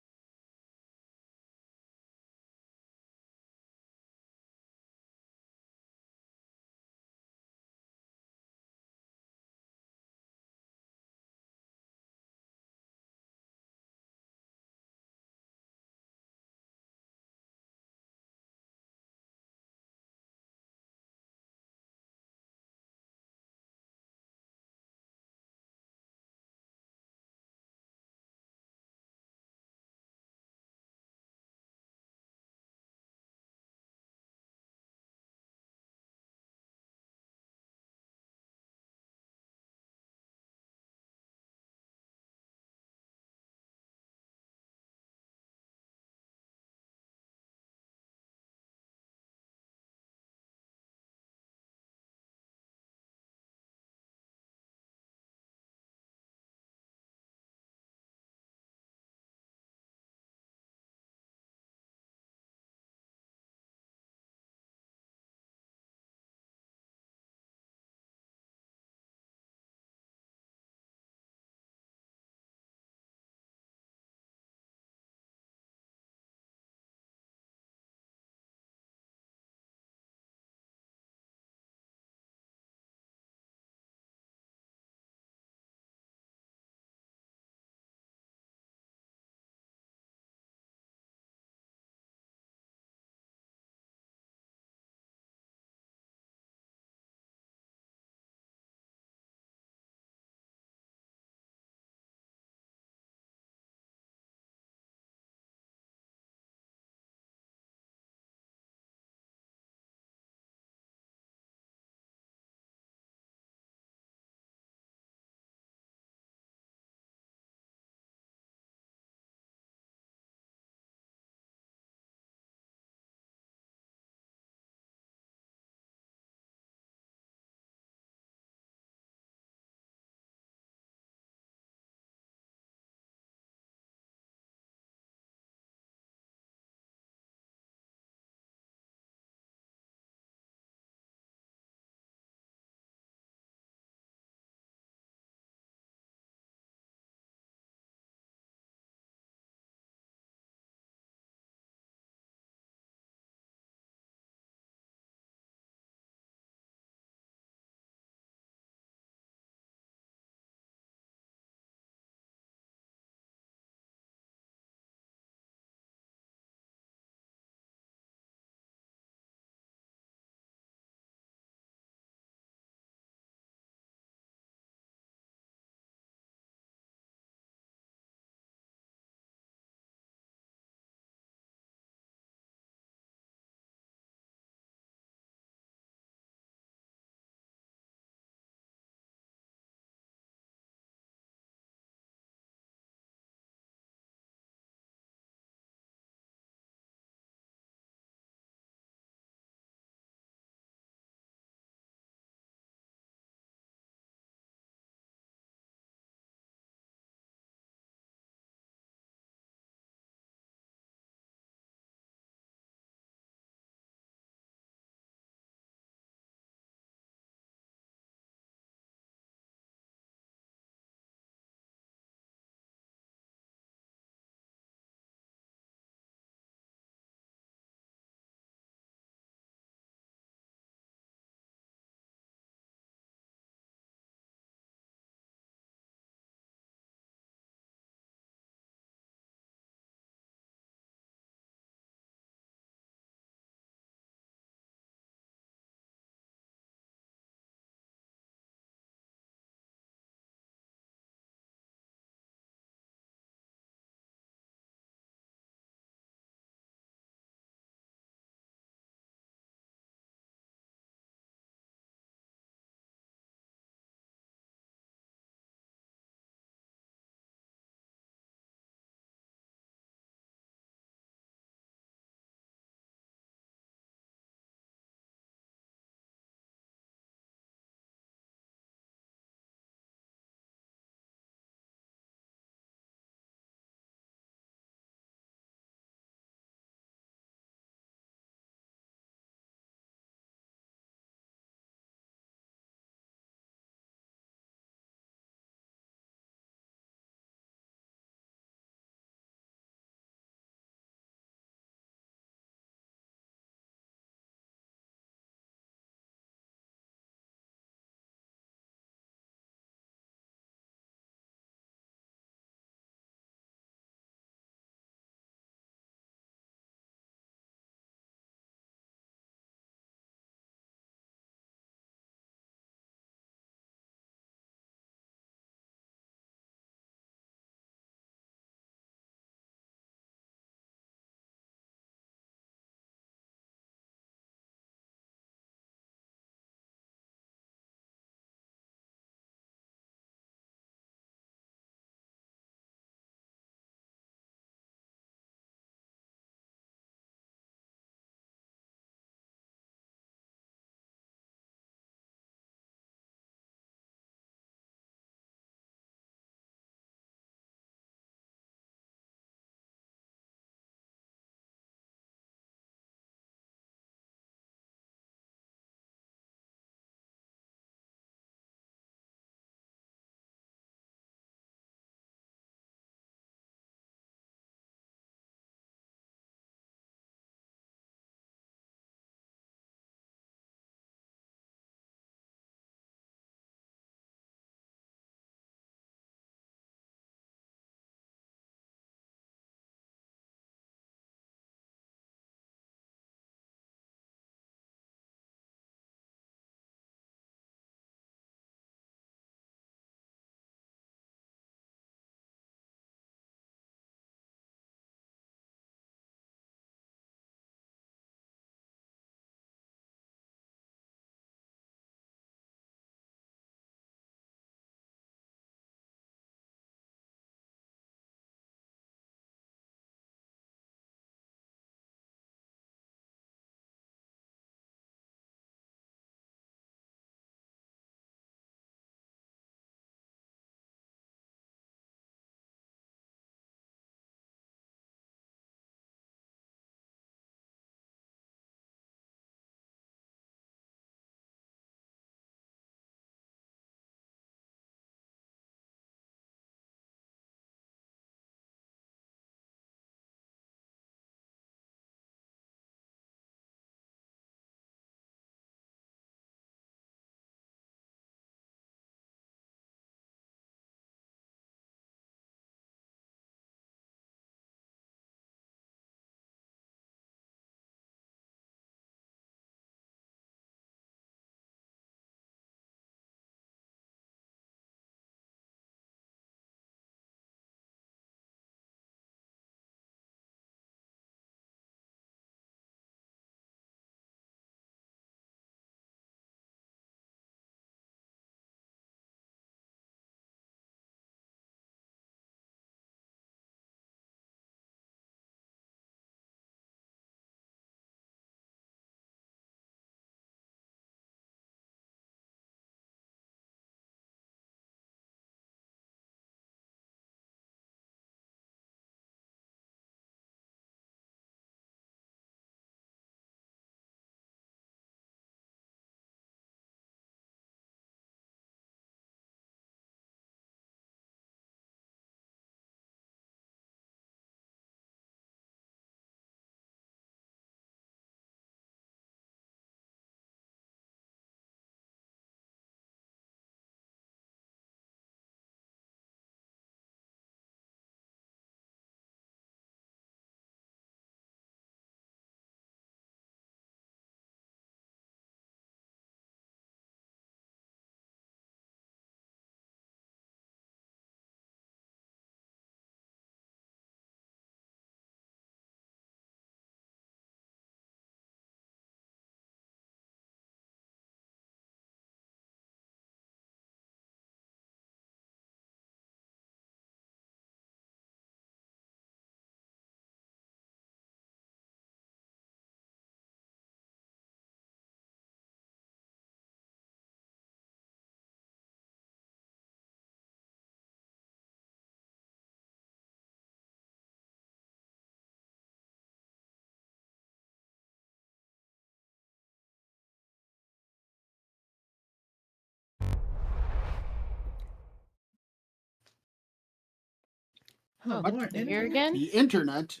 Oh, what, more they're here internet? again? The internet.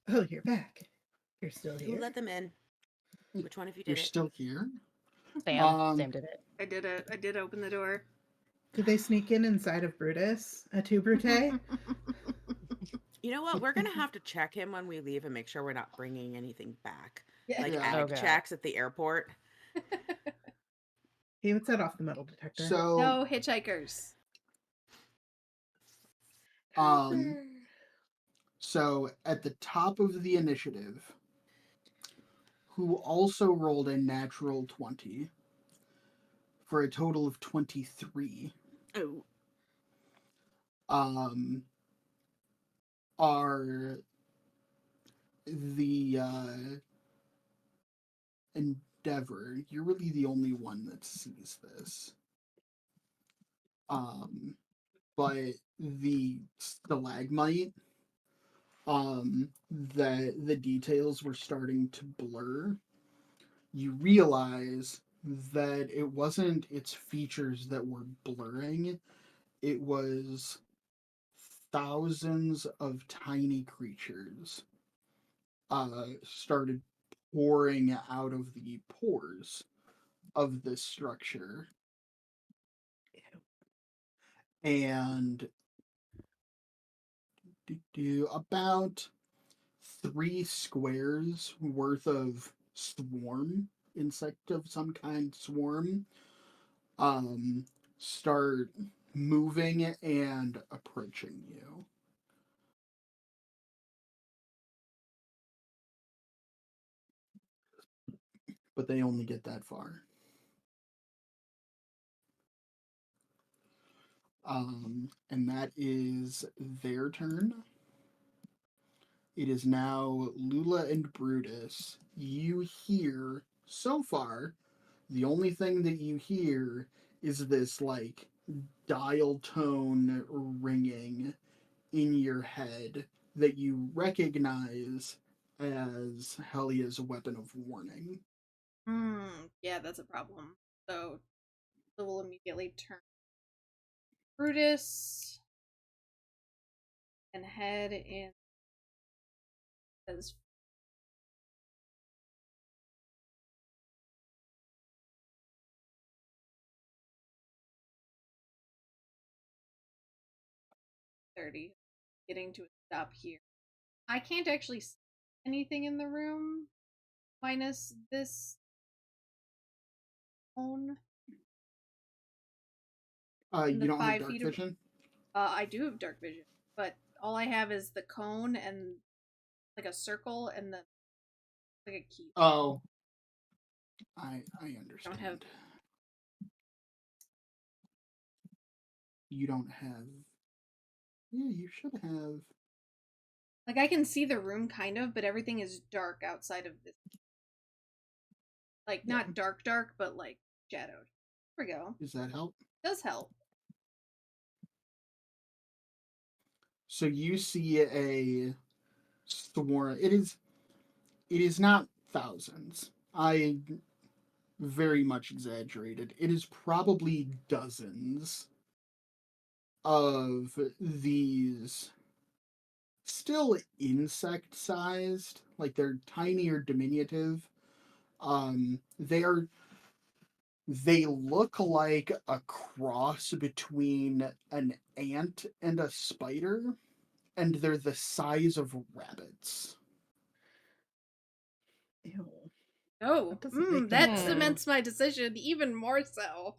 Oh, you're back. You're still Who here. let them in? Which one of you You're did it? still here? Sam did it. I did it. I did open the door. Did they sneak in inside of Brutus? A two Brute? You know what? We're gonna have to check him when we leave and make sure we're not bringing anything back. Yeah. Like Yeah. ag Okay. checks at the airport. He would set off the metal detector. So, No hitchhikers. so at the top of the initiative, who also rolled a natural 20 for a total of 23, Oh, are the Endeavor. You're really the only one that sees this. But the stalagmite, the details were starting to blur. You realize that it wasn't its features that were blurring, it was thousands of tiny creatures started pouring out of the pores of this structure. And about 3 squares worth of swarm, insect of some kind, swarm, start moving and approaching you. But they only get that far. And that is their turn. It is now Lula and Brutus. You hear, so far, the only thing that you hear is this, like, dial tone ringing in your head that you recognize as Helia's weapon of warning. Yeah, that's a problem. So we'll immediately turn Brutus and head in as getting to a stop here. I can't actually see anything in the room minus this phone. You don't have dark vision? I do have dark vision, but all I have is the cone and like a circle and the like a key. Oh, I understand. Don't have. You don't have. Yeah, you should have. Like I can see the room kind of, but everything is dark outside of this. Like not dark, but like shadowed. There we go. Does that help? Does help. So you see a swarm. It is not thousands. I very much exaggerated. It is probably dozens of these still insect-sized, like they're tiny or diminutive. They look like a cross between an ant and a spider, and they're the size of rabbits. Ew. Oh, That doesn't make that them better. cements my decision even more so.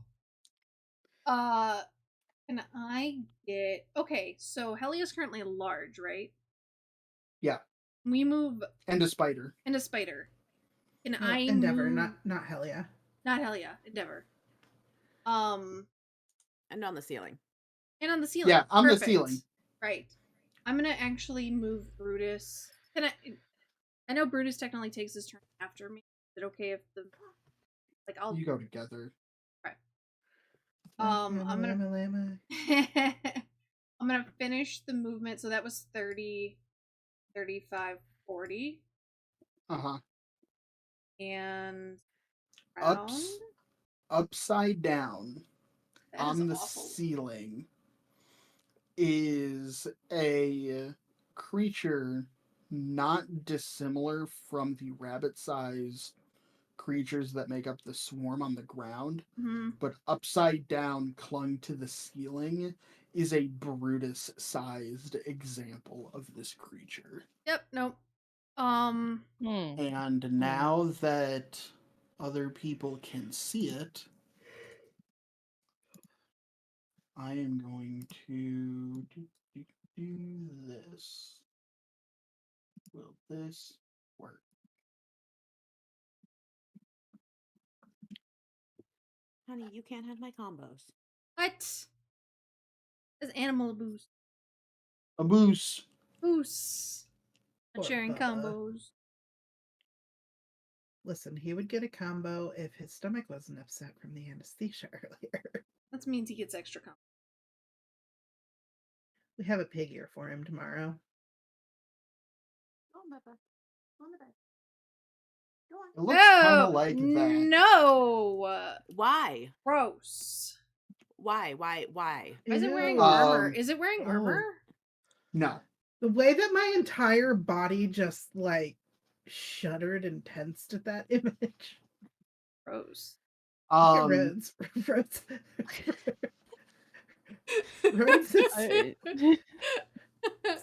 Can I get okay? So Heli is currently large, right? Yeah. We move And a spider. and a spider. Can Well, I Endeavor, move... not Helia. Not Helia, Endeavor. and on the ceiling. And on the ceiling. Yeah, on Perfect. the ceiling. Right. I'm gonna actually move Brutus. Can I know Brutus technically takes his turn after me. Is it okay if the I'll You go together. Okay. I'm gonna I'm gonna finish the movement. So that was 30, 35, 40. Uh-huh. And round. Upside down That on is the awful. ceiling is a creature not dissimilar from the rabbit-sized creatures that make up the swarm on the ground, Hmm. but upside down, clung to the ceiling, is a Brutus-sized example of this creature. Yep. Nope. And now that other people can see it, I am going to do this. Will this work? Honey, you can't have my combos. What? There's animal abuse. A moose. Abuse. Not Poor sharing Bubba. combos. Listen, he would get a combo if his stomach wasn't upset from the anesthesia earlier. That means he gets extra combos. We have a pig ear for him tomorrow. Oh, Bubba. On the bed. Go on. It looks kind of like that. No. Why? Gross. Why? Why is it wearing Ew. armor? Is it wearing Oh. armor? No. The way that my entire body just like shuddered and tensed at that image. Gross. Look at Rhodes. Rhodes is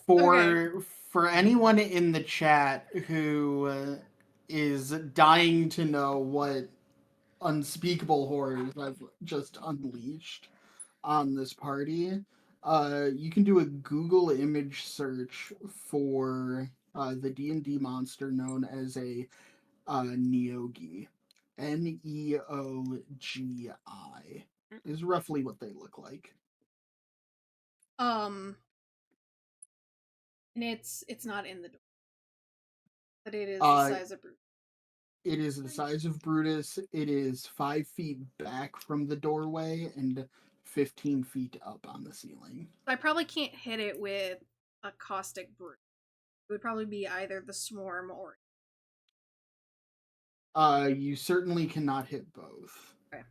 For anyone in the chat who is dying to know what unspeakable horrors I've just unleashed on this party, you can do a Google image search for the D&D monster known as a Neogi. Neogi is roughly what they look like. And it's not in the door, but it is the size of Brutus. It is the size of Brutus. It is 5 feet back from the doorway and 15 feet up on the ceiling. I probably can't hit it with a caustic Brutus. It would probably be either the swarm or. You certainly cannot hit both. Okay.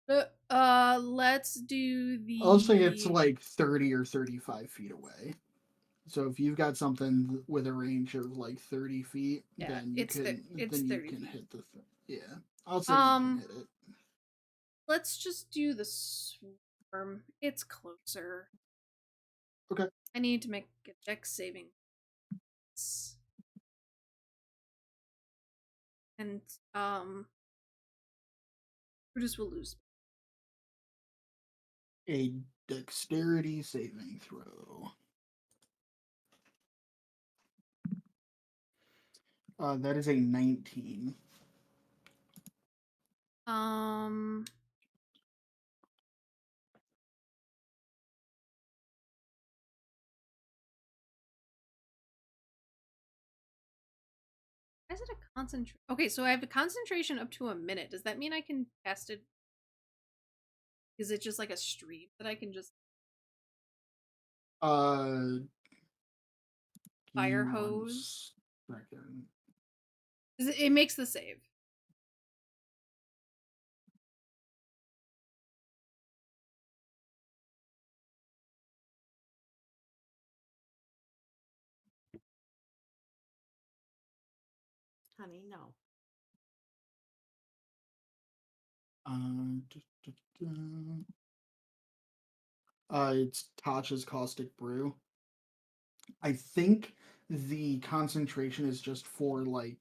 Let's do the. I'll say it's like 30 or 35 feet away. So if you've got something with a range of like 30 feet, Yeah, then you it's can, it's then you 30 can feet. hit the. Yeah, I'll say you can hit it. Let's just do the swarm. It's closer. Okay. I need to make a dex saving. And Brutus will lose. A dexterity saving throw. That is a 19. Why is it a concentration? Okay, so I have a concentration up to a minute. Does that mean I can cast it? Is it just like a stream that I can just fire hose? Second. It makes the save. Honey, no. It's Tasha's Caustic Brew. I think the concentration is just for like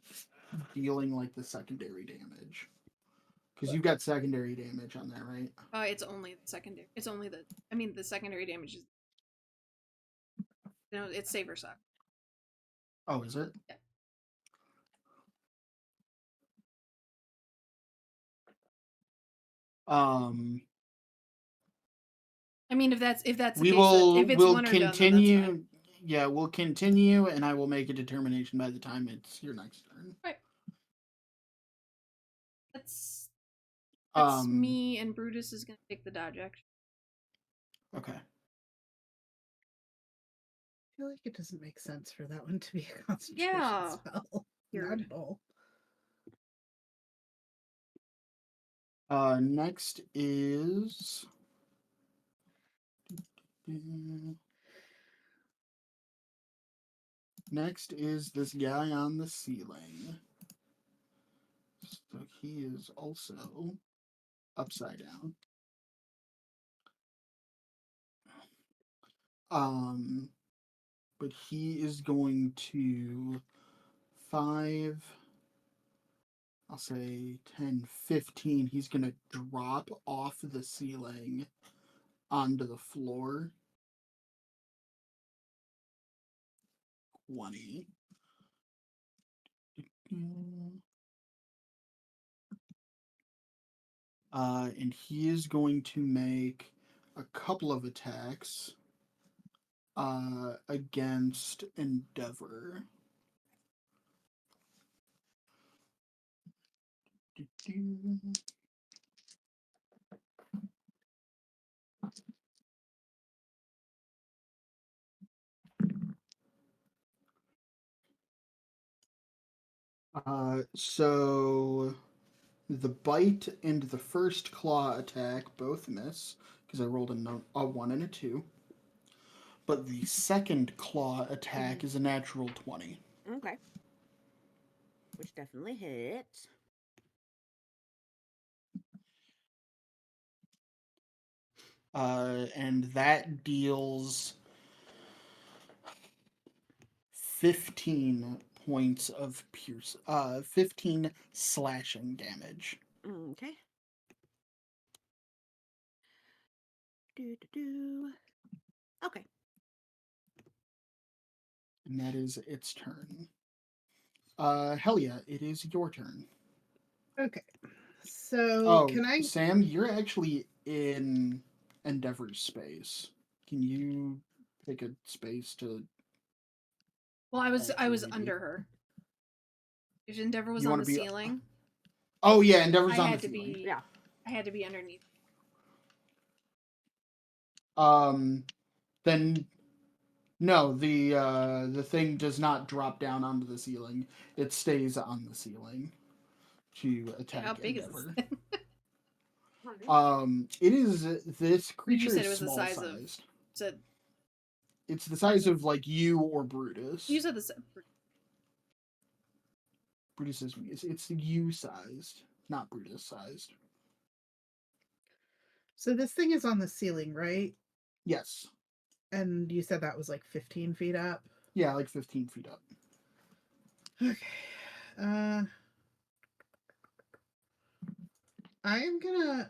dealing like the secondary damage. Because you've got secondary damage on that, right? It's only the secondary. It's only the. I mean, the secondary damage is. You know, it's save or suck. Oh, is it? Yeah. I mean, if that's the we case, will if it's we'll one or done, then continue. that's fine. Yeah, we'll continue, and I will make a determination by the time it's your next turn. Right. That's me, and Brutus is gonna take the dodge action. Okay. I feel like it doesn't make sense for that one to be a concentration spell. Not Weird. at all. Next is this guy on the ceiling. So he is also upside down. But he is going to 5, I'll say 10, 15. He's going to drop off the ceiling onto the floor. 20. And he is going to make a couple of attacks against Endeavor. So the bite and the first claw attack both miss because I rolled a 1 and a 2. But the second claw attack is a natural 20. Okay. Which definitely hits. And that deals 15 points of 15 slashing damage. Okay. Do. Okay. And that is its turn. Helia, it is your turn. Okay. So can I? Sam, you're actually in Endeavor's space. Can you pick a space to? Well, I was actually be? under her. If Endeavor was You on wanna the be- ceiling, Oh yeah, Endeavor's I on had the to ceiling. be. Yeah. I had to be underneath. Then no, the thing does not drop down onto the ceiling. It stays on the ceiling to attack How big is Endeavor. this thing? It is this creature You said is it was the small size of. sized. Said It's the size of like you or Brutus. you said this. Brutus is it's you sized, not Brutus sized. So this thing is on the ceiling, right? Yes. And you said that was like 15 feet up. Yeah, like 15 feet up. Okay. I am gonna.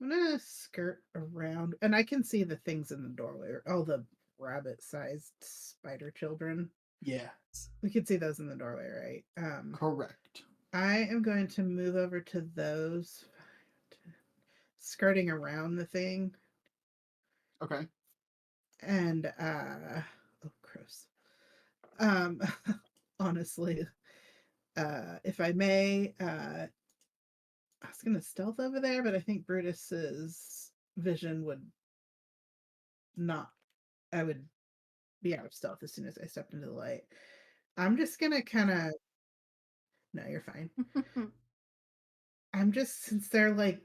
I'm gonna skirt around, and I can see the things in the doorway. Oh, the rabbit-sized spider children. Yeah. We can see those in the doorway, right? Correct. I am going to move over to those, skirting around the thing, Okay. and oh, gross. Honestly, if I may, I was gonna stealth over there, but I think Brutus's vision would not. I would be out of stealth as soon as I stepped into the light. I'm just gonna kind of. No, you're fine. I'm just, since they're like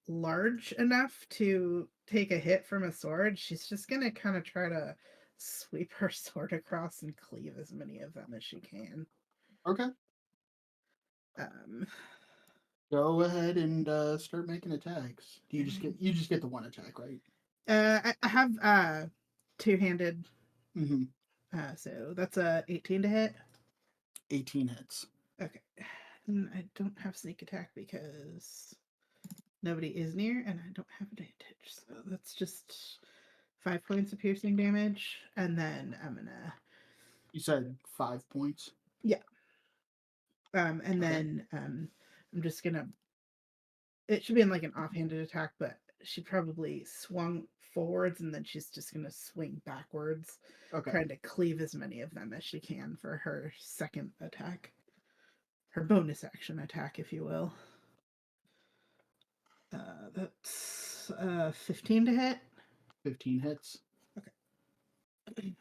large enough to take a hit from a sword, she's just gonna kind of try to sweep her sword across and cleave as many of them as she can. Okay. Um, Go ahead and start making attacks. You just get the one attack, right? I have two-handed, Mm-hmm. so that's a 18 to hit. 18 hits. Okay. And I don't have sneak attack because nobody is near and I don't have advantage. So that's just 5 points of piercing damage. And then I'm gonna. You said 5 points. Yeah. And Okay. then I'm just gonna. It should be in like an offhanded attack, but she probably swung forwards and then she's just gonna swing backwards, Okay. trying to cleave as many of them as she can for her second attack. Her bonus action attack, if you will. That's 15 to hit. 15 hits. Okay.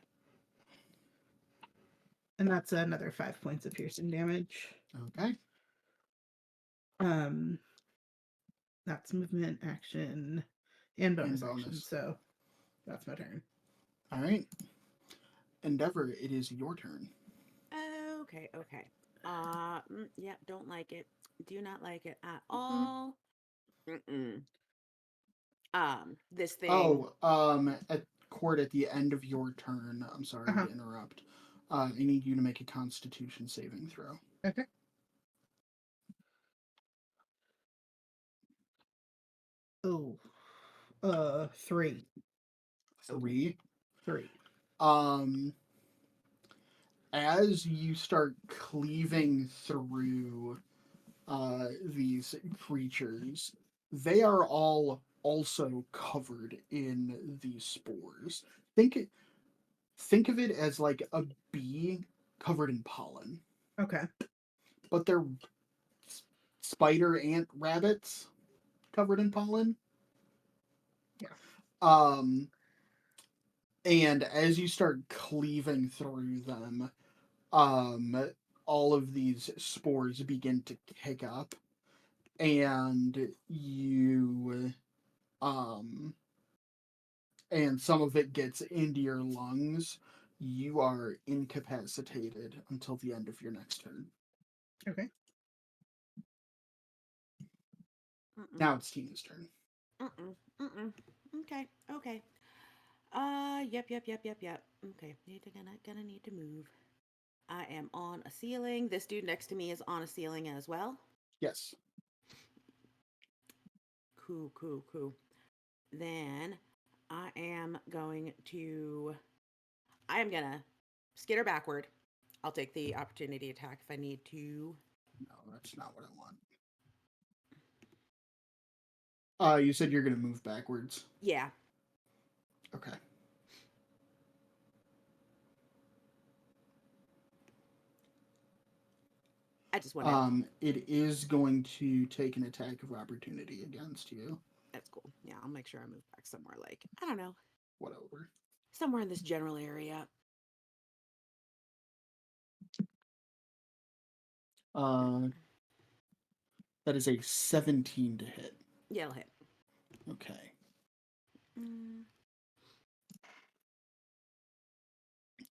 And that's another 5 points of piercing damage. Okay. That's movement, action, and bonus action. bonus. So that's my turn. All right. Endeavor, it is your turn. Okay. Yeah, don't like it. Do not like it at all. Mm-mm. This thing. At Court, at the end of your turn, I'm sorry to interrupt. I need you to make a Constitution saving throw. Okay. Oh, 3. 3. 3. As you start cleaving through these creatures, they are all also covered in these spores. Think of it as like a bee covered in pollen. Okay. But they're spider ant rabbits covered in pollen. Yeah. And as you start cleaving through them, all of these spores begin to kick up, and you, and some of it gets into your lungs. You are incapacitated until the end of your next turn. Okay. Mm-mm. Now it's Tina's turn. Okay. Yep. Okay. Gonna need to move. I am on a ceiling. This dude next to me is on a ceiling as well. Yes. Cool. Then I am gonna skitter backward. I'll take the opportunity attack if I need to. No, that's not what I want. You said you're gonna move backwards. Yeah. Okay. I just want to. It is going to take an attack of opportunity against you. That's cool. Yeah, I'll make sure I move back somewhere like, I don't know. Whatever. Somewhere in this general area. That is a 17 to hit. Yeah, it'll hit. Okay.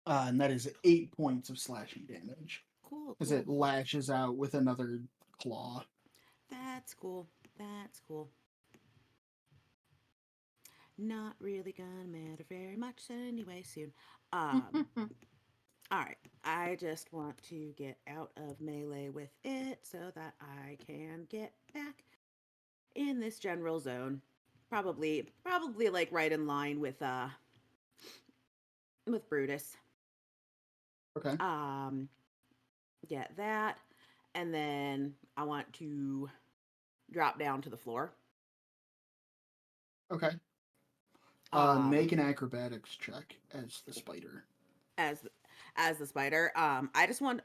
And that is 8 points of slashing damage. Cool. As it lashes out with another claw. That's cool. Not really gonna matter very much anyway soon. Alright. I just want to get out of melee with it so that I can get back in this general zone. Probably like right in line with Brutus. Okay. Get that. And then I want to drop down to the floor. Okay. Make an acrobatics check as the spider. As the spider. I just want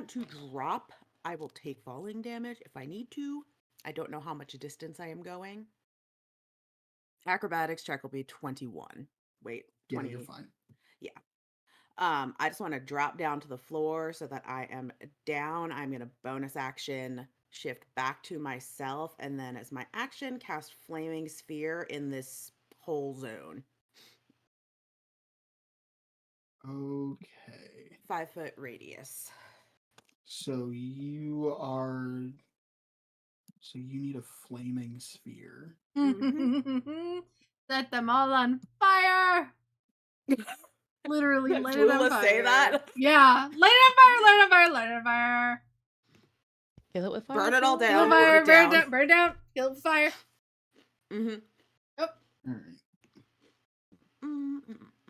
to drop. I will take falling damage if I need to. I don't know how much distance I am going. Acrobatics check will be 21. Wait, 20. Yeah, you're fine. Yeah. I just want to drop down to the floor so that I am down. I'm going to bonus action shift back to myself, and then as my action, cast Flaming Sphere in this whole zone. Okay. 5-foot radius. So you need a flaming sphere. Set them all on fire! Literally, light it on fire. Say that? Yeah. Light it on fire. Kill it with fire. Burn it all down. Burn it down. down. Burn it down. Kill it with fire. Mm-hmm. Yep.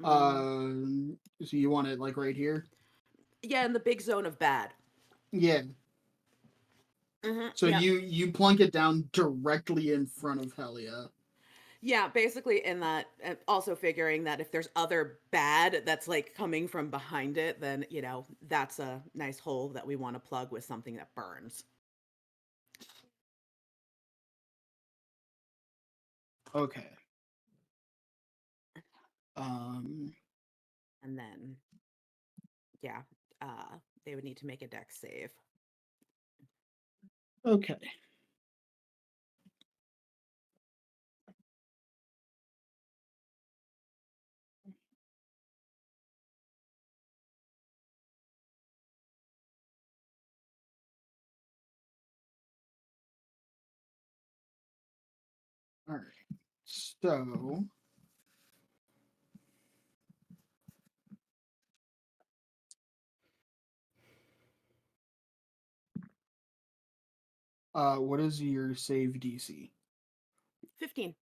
Alright. So you want it like right here? Yeah, in the big zone of bad. Yeah. So yeah. you plunk it down directly in front of Helia. Yeah, basically in that, also figuring that if there's other bad that's like coming from behind it, then, that's a nice hole that we want to plug with something that burns. Okay. And then, yeah, they would need to make a dex save. Okay. All right. So what is your save DC? 15.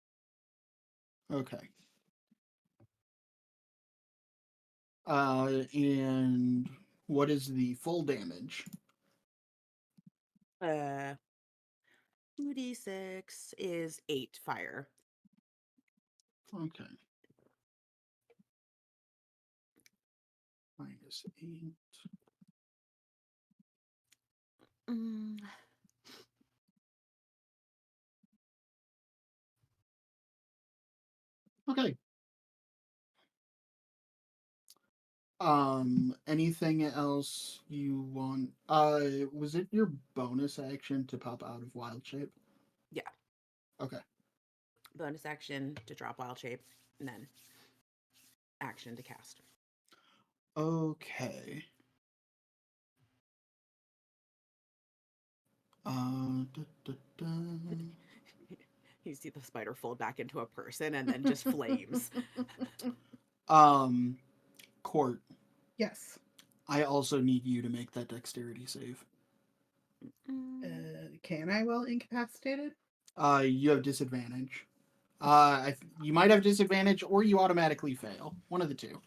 Okay. And what is the full damage? 2d6 is 8 fire. Okay. -8. Mm. Okay. Anything else you want? Was it your bonus action to pop out of wild shape? Yeah. Okay. Bonus action to drop wild shape, and then action to cast. Okay. Da, da, da. You see the spider fold back into a person and then just flames. Court. Yes. I also need you to make that dexterity save. Can I while incapacitated? You have disadvantage. You might have disadvantage, or you automatically fail. One of the two.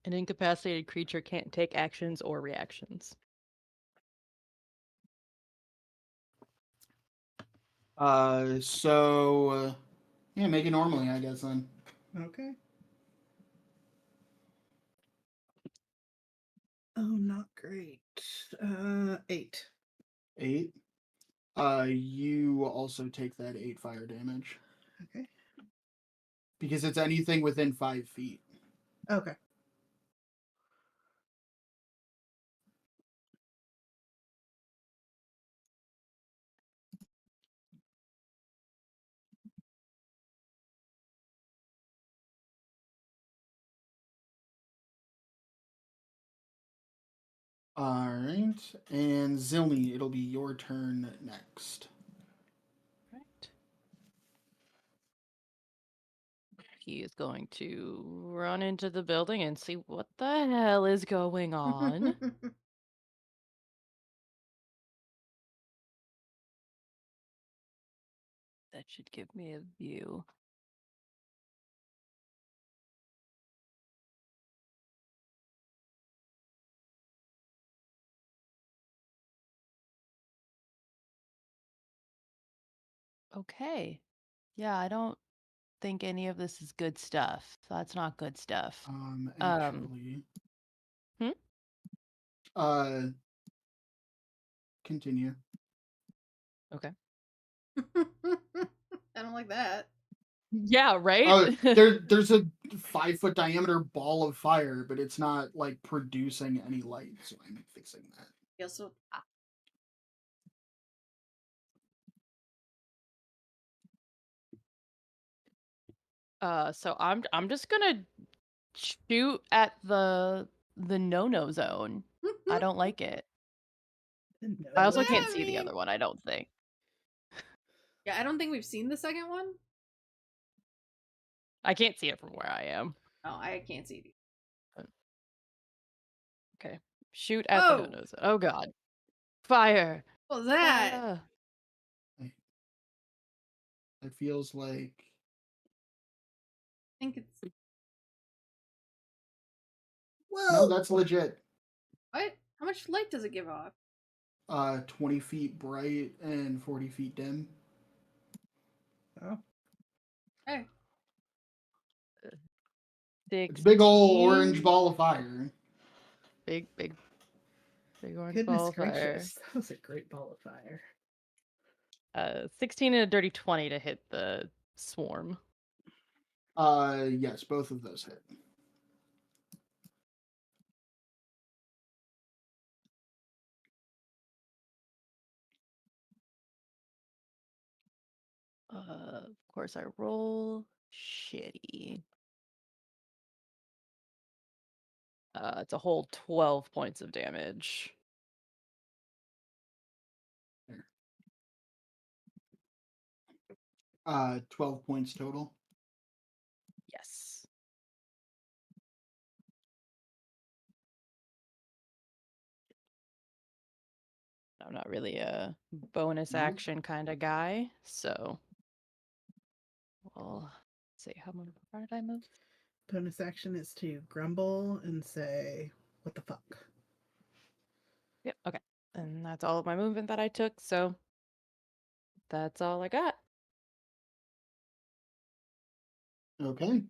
An incapacitated creature can't take actions or reactions. Yeah, make it normally, I guess, then. Okay. Oh, not great. 8. 8. You also take that 8 fire damage. Okay. Because it's anything within 5 feet. Okay. Alright. And Zilny, it'll be your turn next. Right. He is going to run into the building and see what the hell is going on. That should give me a view. Okay. Yeah, I don't think any of this is good stuff. That's not good stuff. Actually. Hmm? Continue. Okay. I don't like that. Yeah, right? There's a 5-foot diameter ball of fire, but it's not like producing any light, so I'm fixing that. Yeah, so So I'm just gonna shoot at the no-no zone. I don't like it. No. I also can't I see the mean- other one, I don't think. yeah, I don't think we've seen the second one. I can't see it from where I am. No, I can't see it. Okay. Shoot at the Oh! no-no zone. Oh god. Fire! What was that? Fire! It feels like I think it's no, that's legit. what? How much light does it give off? 20 feet bright and 40 feet dim. Oh. Hey, It's a big old 16. orange ball of fire. Big orange Goodness ball of fire. gracious. That was a great ball of fire. 16 and a dirty 20 to hit the swarm. Yes, both of those hit. Of course, I roll shitty. It's a whole 12 points of damage. 12 points total. Yes. I'm not really a bonus No. action kind of guy, so we'll see how far did I move? Bonus action is to grumble and say, "What the fuck?" Yep, okay. And that's all of my movement that I took, so that's all I got. Okay.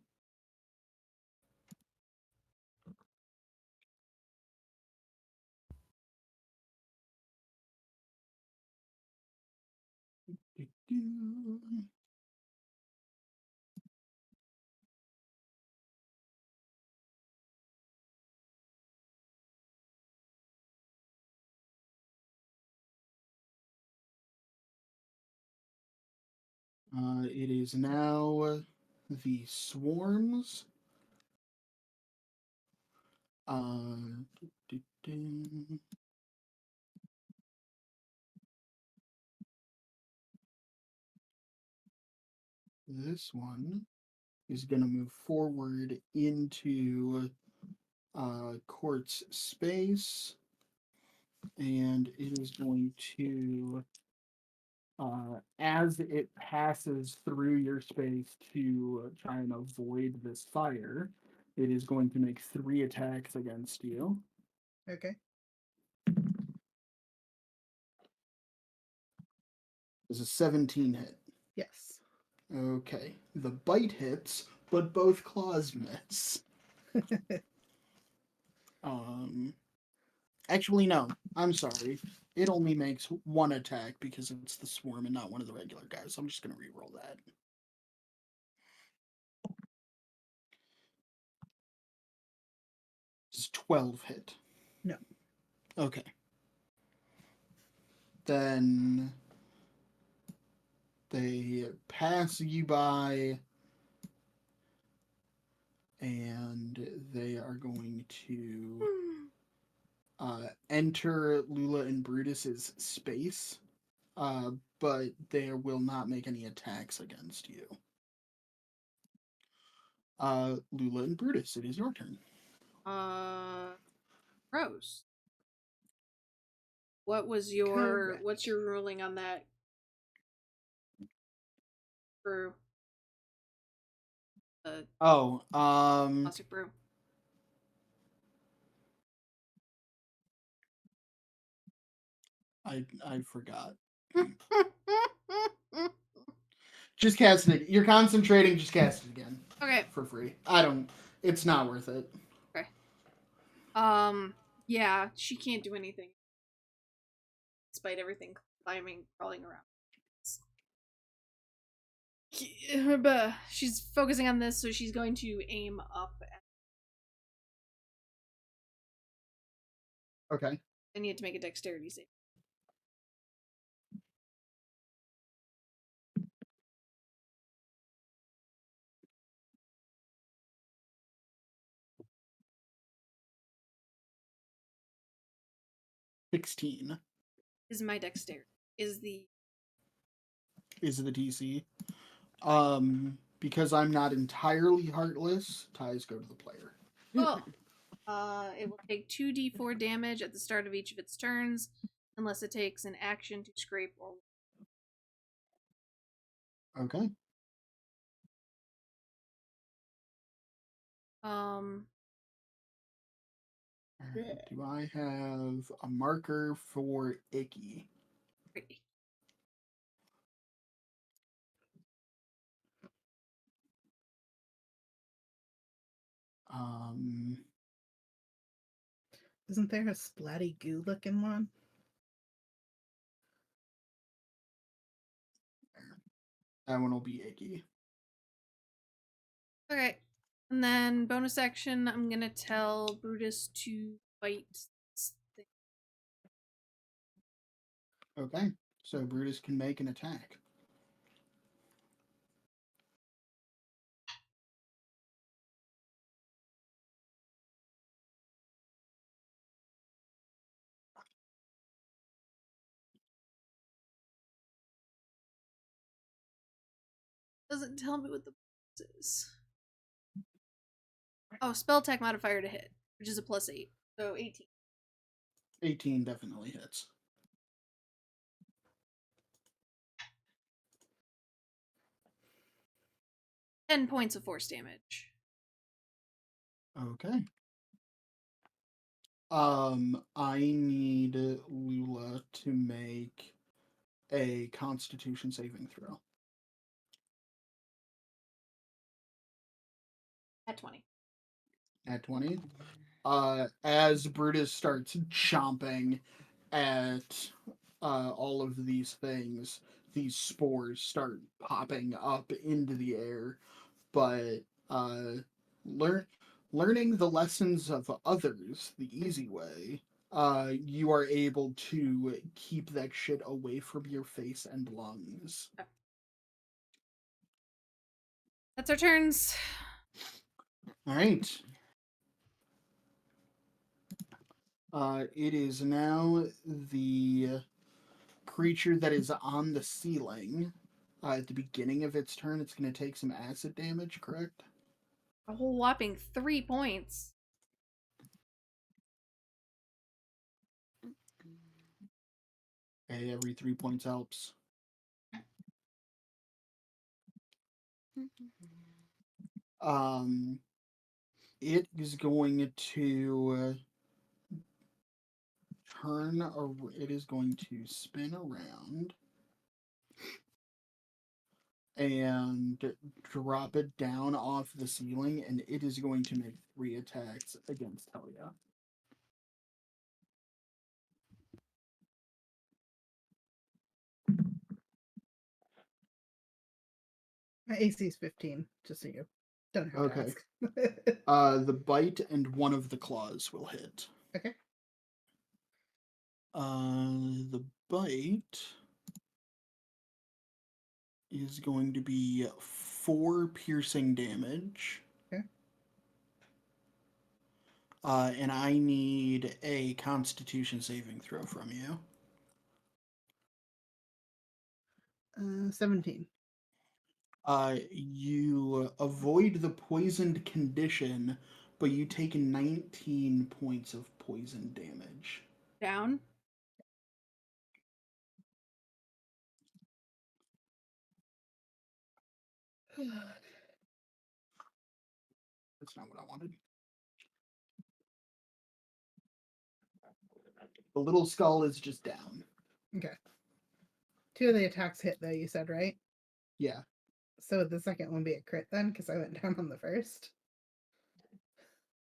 It is now the swarms. Do, do. This one is going to move forward into Court's space, and it is going to, as it passes through your space to try and avoid this fire, it is going to make 3 attacks against you. Okay. There's a 17 hit. Yes. Okay. The bite hits, but both claws miss. Actually, no. I'm sorry. It only makes 1 attack because it's the swarm and not one of the regular guys. So I'm just going to reroll that. It's 12 hit. No. Okay. Then they pass you by, and they are going to enter Lula and Brutus's space, but they will not make any attacks against you. Lula and Brutus, it is your turn. Rose. What's your Correct. ruling on that brew? Oh, Classic brew. I forgot. Just cast it. You're concentrating. Just cast it again. Okay. For free. It's not worth it. Okay. Yeah, she can't do anything. Despite everything crawling around. But she's focusing on this, so she's going to aim up. Okay. I need to make a dexterity save. $16 Is my dexterity. Is the DC. Because I'm not entirely heartless, ties go to the player. Oh. It will take 2d4 damage at the start of each of its turns, unless it takes an action to scrape or. Okay. Do I have a marker for Icky? Great. Isn't there a splatty goo looking one? That one will be Icky. Okay. And then bonus action, I'm gonna tell Brutus to fight this thing. Okay. So Brutus can make an attack. Doesn't tell me what the bonus is. Oh, spell attack modifier to hit, which is a +8. So 18. 18 definitely hits. Ten points of force damage. Okay. I need Lula to make a Constitution saving throw. At 20. At 20. As Brutus starts chomping at all of these things, these spores start popping up into the air. But learning the lessons of others the easy way, you are able to keep that shit away from your face and lungs. That's our turns. All right. It is now the creature that is on the ceiling. At the beginning of its turn, it's going to take some acid damage, correct? A whole whopping 3 points. Okay, every 3 points helps. It is going to it is going to spin around and drop it down off the ceiling, and it is going to make 3 attacks against Helia. My AC is 15, just so you don't have Okay. to ask. The bite and one of the claws will hit. Okay. The bite is going to be 4 piercing damage. Okay. And I need a Constitution saving throw from you. 17. You avoid the poisoned condition, but you take 19 points of poison damage. Down. That's not what I wanted. The little skull is just down. Okay. 2 of the attacks hit, though, you said, right? Yeah. So would the second one be a crit then? Because I went down on the first.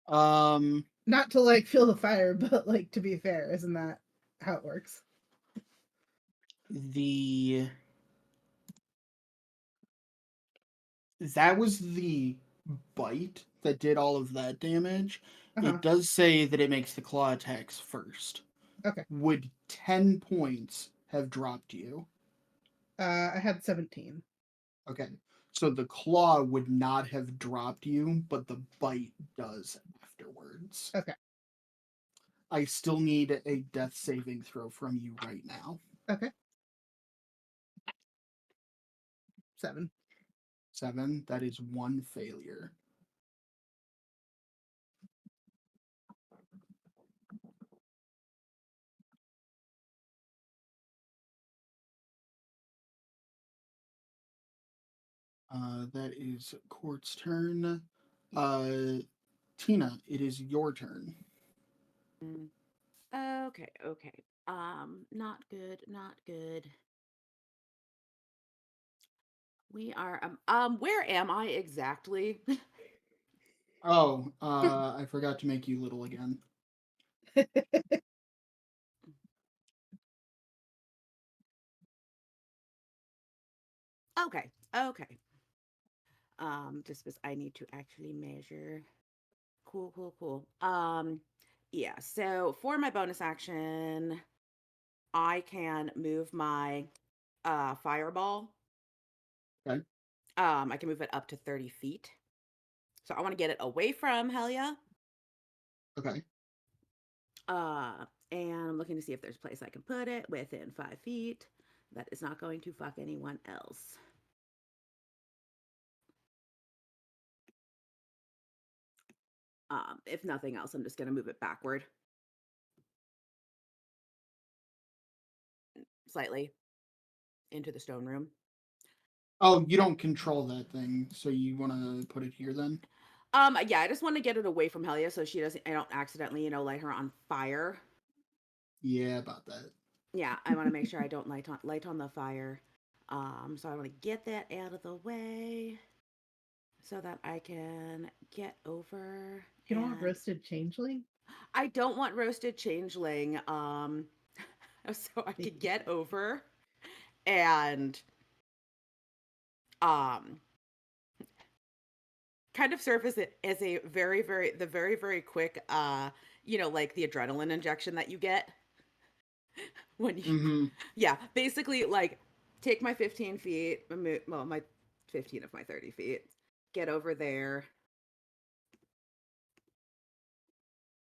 Not to like feel the fire, but like to be fair, isn't that how it works? That was the bite that did all of that damage. Uh-huh. It does say that it makes the claw attacks first. Okay. Would 10 points have dropped you? I had 17. Okay. So the claw would not have dropped you, but the bite does afterwards. Okay. I still need a death saving throw from you right now. Okay. 7. 7. That is 1 failure. That is Court's turn. Tina, it is your turn. Okay. Not good. Not good. We are where am I exactly? Oh, I forgot to make you little again. Okay. Just because I need to actually measure. Cool. Yeah. So for my bonus action, I can move my fireball. Okay. I can move it up to 30 feet. So I want to get it away from Helia. Okay. And I'm looking to see if there's a place I can put it within 5 feet. That is not going to fuck anyone else. If nothing else, I'm just going to move it backward slightly into the stone room. Oh, you don't control that thing, so you want to put it here then? Yeah, I just want to get it away from Helia so I don't accidentally, light her on fire. Yeah, about that. Yeah, I want to make sure I don't light on the fire. So I want to get that out of the way so that I can get over. You don't want roasted changeling? I don't want roasted changeling. So I could get over and kind of serve as a very very quick like the adrenaline injection that you get when you yeah, basically like take my 15 feet, well, my 15 of my 30 feet, get over there.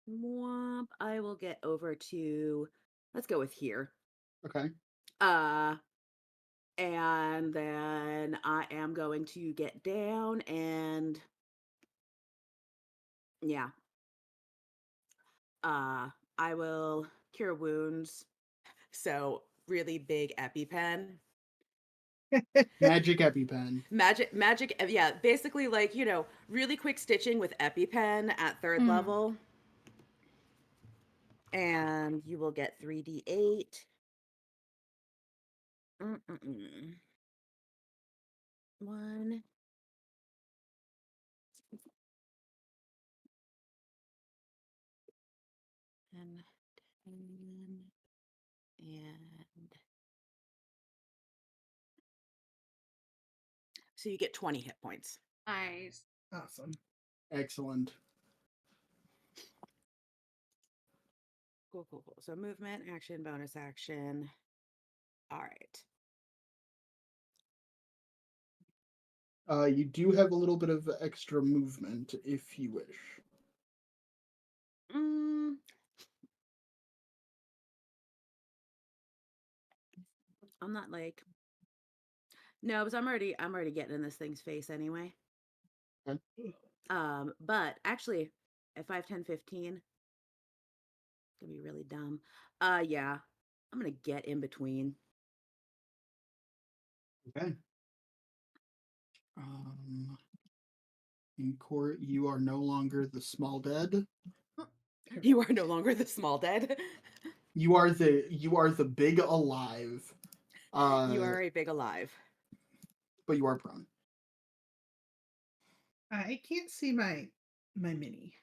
Womp. I will get over to, let's go with here. Okay. And then I am going to get down and yeah. I will cure wounds. So really big EpiPen. Magic EpiPen. Magic, yeah, basically like, really quick stitching with EpiPen at 3rd level. And you will get 3d8. 1. And 10. And so you get 20 hit points. Nice. Awesome. Excellent. Cool. So movement, action, bonus action. All right. You do have a little bit of extra movement if you wish. I'm not like, no, because I'm already getting in this thing's face anyway. Okay. But actually at 5, 10, 15, it's gonna be really dumb. Yeah, I'm gonna get in between. Okay. In court, you are no longer the small dead. You are no longer the small dead. You are the big alive. You are a big alive. But you are prone. I can't see my mini.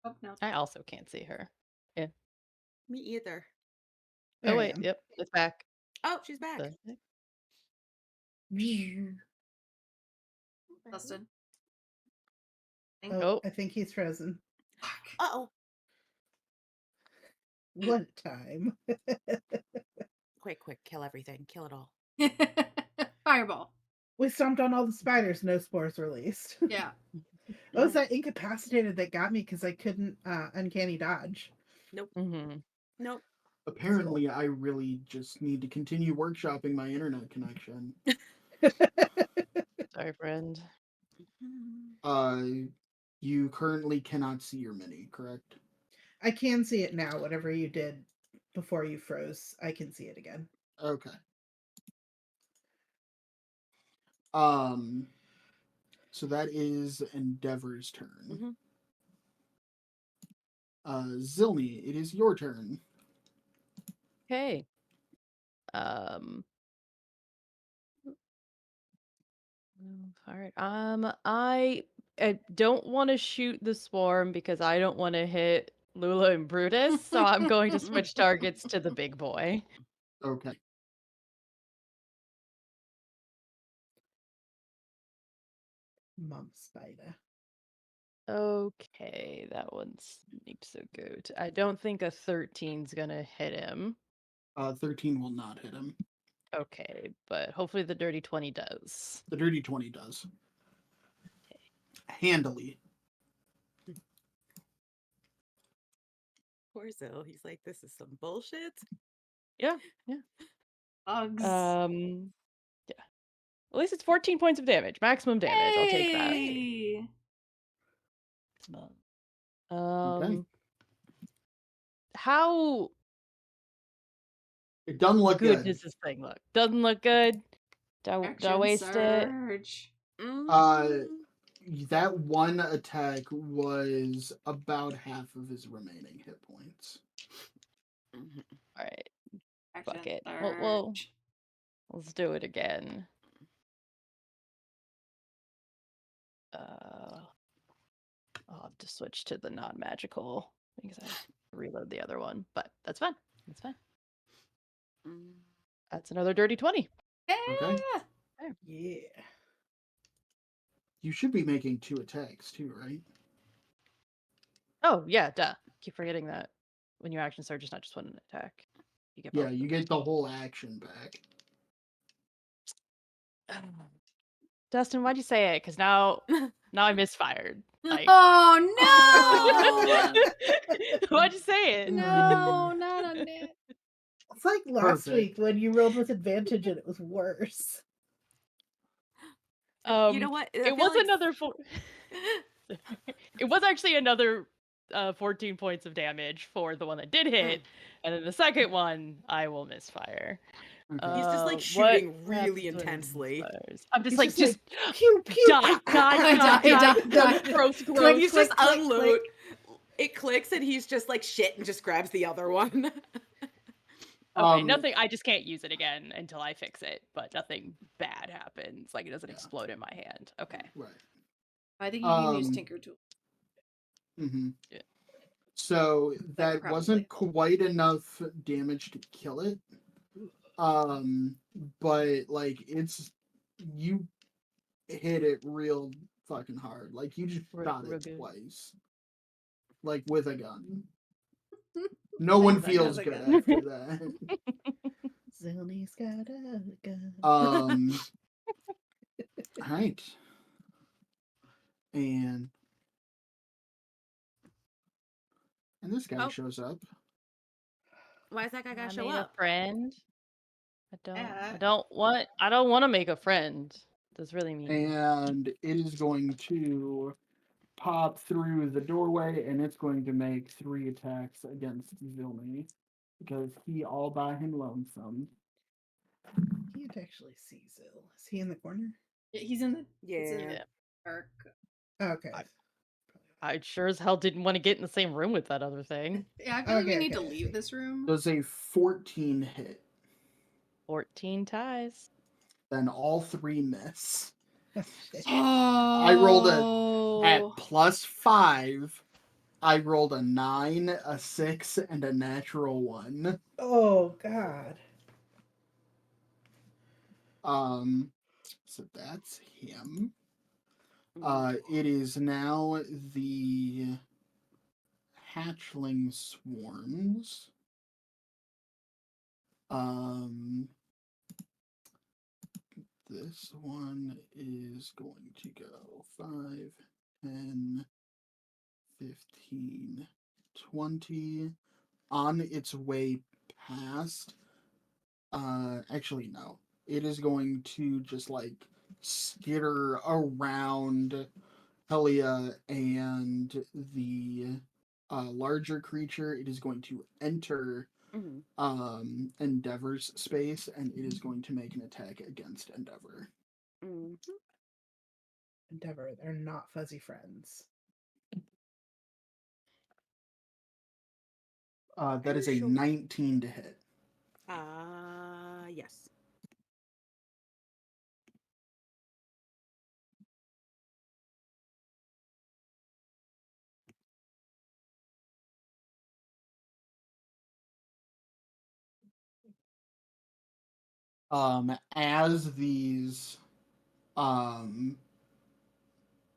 Oh, no. I also can't see her. Yeah. Me either. There Oh I wait, am. yep, it's back. Oh, she's back. Dustin. Oh, I think he's frozen. Uh-oh. One time. Quick, kill everything. Kill it all. Fireball. We stomped on all the spiders, no spores released. Yeah. It was that incapacitated that got me because I couldn't uncanny dodge. Nope. Nope. Apparently, I really just need to continue workshopping my internet connection. Sorry, friend. You currently cannot see your mini, correct? I can see it now. Whatever you did before you froze, I can see it again. Okay. So that is Endeavor's turn. Zilny, it is your turn. Okay. All right. I don't want to shoot the swarm because I don't want to hit Lula and Brutus, so I'm going to switch targets to the big boy. Okay. Mom spider. Okay, that one's not so good. I don't think a 13's gonna hit him. 13 will not hit him. Okay, but hopefully the dirty 20 does. The dirty 20 does. Handily. Poor Zill. He's like, this is some bullshit. Yeah. Bugs. Yeah. At least it's 14 points of damage. Maximum damage. I'll take that. Hey! Okay. How It doesn't look good good. does this thing look? Doesn't look good. Do I Action waste it? surge. That one attack was about half of his remaining hit points. All right. Action Fuck it. surge. Well, let's do it again. I'll have to switch to the non-magical because I have to reload the other one, but that's fine. That's fine. That's another dirty 20. Okay. Yeah. You should be making 2 attacks too, right? Oh, yeah, duh. Keep forgetting that when your action surge is not just one attack. You get both. Yeah, you get the whole action back. Dustin, why'd you say it? Because now I misfired. Like... Oh no! Why'd you say it? No, not on it. It's like last Perfect. week when you rolled with advantage and it was worse. You know what? I It feel was like- another it was actually another 14 points of damage for the one that did hit, and then the second one I will misfire. Okay. He's just like What shooting happens really when he intensely. misfires? I'm just He's like, just pew pew. die, die. Gross, Click, gross. He's click, just click, unload. click. It clicks and he's just like shit and just grabs the other one. Okay, nothing. I just can't use it again until I fix it. But nothing bad happens. Like it doesn't explode in my hand. Okay. Right. I think you can use Tinker Tool. Mm-hmm. Yeah. So That that would probably wasn't help. quite enough damage to kill it. But like you hit it real fucking hard. Like you just shot Real it good. twice. Like with a gun. No one Like feels with a good gun. after that. Zilly's got a gun. Alright. And this guy Oh. shows up. Why is that guy gotta I show made up? a friend. Yeah. I don't want to make a friend. That's really mean. And it is going to pop through the doorway, and it's going to make 3 attacks against Vilmy because he all by him lonesome. Can't actually see Zill. Is he in the corner? Yeah, he's in the it's in Yeah. the dark. Okay. I sure as hell didn't want to get in the same room with that other thing. Yeah, I feel like we Okay, need to okay. leave this room. Does a 14 hit? 14 ties. Then all 3 miss. Shit. I rolled at Oh. +5. I rolled a 9, a 6, and a natural 1. Oh God. So that's him. It is now the hatchling swarms. This one is going to go 5, 10, 15, 20 on its way past. Actually, no. It is going to just like skitter around Helia and the larger creature. It is going to enter Endeavor's space, and it is going to make an attack against Endeavor. Endeavor, they're not fuzzy friends. That is a 19 to hit. Yes. As these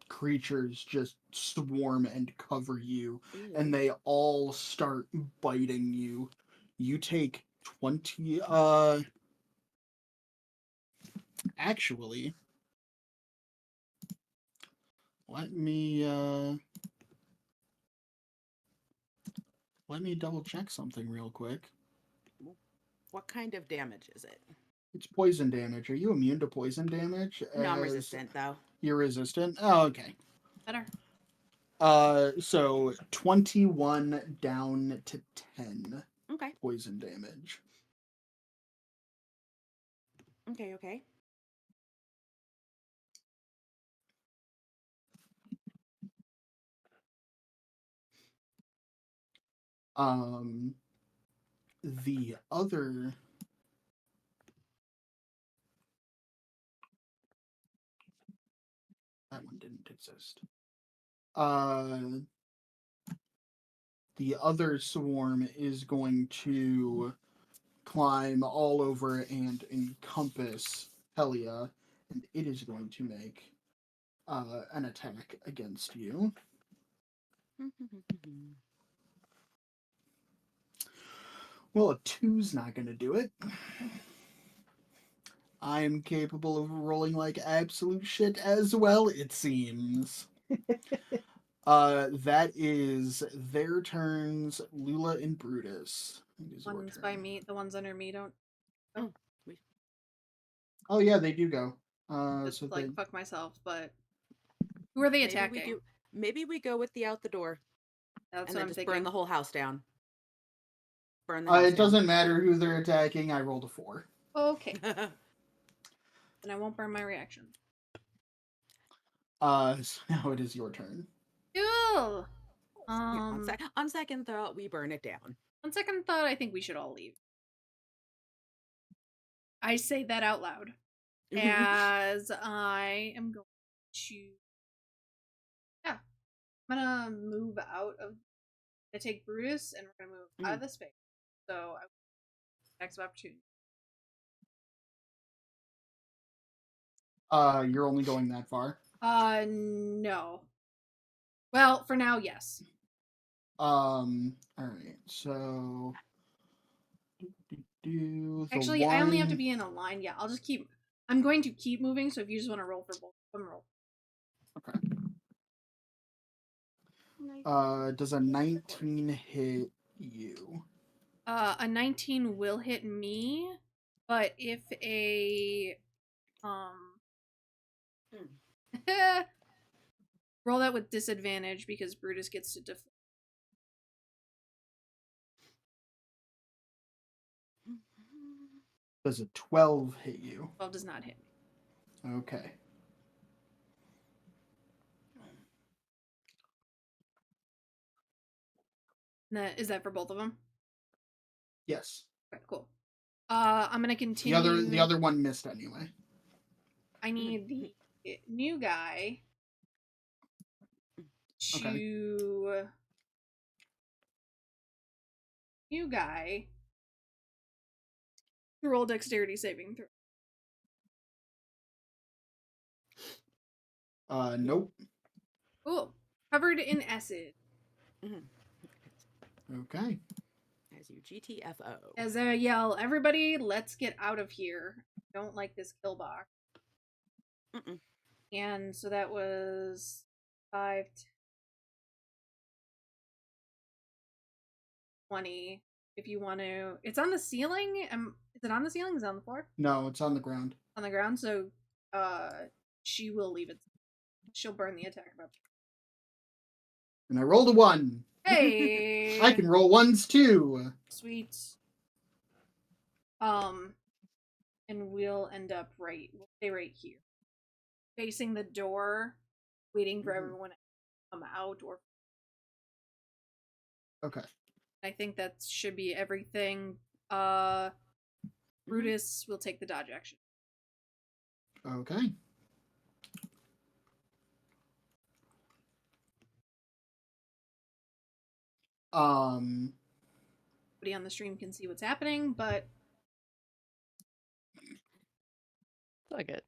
creatures just swarm and cover you, Ew. and they all start biting you. You take 20. Actually, let me double check something real quick. What kind of damage is it? It's poison damage. Are you immune to poison damage? No, I'm as resistant though. You're resistant? Oh, okay. Better. So 21 down to 10 Okay. poison damage. Okay. The other that one didn't exist. The other swarm is going to climb all over and encompass Helia, and it is going to make an attack against you. Well, a 2's not going to do it. I am capable of rolling like absolute shit as well, it seems. That is their turns, Lula and Brutus. It is your Ones turn. by me, the ones under me don't. Oh yeah, they do go. Just So like they... fuck myself, but who are they attacking? Maybe we go with the out the door. That's And what then I'm just thinking. burn the whole house down. Burn the house it down. doesn't matter who they're attacking. I rolled a 4. Okay. And I won't burn my reaction. So now it is your turn. Cool. Yeah, on second thought, we burn it down. On second thought, I think we should all leave. I say that out loud as I am going to. Yeah, I'm gonna move out of. I take Brutus, and we're gonna move out of the space. So, next opportunity. You're only going that far. No. Well, for now, yes. All right. So, Actually, I only have to be in a line. Yeah, I'll just keep. I'm going to keep moving. So if you just want to roll for both of them, roll. Okay. Does a 19 hit you? A 19 will hit me, but if a roll that with disadvantage because Brutus gets to deflect. Does a 12 hit you? 12 does not hit me. Okay. Is that for both of them? Yes. Okay, cool. I'm gonna continue. The other one missed anyway. I need the new guy to roll dexterity saving throw. Nope. Cool. Covered in acid. Okay. As you GTFO. As I yell, everybody, let's get out of here. I don't like this kill box. And so that was 5, 20. If you want to, it's on the ceiling. Is it on the ceiling? Is it on the floor? No, it's on the ground. On the ground. So, she will leave it. She'll burn the attack. And I rolled a 1. Hey, I can roll 1s too. Sweet. And we'll end up we'll stay right here, facing the door, waiting for everyone to come out. Or okay. I think that should be everything. Brutus will take the dodge action. Okay. Nobody on the stream can see what's happening, but It's all good.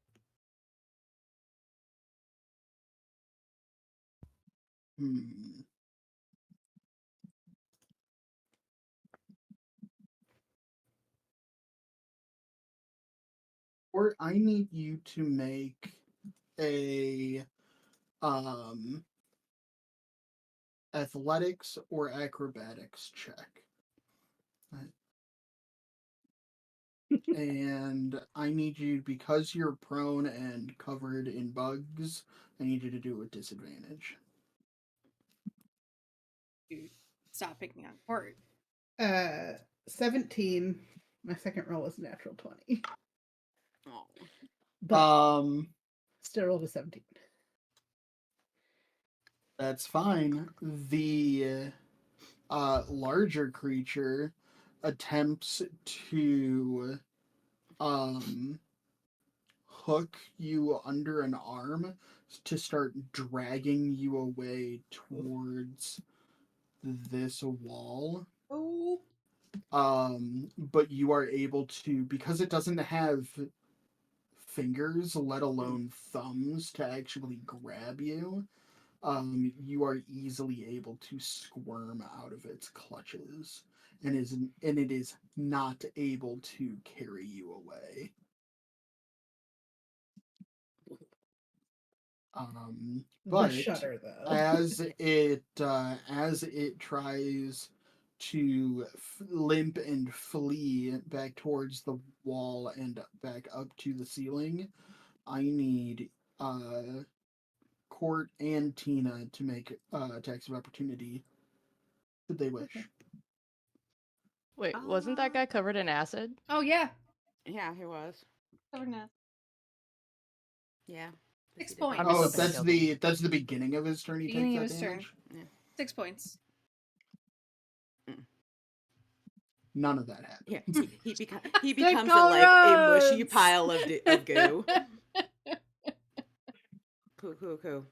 Hmm. Or I need you to make a athletics or acrobatics check. And I need you, because you're prone and covered in bugs, I need you to do it with disadvantage. Dude, stop picking on Court. 17. My second roll was natural 20. Oh. But still rolled a 17. That's fine. The larger creature attempts to hook you under an arm to start dragging you away towards this wall. Oh. But you are able to, because it doesn't have fingers, let alone thumbs, to actually grab you. You are easily able to squirm out of its clutches, and it is not able to carry you away. The But shudder, though. as it tries to limp and flee back towards the wall and back up to the ceiling, I need Court and Tina to make attacks of opportunity, should they wish. Okay. Wait, wasn't that guy covered in acid? Oh, yeah. Yeah, he was. Covered in acid. Yeah. 6 He did points. that. I'm Oh, just gonna kill them. that's the beginning of his turn. He Beginning takes of that his damage. Yeah. 6 points. None of that happened. Yeah, he becomes a mushy roads! pile of goo. Cool.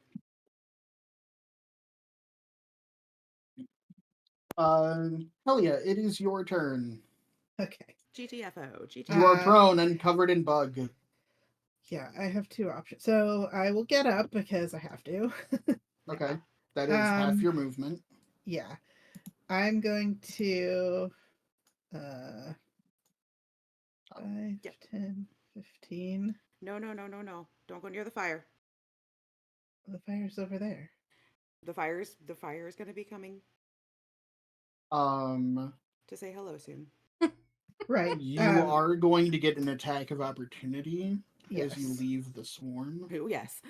Helia, it is your turn. Okay. GTFO. You are prone and covered in bug. Yeah, I have two options. So I will get up because I have to. Okay, that is half Um, your movement. Yeah. I'm going to 5, Yep. 10, 15. No. Don't go near the fire. The fire's over there. The fire is going to be coming Um, to say hello soon. Right. you are going to get an attack of opportunity as you Yes. leave the swarm. Oh, yes.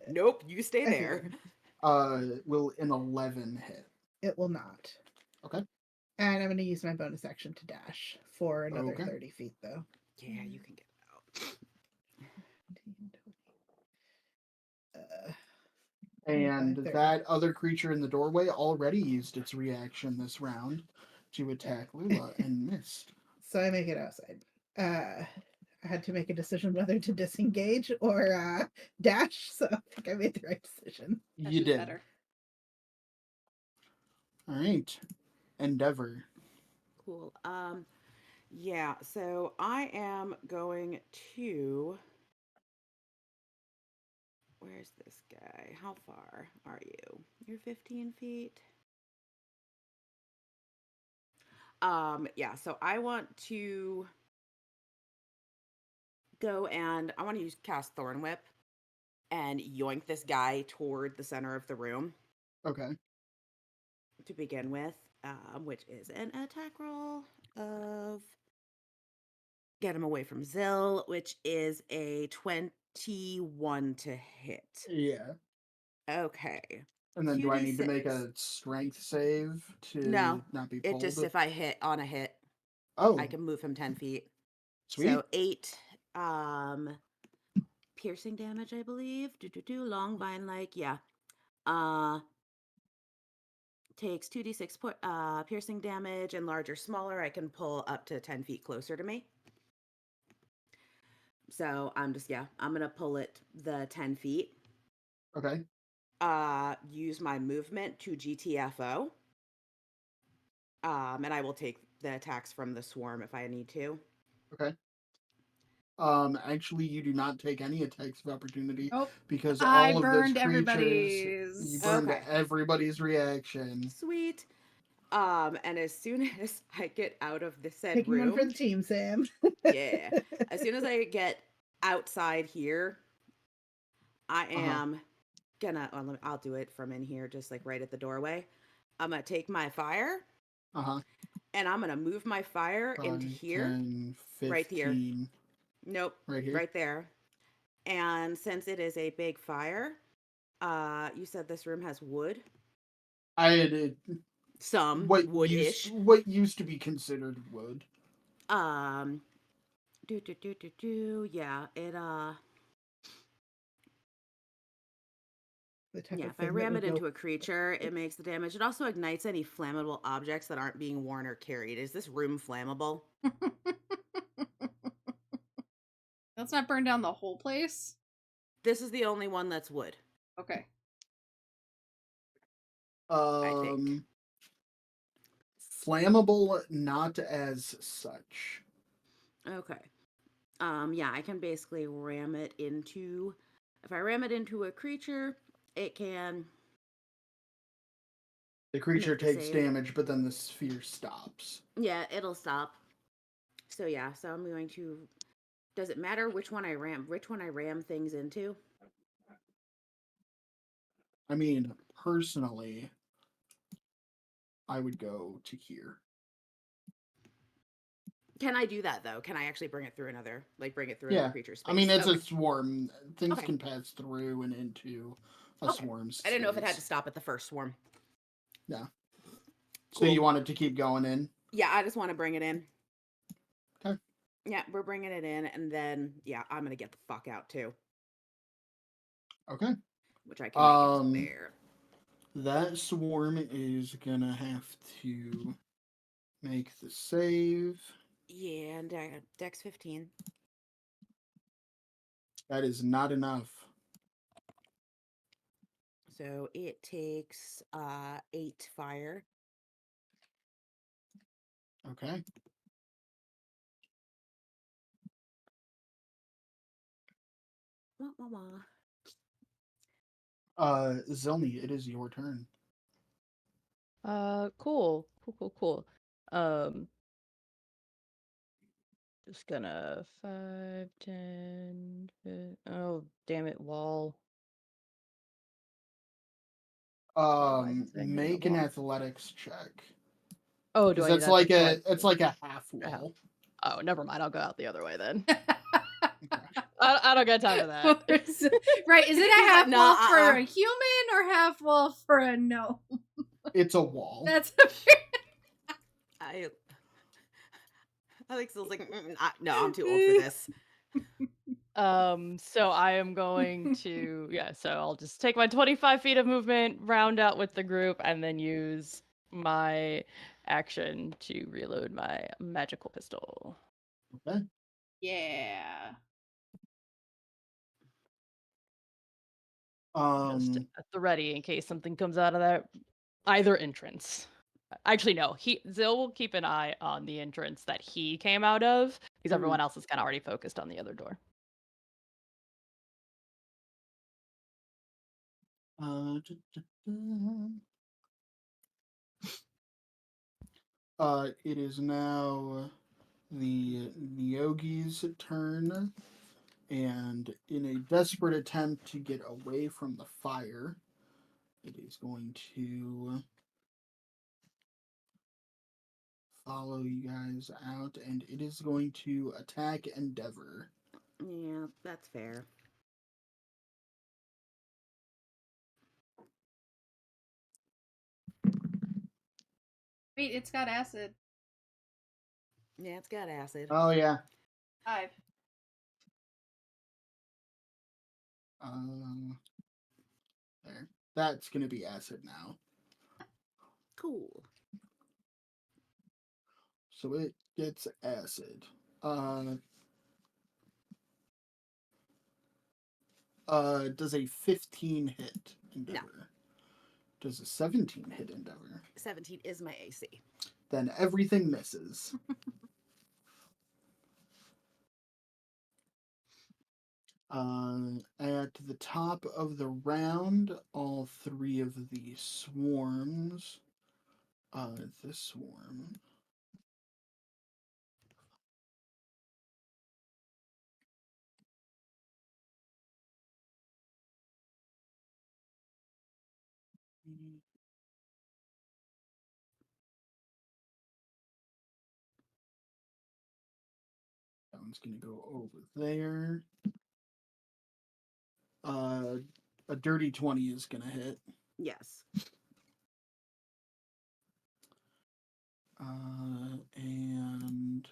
Nope, you stay I there. figured. Will an 11 hit? It will not. Okay. And I'm going to use my bonus action to dash for another Okay. 30 feet, though. Yeah, you can get out. 15, 20. And 25, 30. that other creature in the doorway already used its reaction this round to attack Lula and missed. So I make it outside. I had to make a decision whether to disengage or dash, so I think I made the right decision. That's You just did. better. All right. Endeavor. Cool. Yeah, so I am going to. Where's this guy? How far are you? You're 15 feet. Yeah, so I want to go and I want to cast Thorn Whip and yoink this guy toward the center of the room Okay. to begin with, which is an attack roll of get him away from Zill, which is a 21 to hit. Yeah. Okay. And then do I need to make 2d6. a strength save to No, not be it pulled? just if I hit on a hit, Oh, I can move him 10 feet. sweet. So 8 piercing damage, I believe. Long vine like, yeah. Takes 2d6 piercing damage, and large or smaller, I can pull up to 10 feet closer to me. So I'm gonna pull it the 10 feet. Okay. Use my movement to GTFO. And I will take the attacks from the swarm if I need to. Okay. Actually, you do not take any attacks of opportunity Oh, because I all of those burned creatures, everybody's. you burned Okay. everybody's reaction. Sweet. And as soon as I get out of the said Taking one for room, the team, Sam. yeah, as soon as I get outside here, I am gonna. I'll do it from in here, just like right at the doorway. I'm gonna take my fire Uh huh. and I'm gonna move my fire 5, into here, 10, right here. 15. Nope, Right here. right there. And since it is a big fire, you said this room has wood. I had Some what wood-ish. used to be considered wood. Um, yeah, it The type yeah, of if I thing that ram would it go. into a creature, it makes the damage. It also ignites any flammable objects that aren't being worn or carried. Is this room flammable? Let's not burn down the whole place. This is the only one that's wood, Okay. I think. Flammable, not as such. Okay. Yeah, I can basically ram it into. If I ram it into a creature, it can. The creature Make the takes save. damage, but then the sphere stops. Yeah, it'll stop. So yeah, so I'm going to. Does it matter which one I ram? Which one I ram things into? I mean, personally, I would go to here. Can I do that though? Can I actually bring it through another, bring it through Yeah. another creature's space? I mean, it's Okay. a swarm. Things Okay. can pass through and into a Okay. swarm's I didn't know if it had to space. stop at the first swarm. Yeah. So Cool. you wanted to keep going in? Yeah, I just want to bring it in. Okay. Yeah, we're bringing it in, and then yeah, I'm gonna get the fuck out too, Okay. which I can make it there. That swarm is gonna have to make the save. Yeah, and Dex 15. That is not enough. So it takes 8 fire. Okay. Wah, wah, wah. Zelny, it is your turn. Cool. Just gonna 5, 10. Oh, damn it, wall. Why is it saying hitting a Make an wall? athletics check. Oh, do Because I need that's that? like That's it's like a half a half. wall. Oh, never mind. I'll go out the other way then. Okay. I don't got time for that. Right, is it a He's half like, wall "Nah, for a human or half wall for a gnome? It's a wall. That's a I Alex's like, no, I'm too old for this. So I am going to so I'll just take my 25 feet of movement, round out with the group, and then use my action to reload my magical pistol. Okay. yeah. Just at the ready in case something comes out of that either entrance. Actually, no. Zill will keep an eye on the entrance that he came out of because everyone else is kind of already focused on the other door. It is now the Yogi's turn, and in a desperate attempt to get away from the fire, it is going to follow you guys out, and it is going to attack Endeavor. Yeah, that's fair. Wait, it's got acid. Yeah, it's got acid. Oh yeah. 5. There. That's gonna be acid now. Cool. So it gets acid. Does a 15 hit Endeavor? No. Does a 17 hit Endeavor? 17 is my AC. Then everything misses. At the top of the round, all 3 of the swarms. This swarm. That one's gonna go over there. A dirty 20 is gonna hit. Yes. And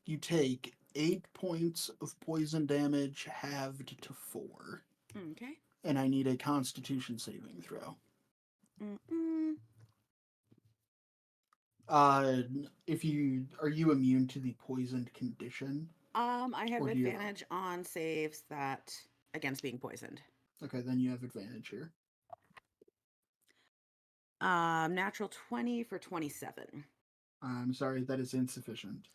you take 8 points of poison damage, halved to 4. Okay. And I need a Constitution saving throw. If you are you immune to the poisoned condition? I have Or do you- advantage on saves that against being poisoned. Okay, then you have advantage here. Natural 20 for 27. I'm sorry, that is insufficient.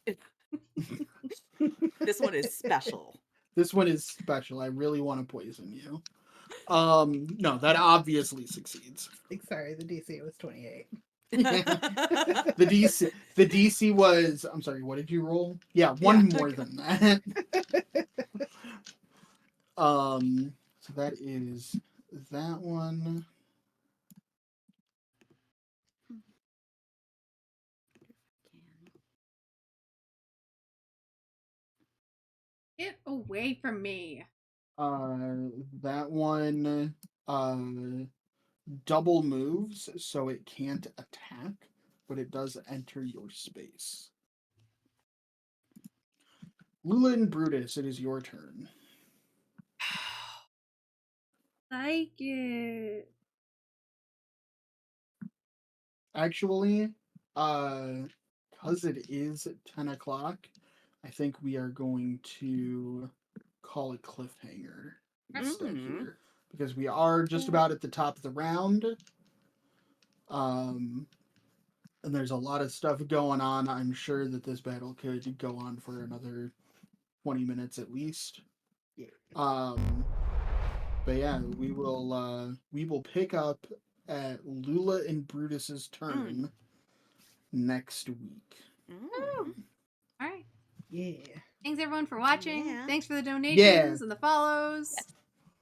This one is special. This one is special. I really want to poison you. No, that obviously succeeds. Sorry, the DC was 28. The DC was, I'm sorry, what did you roll? Yeah, one more than that. So that is that one. Get away from me. That one double moves, so it can't attack, but it does enter your space. Lula and Brutus, it is your turn. Like it. Actually, because it is 10 o'clock, I think we are going to call it cliffhanger instead here. Because we are just about at the top of the round. And there's a lot of stuff going on. I'm sure that this battle could go on for another 20 minutes at least. Yeah. But yeah, we will pick up at Lula and Brutus's turn next week. All right. Yeah. Thanks everyone for watching. Yeah. Thanks for the donations and the follows.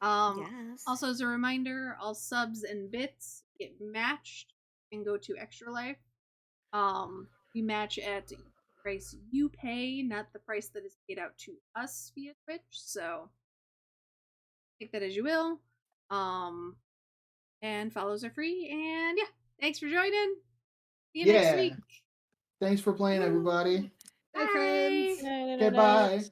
Yes. Also, as a reminder, all subs and bits get matched and go to Extra Life. We match at the price you pay, not the price that is paid out to us via Twitch. So take that as you will. And follows are free. And yeah, thanks for joining. See you next week. Thanks for playing, everybody. Bye, friends. Bye. Okay, bye.